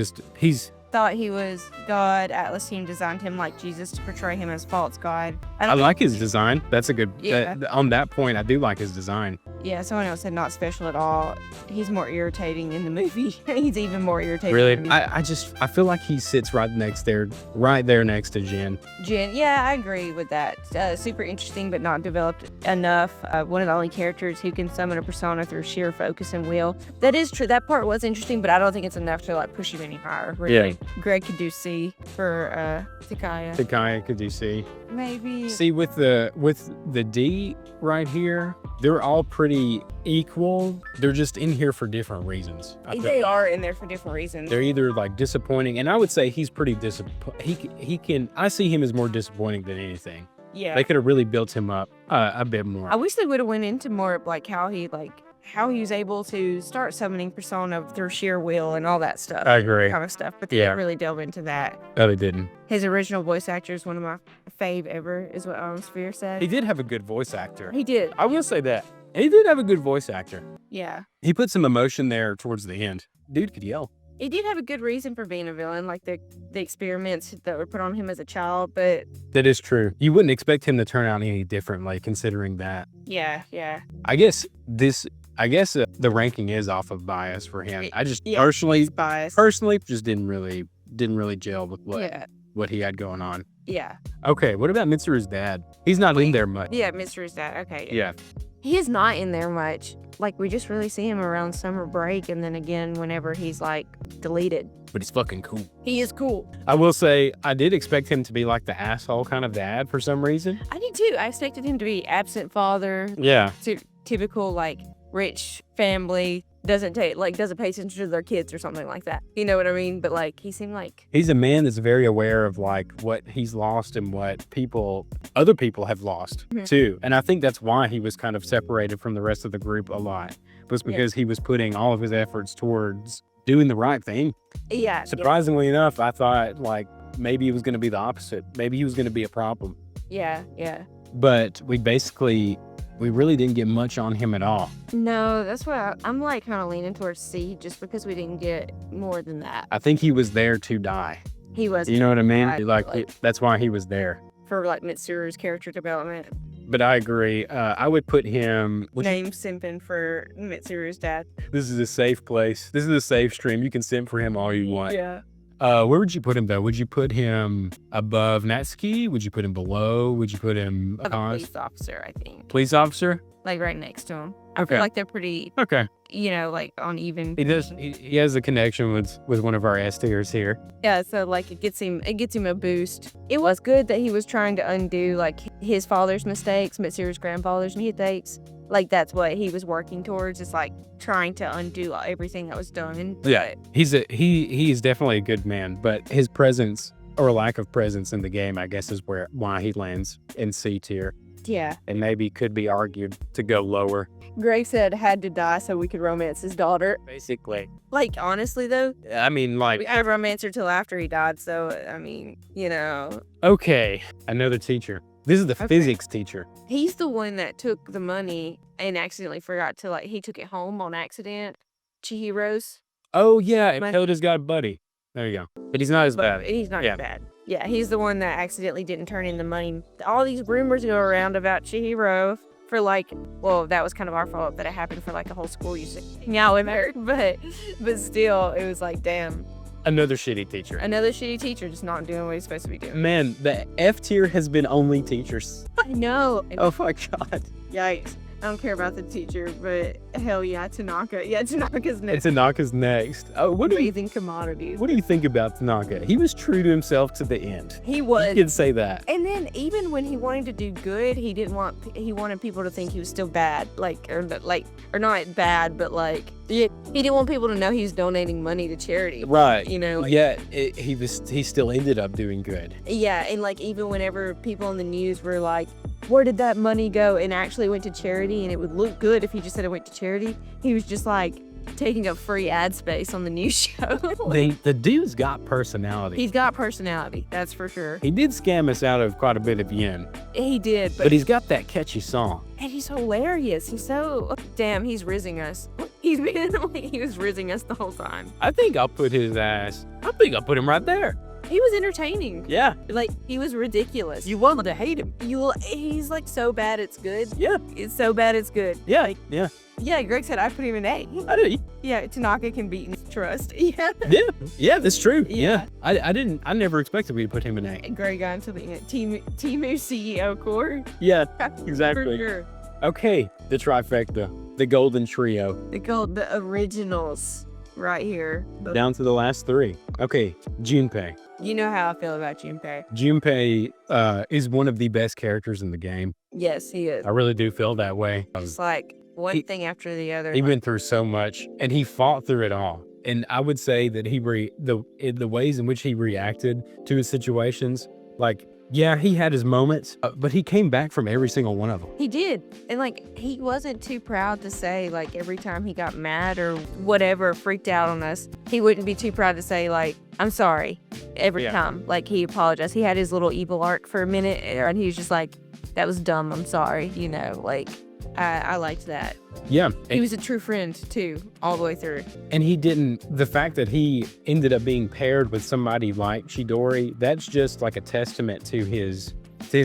S2: Thought he was God. Atlas team designed him like Jesus to portray him as false God.
S1: I like his design. That's a good,
S2: Yeah.
S1: on that point, I do like his design.
S2: Yeah, someone else said not special at all. He's more irritating in the movie. He's even more irritating.
S1: Really?
S2: in the
S1: I feel like he sits right there next to Jin.
S2: Jin, yeah, I agree with that. Super interesting, but not developed enough. One of the only characters who can summon a persona through sheer focus and will. That is true. That part was interesting, but I don't think it's enough to like push him any higher. Really.
S1: Yeah.
S2: Greg could do C for Takaya.
S1: Takaya could do C.
S2: Maybe.
S1: See, with the D right here, they're all pretty equal. They're just in here for different reasons. I feel.
S2: They are in there for different reasons.
S1: They're either like disappointing, and I would say he's pretty I see him as more disappointing than anything.
S2: Yeah.
S1: They could have really built him up a bit more.
S2: I wish they would have went into more of like how he was able to start summoning persona through sheer will and all that stuff.
S1: I agree.
S2: Kind of stuff, but they
S1: Yeah.
S2: didn't really delve into that.
S1: No, they didn't.
S2: His original voice actor is one of my fave ever, is what Sphere said.
S1: He did have a good voice actor.
S2: He did.
S1: I will say that. He did have a good voice actor.
S2: Yeah.
S1: He put some emotion there towards the end. Dude could yell.
S2: He did have a good reason for being a villain, like the experiments that were put on him as a child, but
S1: That is true. You wouldn't expect him to turn out any differently considering that.
S2: yeah.
S1: I guess the ranking is off of bias for him. I just
S2: Yeah.
S1: personally
S2: Bias.
S1: just didn't really gel with what he had going on.
S2: Yeah.
S1: Okay, what about Mitsuru's dad? He's not in there much.
S2: Yeah, Mr. Dad. Okay.
S1: Yeah.
S2: He is not in there much. Like, we just really see him around summer break, and then again whenever he's, like, deleted.
S1: But he's fucking cool.
S2: He is cool.
S1: I will say, I did expect him to be like the asshole kind of dad for some reason.
S2: I did too. I expected him to be absent father,
S1: Yeah.
S2: typical, like, rich family, doesn't pay attention to their kids or something like that. You know what I mean? But, like, he seemed like...
S1: He's a man that's very aware of like what he's lost and what other people have lost too. And I think that's why he was kind of separated from the rest of the group a lot. Was because he was putting all of his efforts towards doing the right thing.
S2: Yeah.
S1: Surprisingly enough, I thought like maybe it was going to be the opposite. Maybe he was going to be a problem.
S2: Yeah.
S1: But we really didn't get much on him at all.
S2: No, that's why I'm like kind of leaning towards C just because we didn't get more than that.
S1: I think he was there to die.
S2: He was.
S1: You know what I mean?
S2: Like
S1: That's why he was there.
S2: for like Mitsuru's character development.
S1: But I agree. I would put him...
S2: Name simping for Mitsuru's dad.
S1: This is a safe place. This is a safe stream. You can simp for him all you want.
S2: Yeah.
S1: Where would you put him, though? Would you put him above Natsuki? Would you put him below? Would you put him...
S2: A police officer, I think.
S1: Police officer?
S2: Like right next to him. I
S1: Okay.
S2: feel like they're pretty,
S1: Okay.
S2: like on even.
S1: He does. He has a connection with one of our S tiers here.
S2: Yeah, so like it gets him a boost. It was good that he was trying to undo like his father's mistakes, Mitsuru's grandfather's mistakes. Like that's what he was working towards. It's like trying to undo everything that was done.
S1: Yeah. He's definitely a good man, but his presence or lack of presence in the game, I guess, is why he lands in C tier.
S2: Yeah.
S1: And maybe could be argued to go lower.
S2: Greg said had to die so we could romance his daughter.
S1: Basically.
S2: Like, honestly, though,
S1: I mean, like...
S2: we had romance her till after he died, so, I mean,
S1: Okay, another teacher. This is the physics teacher.
S2: He's the one that took the money and accidentally forgot to, he took it home on accident. Chihiro's.
S1: Oh, yeah, and
S2: My-
S1: Hilda's got a buddy. There you go. But he's not as
S2: But
S1: bad.
S2: he's not
S1: Yeah.
S2: as bad. Yeah, he's the one that accidentally didn't turn in the money. All these rumors go around about Chihiro for that was kind of our fault that it happened for a whole school used to hang out with her. But still, it was like, damn.
S1: Another shitty teacher.
S2: Another shitty teacher just not doing what he's supposed to be doing.
S1: Man, the F tier has been only teachers.
S2: I know.
S1: Oh my god.
S2: Yikes. I don't care about the teacher, but hell yeah, Tanaka. Yeah, Tanaka's next.
S1: Tanaka's next. Oh,
S2: Amazing commodities.
S1: what do you think about Tanaka? He was true to himself to the end.
S2: He
S1: You
S2: was.
S1: can say that.
S2: And then even when he wanted to do good, he wanted people to think he was still bad, or not bad, but like he didn't want people to know he was donating money to charity.
S1: Right.
S2: You know.
S1: Yeah, he still ended up doing good.
S2: Yeah, and like even whenever people in the news were like, where did that money go? And actually went to charity, and it would look good if he just said it went to charity. He was just like taking up free ad space on the news show.
S1: The dude's got personality.
S2: He's got personality, that's for sure.
S1: He did scam us out of quite a bit of yen,
S2: He did,
S1: but he's got that catchy song.
S2: and he's hilarious. He's so damn. He's rizzing us. He was rizzing us the whole time.
S1: I think I'll put his ass. I think I'll put him right there.
S2: He was entertaining.
S1: Yeah.
S2: Like he was ridiculous.
S1: You wanted to hate him.
S2: He's like so bad it's good.
S1: Yeah.
S2: It's so bad it's good.
S1: Yeah.
S2: Like,
S1: Yeah.
S2: yeah, Greg said I put him in A.
S1: I do.
S2: Yeah, Tanaka can beat me. Trust. Yeah.
S1: Yeah. Yeah. That's true.
S2: Yeah.
S1: Yeah. I never expected me to put him in A.
S2: Greg got into the end. Timu CEO core.
S1: Yeah.
S2: For
S1: Exactly.
S2: sure.
S1: Okay. The trifecta. The golden trio.
S2: The originals right here.
S1: Down to the last three. Okay. Junpei.
S2: You know how I feel about Junpei.
S1: Junpei is one of the best characters in the game.
S2: Yes, he is.
S1: I really do feel that way.
S2: It's like one
S1: he-
S2: thing after the other.
S1: He went through so much, and he fought through it all. And I would say that the ways in which he reacted to his situations, like, yeah, he had his moments, but he came back from every single one of them.
S2: He did. And like he wasn't too proud to say like every time he got mad or whatever, freaked out on us, he wouldn't be too proud to say like, I'm sorry every time. Like he apologized. He had his little evil arc for a minute and he was just like, that was dumb. I'm sorry. You know, like I liked that.
S1: Yeah.
S2: He was a true friend too, all the way through.
S1: And the fact that he ended up being paired with somebody like Chidori, that's just like a testament to his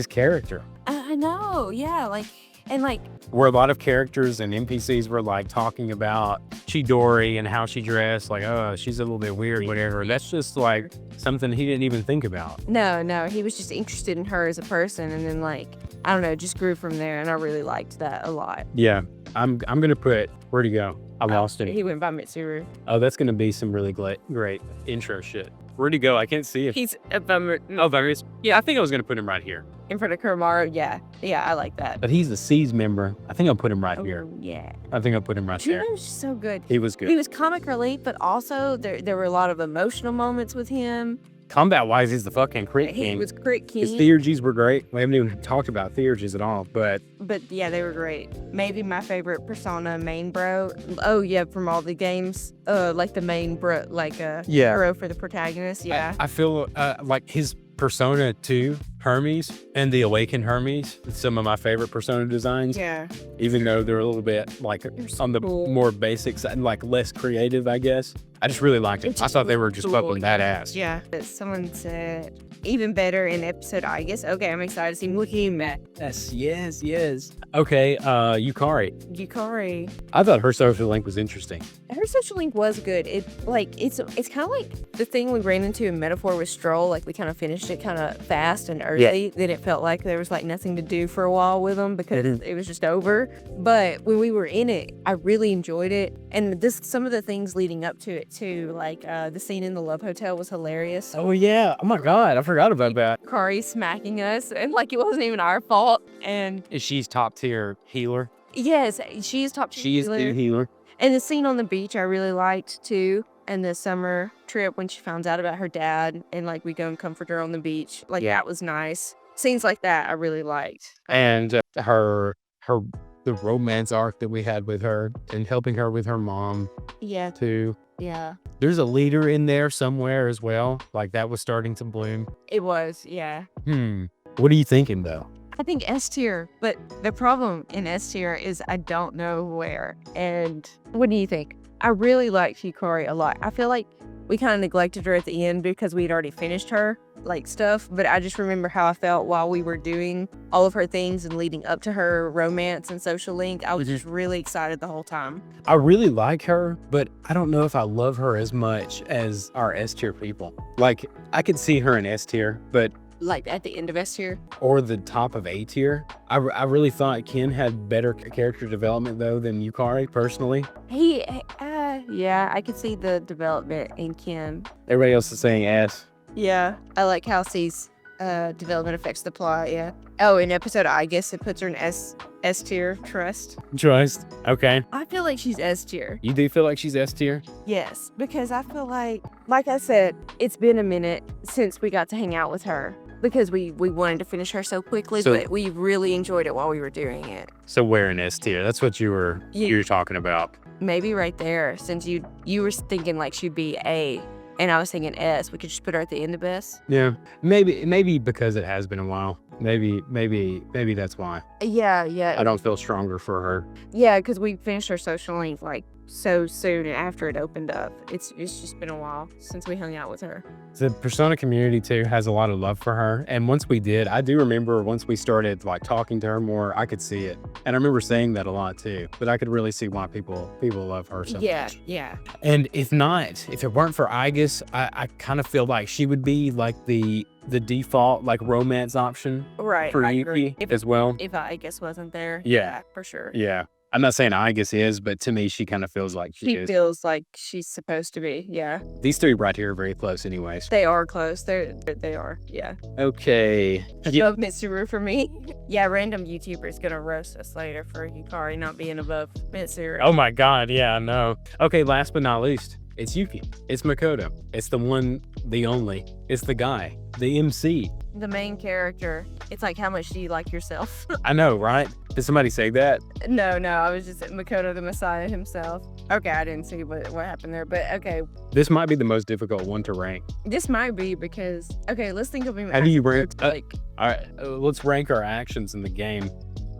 S1: character.
S2: I know. Yeah. Like, and like,
S1: Where a lot of characters and NPCs were like talking about Chidori and how she dressed, like, oh, she's a little bit weird, whatever. That's just like something he didn't even think about.
S2: no, he was just interested in her as a person. And then like, I don't know, just grew from there. And I really liked that a lot.
S1: Yeah. I'm going to put, where'd he go? I lost him.
S2: He went by Mitsuru.
S1: Oh, that's going to be some really great intro shit. Where'd he go? I can't see it.
S2: He's
S1: Oh, there he is. Yeah, I think I was going to put him right here.
S2: in front of Koromaru. Yeah, I like that.
S1: But he's the C's member. I think I'll put him right here.
S2: Oh, yeah.
S1: I think I'll put him right there.
S2: Junior was so good.
S1: He was good.
S2: He was comic relief, but also there were a lot of emotional moments with him.
S1: Combat-wise, he's the fucking crit
S2: He
S1: king.
S2: was crit
S1: His
S2: king.
S1: theurgies were great. We haven't even talked about theurgies at all, but
S2: But yeah, they were great. Maybe my favorite Persona main bro. Oh yeah, from all the games. Like the main bro, like
S1: Yeah.
S2: hero for the protagonist. Yeah.
S1: I feel like his Persona 2 Hermes and the Awakened Hermes, some of my favorite Persona designs,
S2: yeah.
S1: even though they're a little bit like
S2: so
S1: on the
S2: cool.
S1: more basic side, like less creative, I guess. I just really liked it.
S2: It's
S1: I thought they were just
S2: cool.
S1: fucking badass.
S2: Yeah. Someone said even better in episode I guess. Okay, I'm excited to see Mukime.
S1: Yes. Okay,
S2: Yukari.
S1: I thought her social link was interesting.
S2: Her social link was good. It's kind of like the thing we ran into in Metaphor with Stroll. Like we kind of finished it kind of fast and early. Then it felt like there was like nothing to do for a while with them because it was just over. But when we were in it, I really enjoyed it. And some of the things leading up to it too, like the scene in the Love Hotel was hilarious.
S1: Oh yeah. Oh my god, I forgot about that.
S2: Kari smacking us and like it wasn't even our fault. And
S1: She's top tier healer.
S2: yes, she is top
S1: She is
S2: healer.
S1: the healer.
S2: And the scene on the beach I really liked too. And the summer trip when she finds out about her dad and like we go and comfort her on the beach. Like that was nice. Scenes like that I really liked.
S1: And the romance arc that we had with her and helping her with her mom
S2: Yeah.
S1: too.
S2: Yeah.
S1: There's a leader in there somewhere as well. Like that was starting to bloom.
S2: It was. Yeah.
S1: What are you thinking though?
S2: I think S tier, but the problem in S tier is I don't know where. And what do you think? I really liked Hikari a lot. I feel like we kind of neglected her at the end because we'd already finished her like stuff, but I just remember how I felt while we were doing all of her things and leading up to her romance and social link. I was just really excited the whole time.
S1: I really like her, but I don't know if I love her as much as our S tier people. Like I could see her in S tier, but
S2: like at the end of S tier.
S1: Or the top of A tier. I really thought Ken had better character development though than Yukari personally.
S2: Yeah, I could see the development in Kim.
S1: Everybody else is saying S.
S2: Yeah, I like how C's development affects the plot. Yeah. Oh, in episode I guess it puts her in S tier. Trust.
S1: Okay.
S2: I feel like she's S tier.
S1: You do feel like she's S tier?
S2: Yes, because I feel like I said, it's been a minute since we got to hang out with her because we wanted to finish her so quickly,
S1: So-
S2: but we really enjoyed it while we were doing it.
S1: So where in S tier? That's what you were talking about.
S2: Maybe right there, since you were thinking like she'd be A, and I was thinking S, we could just put her at the end of S.
S1: Yeah. Maybe because it has been a while. Maybe that's why.
S2: Yeah.
S1: I don't feel stronger for her.
S2: Yeah, because we finished her social link like so soon after it opened up. It's just been a while since we hung out with her.
S1: The Persona community too has a lot of love for her, and once we did, I do remember once we started like talking to her more, I could see it, and I remember saying that a lot too. But I could really see why people love her so much.
S2: Yeah.
S1: And if it weren't for Aigis, I kind of feel like she would be like the default like romance option
S2: Right.
S1: for
S2: I agree.
S1: Yuki as well.
S2: If I guess wasn't there.
S1: Yeah.
S2: For sure.
S1: Yeah. I'm not saying Aigis is, but to me, she kind of feels like she
S2: She
S1: is.
S2: feels like she's supposed to be. Yeah.
S1: These three right here are very close anyways.
S2: They are close. They are. Yeah.
S1: Okay.
S2: Above Mitsuru for me. Yeah, random YouTuber's gonna roast us later for Yukari not being above Mitsuru.
S1: Oh my god, yeah, I know. Okay, last but not least, it's Yuki. It's Makoto. It's the one, the only. It's the guy, the MC.
S2: The main character. It's like, how much do you like yourself?
S1: I know, right? Did somebody say that?
S2: No, I was just Makoto the Messiah himself. Okay, I didn't see what happened there, but okay.
S1: This might be the most difficult one to rank.
S2: This might be because, okay, let's think of him.
S1: How do you rank?
S2: Like,
S1: All right, let's rank our actions in the game.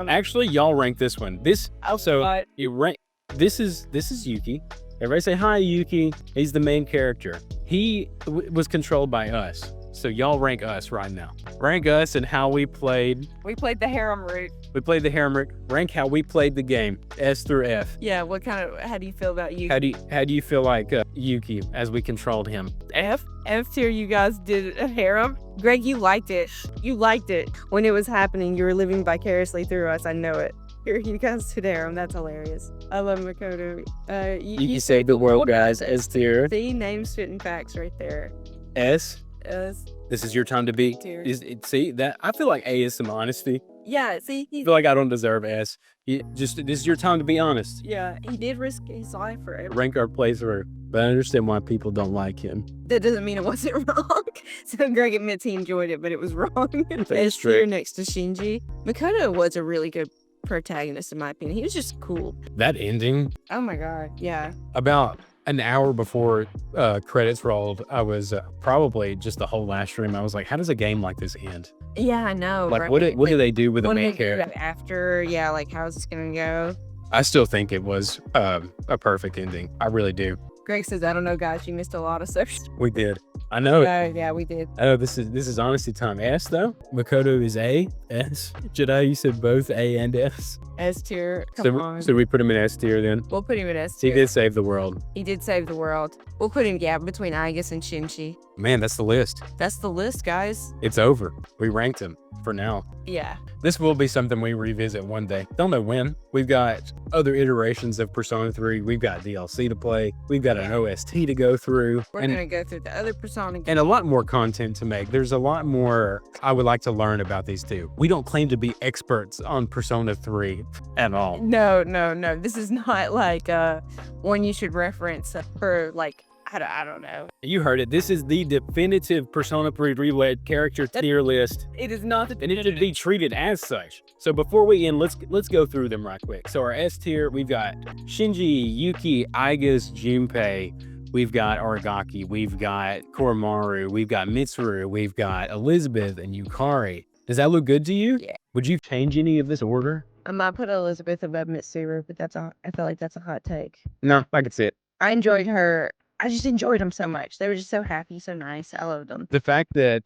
S1: Actually, y'all rank this one. This also you rank. This is Yuki. Everybody say hi, Yuki. He's the main character. He was controlled by us. So y'all rank us right now. Rank us and how we played.
S2: we played the harem route.
S1: We played the harem route. Rank how we played the game. S through F.
S2: Yeah, how do you feel about you?
S1: How do you feel like Yuki as we controlled him?
S2: F tier, you guys did a harem. Greg, you liked it. You liked it when it was happening. You were living vicariously through us. I know it. You guys did harem. That's hilarious. I love Makoto.
S1: You saved the world, guys. S tier.
S2: See, names, fitting facts right there.
S1: S.
S2: S.
S1: This is your time to be.
S2: Tier.
S1: See that? I feel like A is some honesty.
S2: Yeah, see,
S1: I feel like I don't deserve S. This is your time to be honest.
S2: he did risk his life for it.
S1: Rank our playthrough, but I understand why people don't like him.
S2: That doesn't mean it wasn't wrong. So Greg admits he enjoyed it, but it was wrong.
S1: That's
S2: S
S1: true.
S2: tier next to Shinji. Makoto was a really good protagonist in my opinion. He was just cool.
S1: That ending,
S2: Oh my god, yeah.
S1: about an hour before credits rolled, I was probably just the whole last stream. I was like, how does a game like this end?
S2: Yeah, I know.
S1: Like,
S2: right?
S1: what do they do with the
S2: What do
S1: main
S2: they do
S1: character?
S2: after? Yeah, like how's this gonna go?
S1: I still think it was a perfect ending. I really do.
S2: Greg says, I don't know, guys. You missed a lot of social.
S1: We did. I know it.
S2: Yeah, we did.
S1: I know this is honesty time. S though. Makoto is A. S. Jedi, you said both A and S.
S2: S tier. Come on.
S1: So we put him in S tier then.
S2: We'll put him in S
S1: He
S2: tier.
S1: did save the world.
S2: He did save the world. We'll put him, between Aigis and Shinji.
S1: Man, that's the list.
S2: That's the list, guys.
S1: It's over. We ranked him for now.
S2: Yeah.
S1: This will be something we revisit one day. Don't know when. We've got other iterations of Persona 3. We've got DLC to play. We've got an OST to go through.
S2: We're going to go through the other Persona.
S1: And a lot more content to make. There's a lot more I would like to learn about these two. We don't claim to be experts on Persona 3 at all.
S2: No. This is not like one you should reference for like, I don't know.
S1: You heard it. This is the definitive Persona 3 Reload character tier list.
S2: It is not.
S1: And it should be treated as such. So before we end, let's go through them right quick. So our S tier, we've got Shinji, Yuki, Aigis, Junpei. We've got Aragaki. We've got Koromaru. We've got Mitsuru. We've got Elizabeth and Yukari. Does that look good to you?
S2: Yeah.
S1: Would you change any of this order?
S2: I might put Elizabeth above Mitsuru, but I feel like that's a hot take.
S1: No, I could see it.
S2: I enjoyed her. I just enjoyed them so much. They were just so happy, so nice. I loved them.
S1: The fact that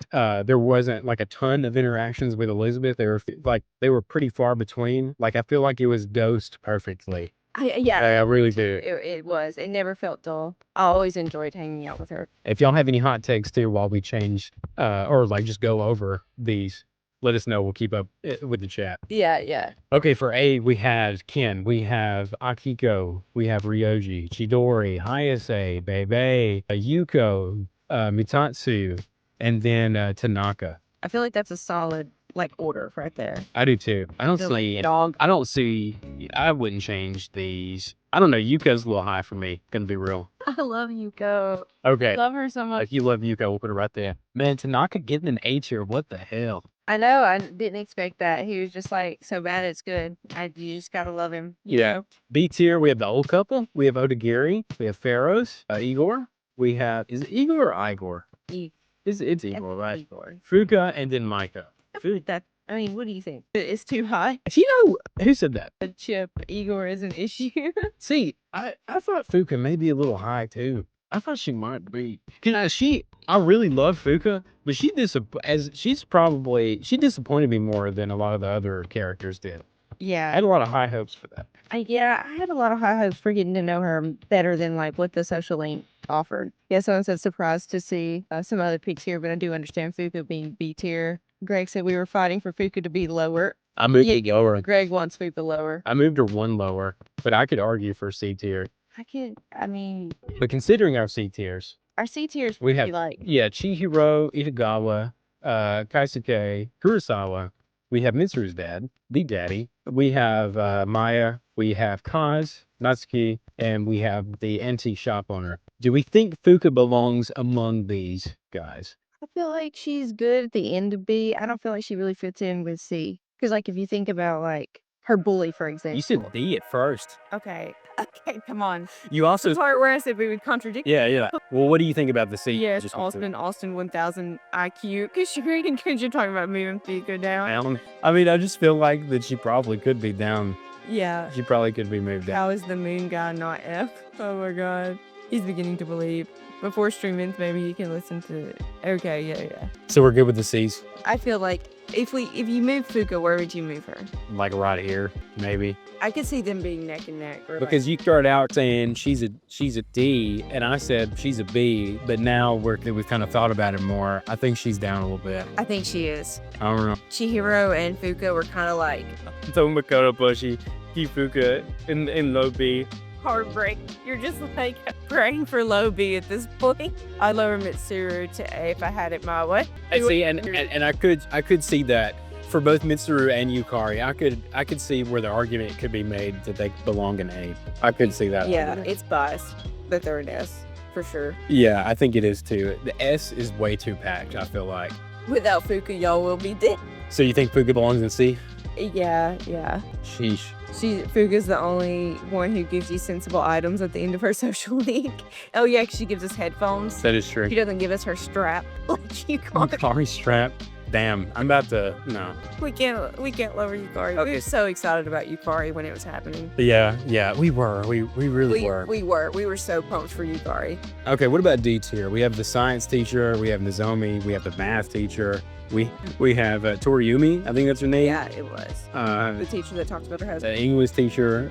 S1: there wasn't like a ton of interactions with Elizabeth, they were pretty far between. Like I feel like it was dosed perfectly
S2: Yeah,
S1: I really do.
S2: it was. It never felt dull. I always enjoyed hanging out with her.
S1: If y'all have any hot takes too while we change, or like just go over these, let us know. We'll keep up with the chat.
S2: Yeah.
S1: Okay, for A, we have Ken, we have Akiko, we have Ryoji, Chidori, Hayase, Bebe, Yuko, Mitatsu, and then Tanaka.
S2: I feel like that's a solid order right there.
S1: I do too. I don't see
S2: dog.
S1: I don't see. I wouldn't change these. I don't know. Yuko's a little high for me. Gonna be real.
S2: I love Yuko.
S1: Okay.
S2: Love her so much.
S1: If you love Yuko, we'll put it right there. Man, Tanaka getting an A tier. What the hell?
S2: I know. I didn't expect that. He was just so bad it's good. You just gotta love him. you
S1: Yeah.
S2: know?
S1: B tier. We have the old couple. We have Odagiri. We have Pharaohs. Igor. We have. Is it Igor or Igor? It's Igor, right?
S2: Igor.
S1: Fuka and then Micah.
S2: I mean, what do you think? It's too high.
S1: You know who said that?
S2: The chip Igor is an issue.
S1: See, I thought Fuka may be a little high too. I thought she might be. I really love Fuka, but she disappointed me more than a lot of the other characters did. I
S2: Yeah.
S1: had a lot of high hopes for that.
S2: I had a lot of high hopes for getting to know her better than what the social link offered. Yeah, someone said surprised to see some other peaks here, but I do understand Fuka being B tier. Greg said we were fighting for Fuka to be lower.
S1: I moved it lower.
S2: Greg wants Fuka lower.
S1: I moved her one lower, but I could argue for C tier. But considering our C tiers,
S2: Our C tiers
S1: we
S2: would
S1: have
S2: be
S1: Chihiro, Itagawa, Kaisuke, Kurosawa. We have Mitsuru's dad, the daddy. We have Maya. We have Kaz, Natsuki, and we have the antique shop owner. Do we think Fuka belongs among these guys?
S2: I feel like she's good at the end of B. I don't feel like she really fits in with C. Because if you think about her bully, for example.
S1: You said D at first.
S2: Okay, come on.
S1: You also
S2: The part where I said we would contradict.
S1: yeah. Well, what do you think about the C?
S2: Yeah,
S1: Just
S2: Austin 1000 IQ. Because you're talking about moving Fuka down.
S1: I mean, I just feel like that she probably could be down.
S2: Yeah.
S1: She probably could be moved down.
S2: How is the moon guy not F? Oh my god. He's beginning to believe. Before stream ends, maybe you can listen to it. Okay, yeah.
S1: So we're good with the C's.
S2: I feel like if you move Fuka, where would you move her?
S1: Like right here, maybe.
S2: I could see them being neck and neck.
S1: Because you started out saying she's a D, and I said she's a B, but now we've kind of thought about it more. I think she's down a little bit.
S2: I think she is.
S1: I don't know.
S2: Chihiro and Fuka were kind of
S1: So Makoto Bushi, keep Fuka in low B.
S2: heartbreak. You're just praying for low B at this point. I lower Mitsuru to A if I had it my way.
S1: I see, and I could see that for both Mitsuru and Yukari. I could see where the argument could be made that they belong in A. I could see that.
S2: Yeah,
S1: argument.
S2: it's biased. The third S, for sure.
S1: Yeah, I think it is too. The S is way too packed, I feel like.
S2: Without Fuka, y'all will be dead.
S1: So you think Fuka belongs in C?
S2: Yeah.
S1: Sheesh.
S2: Fuka's the only one who gives you sensible items at the end of her social link. Oh yeah, 'cause she gives us headphones.
S1: That is true.
S2: She doesn't give us her strap like you call it.
S1: Yukari strap. Damn, I'm about to no.
S2: We can't lower Yukari. We were so excited about Yukari when it was happening.
S1: Yeah, we were. We really were.
S2: We were so pumped for Yukari.
S1: Okay, what about D tier? We have the science teacher, we have Nozomi, we have the math teacher, we have Toriumi, I think that's her name.
S2: Yeah, it was. The teacher that talked about her
S1: The
S2: husband.
S1: English teacher,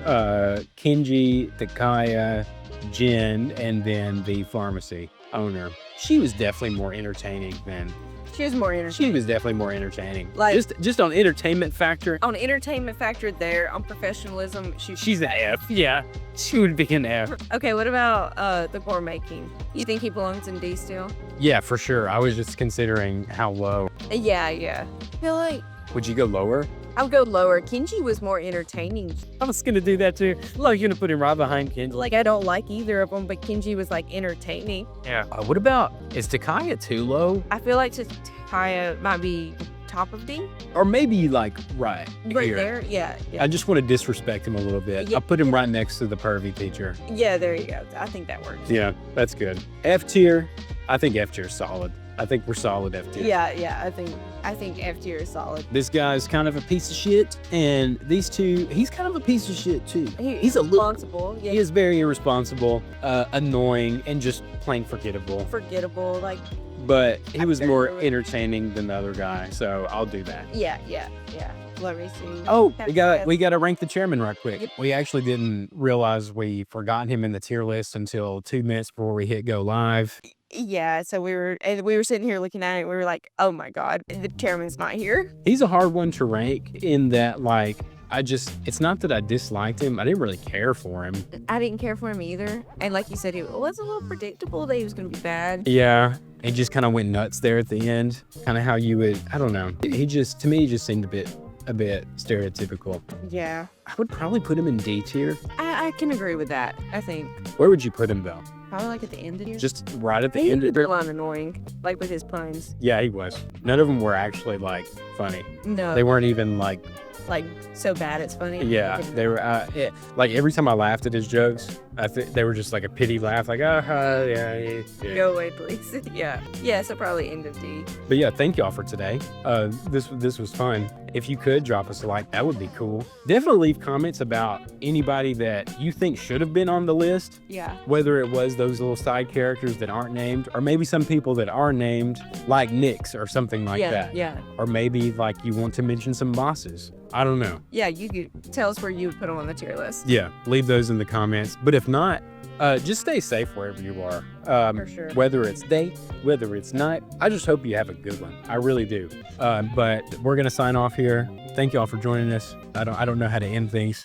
S1: Kenji, Takaya, Jin, and then the pharmacy owner. She was definitely more entertaining than.
S2: She was more entertaining.
S1: She was definitely more entertaining.
S2: Like-
S1: just on entertainment factor.
S2: On entertainment factor there, on professionalism,
S1: She's an F. Yeah, she would be an F.
S2: Okay, what about the gourmet king? You think he belongs in D still?
S1: Yeah, for sure. I was just considering how low.
S2: Yeah. I feel like
S1: Would you go lower?
S2: I would go lower. Kenji was more entertaining.
S1: I was gonna do that too. You're gonna put him right behind Kenji.
S2: I don't like either of them, but Kenji was entertaining.
S1: Yeah. What about, is Takaya too low?
S2: I feel like Takaya might be top of D.
S1: Or maybe right
S2: Right
S1: here.
S2: there, yeah.
S1: I just want to disrespect him a little bit.
S2: Yeah.
S1: I'll put him right next to the pervy teacher.
S2: Yeah, there you go. I think that works.
S1: Yeah, that's good. F tier, I think F tier is solid. I think we're solid F tier.
S2: Yeah. I think F tier is solid.
S1: This guy's kind of a piece of shit, and these two, he's kind of a piece of shit too.
S2: He's
S1: a little.
S2: responsible. Yeah,
S1: He is very irresponsible, annoying, and just plain forgettable.
S2: forgettable.
S1: But he was more
S2: Absolutely.
S1: entertaining than the other guy, so I'll do that.
S2: Yeah. Let me see.
S1: Oh, we got to rank the chairman right quick. We actually didn't realize we forgot him in the tier list until 2 minutes before we hit go live.
S2: Yeah, so we were sitting here looking at it. We were like, "Oh my god, the chairman's not here."
S1: He's a hard one to rank in that, like, it's not that I disliked him. I didn't really care for him.
S2: I didn't care for him either. And like you said, it was a little predictable that he was going to be bad.
S1: Yeah. He just kind of went nuts there at the end. Kind of how you would, I don't know. To me, he just seemed a bit stereotypical.
S2: Yeah.
S1: I would probably put him in D tier.
S2: I can agree with that, I think.
S1: Where would you put him, though?
S2: Probably like at the end of the year.
S1: Just right at the
S2: He
S1: end.
S2: was a little annoying, like with his puns.
S1: Yeah, he was. None of them were actually, like, funny.
S2: No.
S1: They weren't even, like
S2: so bad it's funny.
S1: yeah, they were, like, every time I laughed at his jokes, I think they were just like a pity laugh, like, yeah.
S2: Go away, please. Yeah, so probably end of D.
S1: But yeah, thank y'all for today. This was fun. If you could drop us a like, that would be cool. Definitely leave comments about anybody that you think should have been on the list.
S2: Yeah.
S1: Whether it was those little side characters that aren't named, or maybe some people that are named, like Nyx or something like that.
S2: Yeah.
S1: Or maybe like you want to mention some bosses. I don't know.
S2: Yeah, you could tell us where you would put them on the tier list.
S1: Yeah, leave those in the comments. But if not, just stay safe wherever you are.
S2: For sure.
S1: Whether it's day, whether it's night. I just hope you have a good one. I really do. But we're gonna sign off here. Thank y'all for joining us. I don't know how to end things.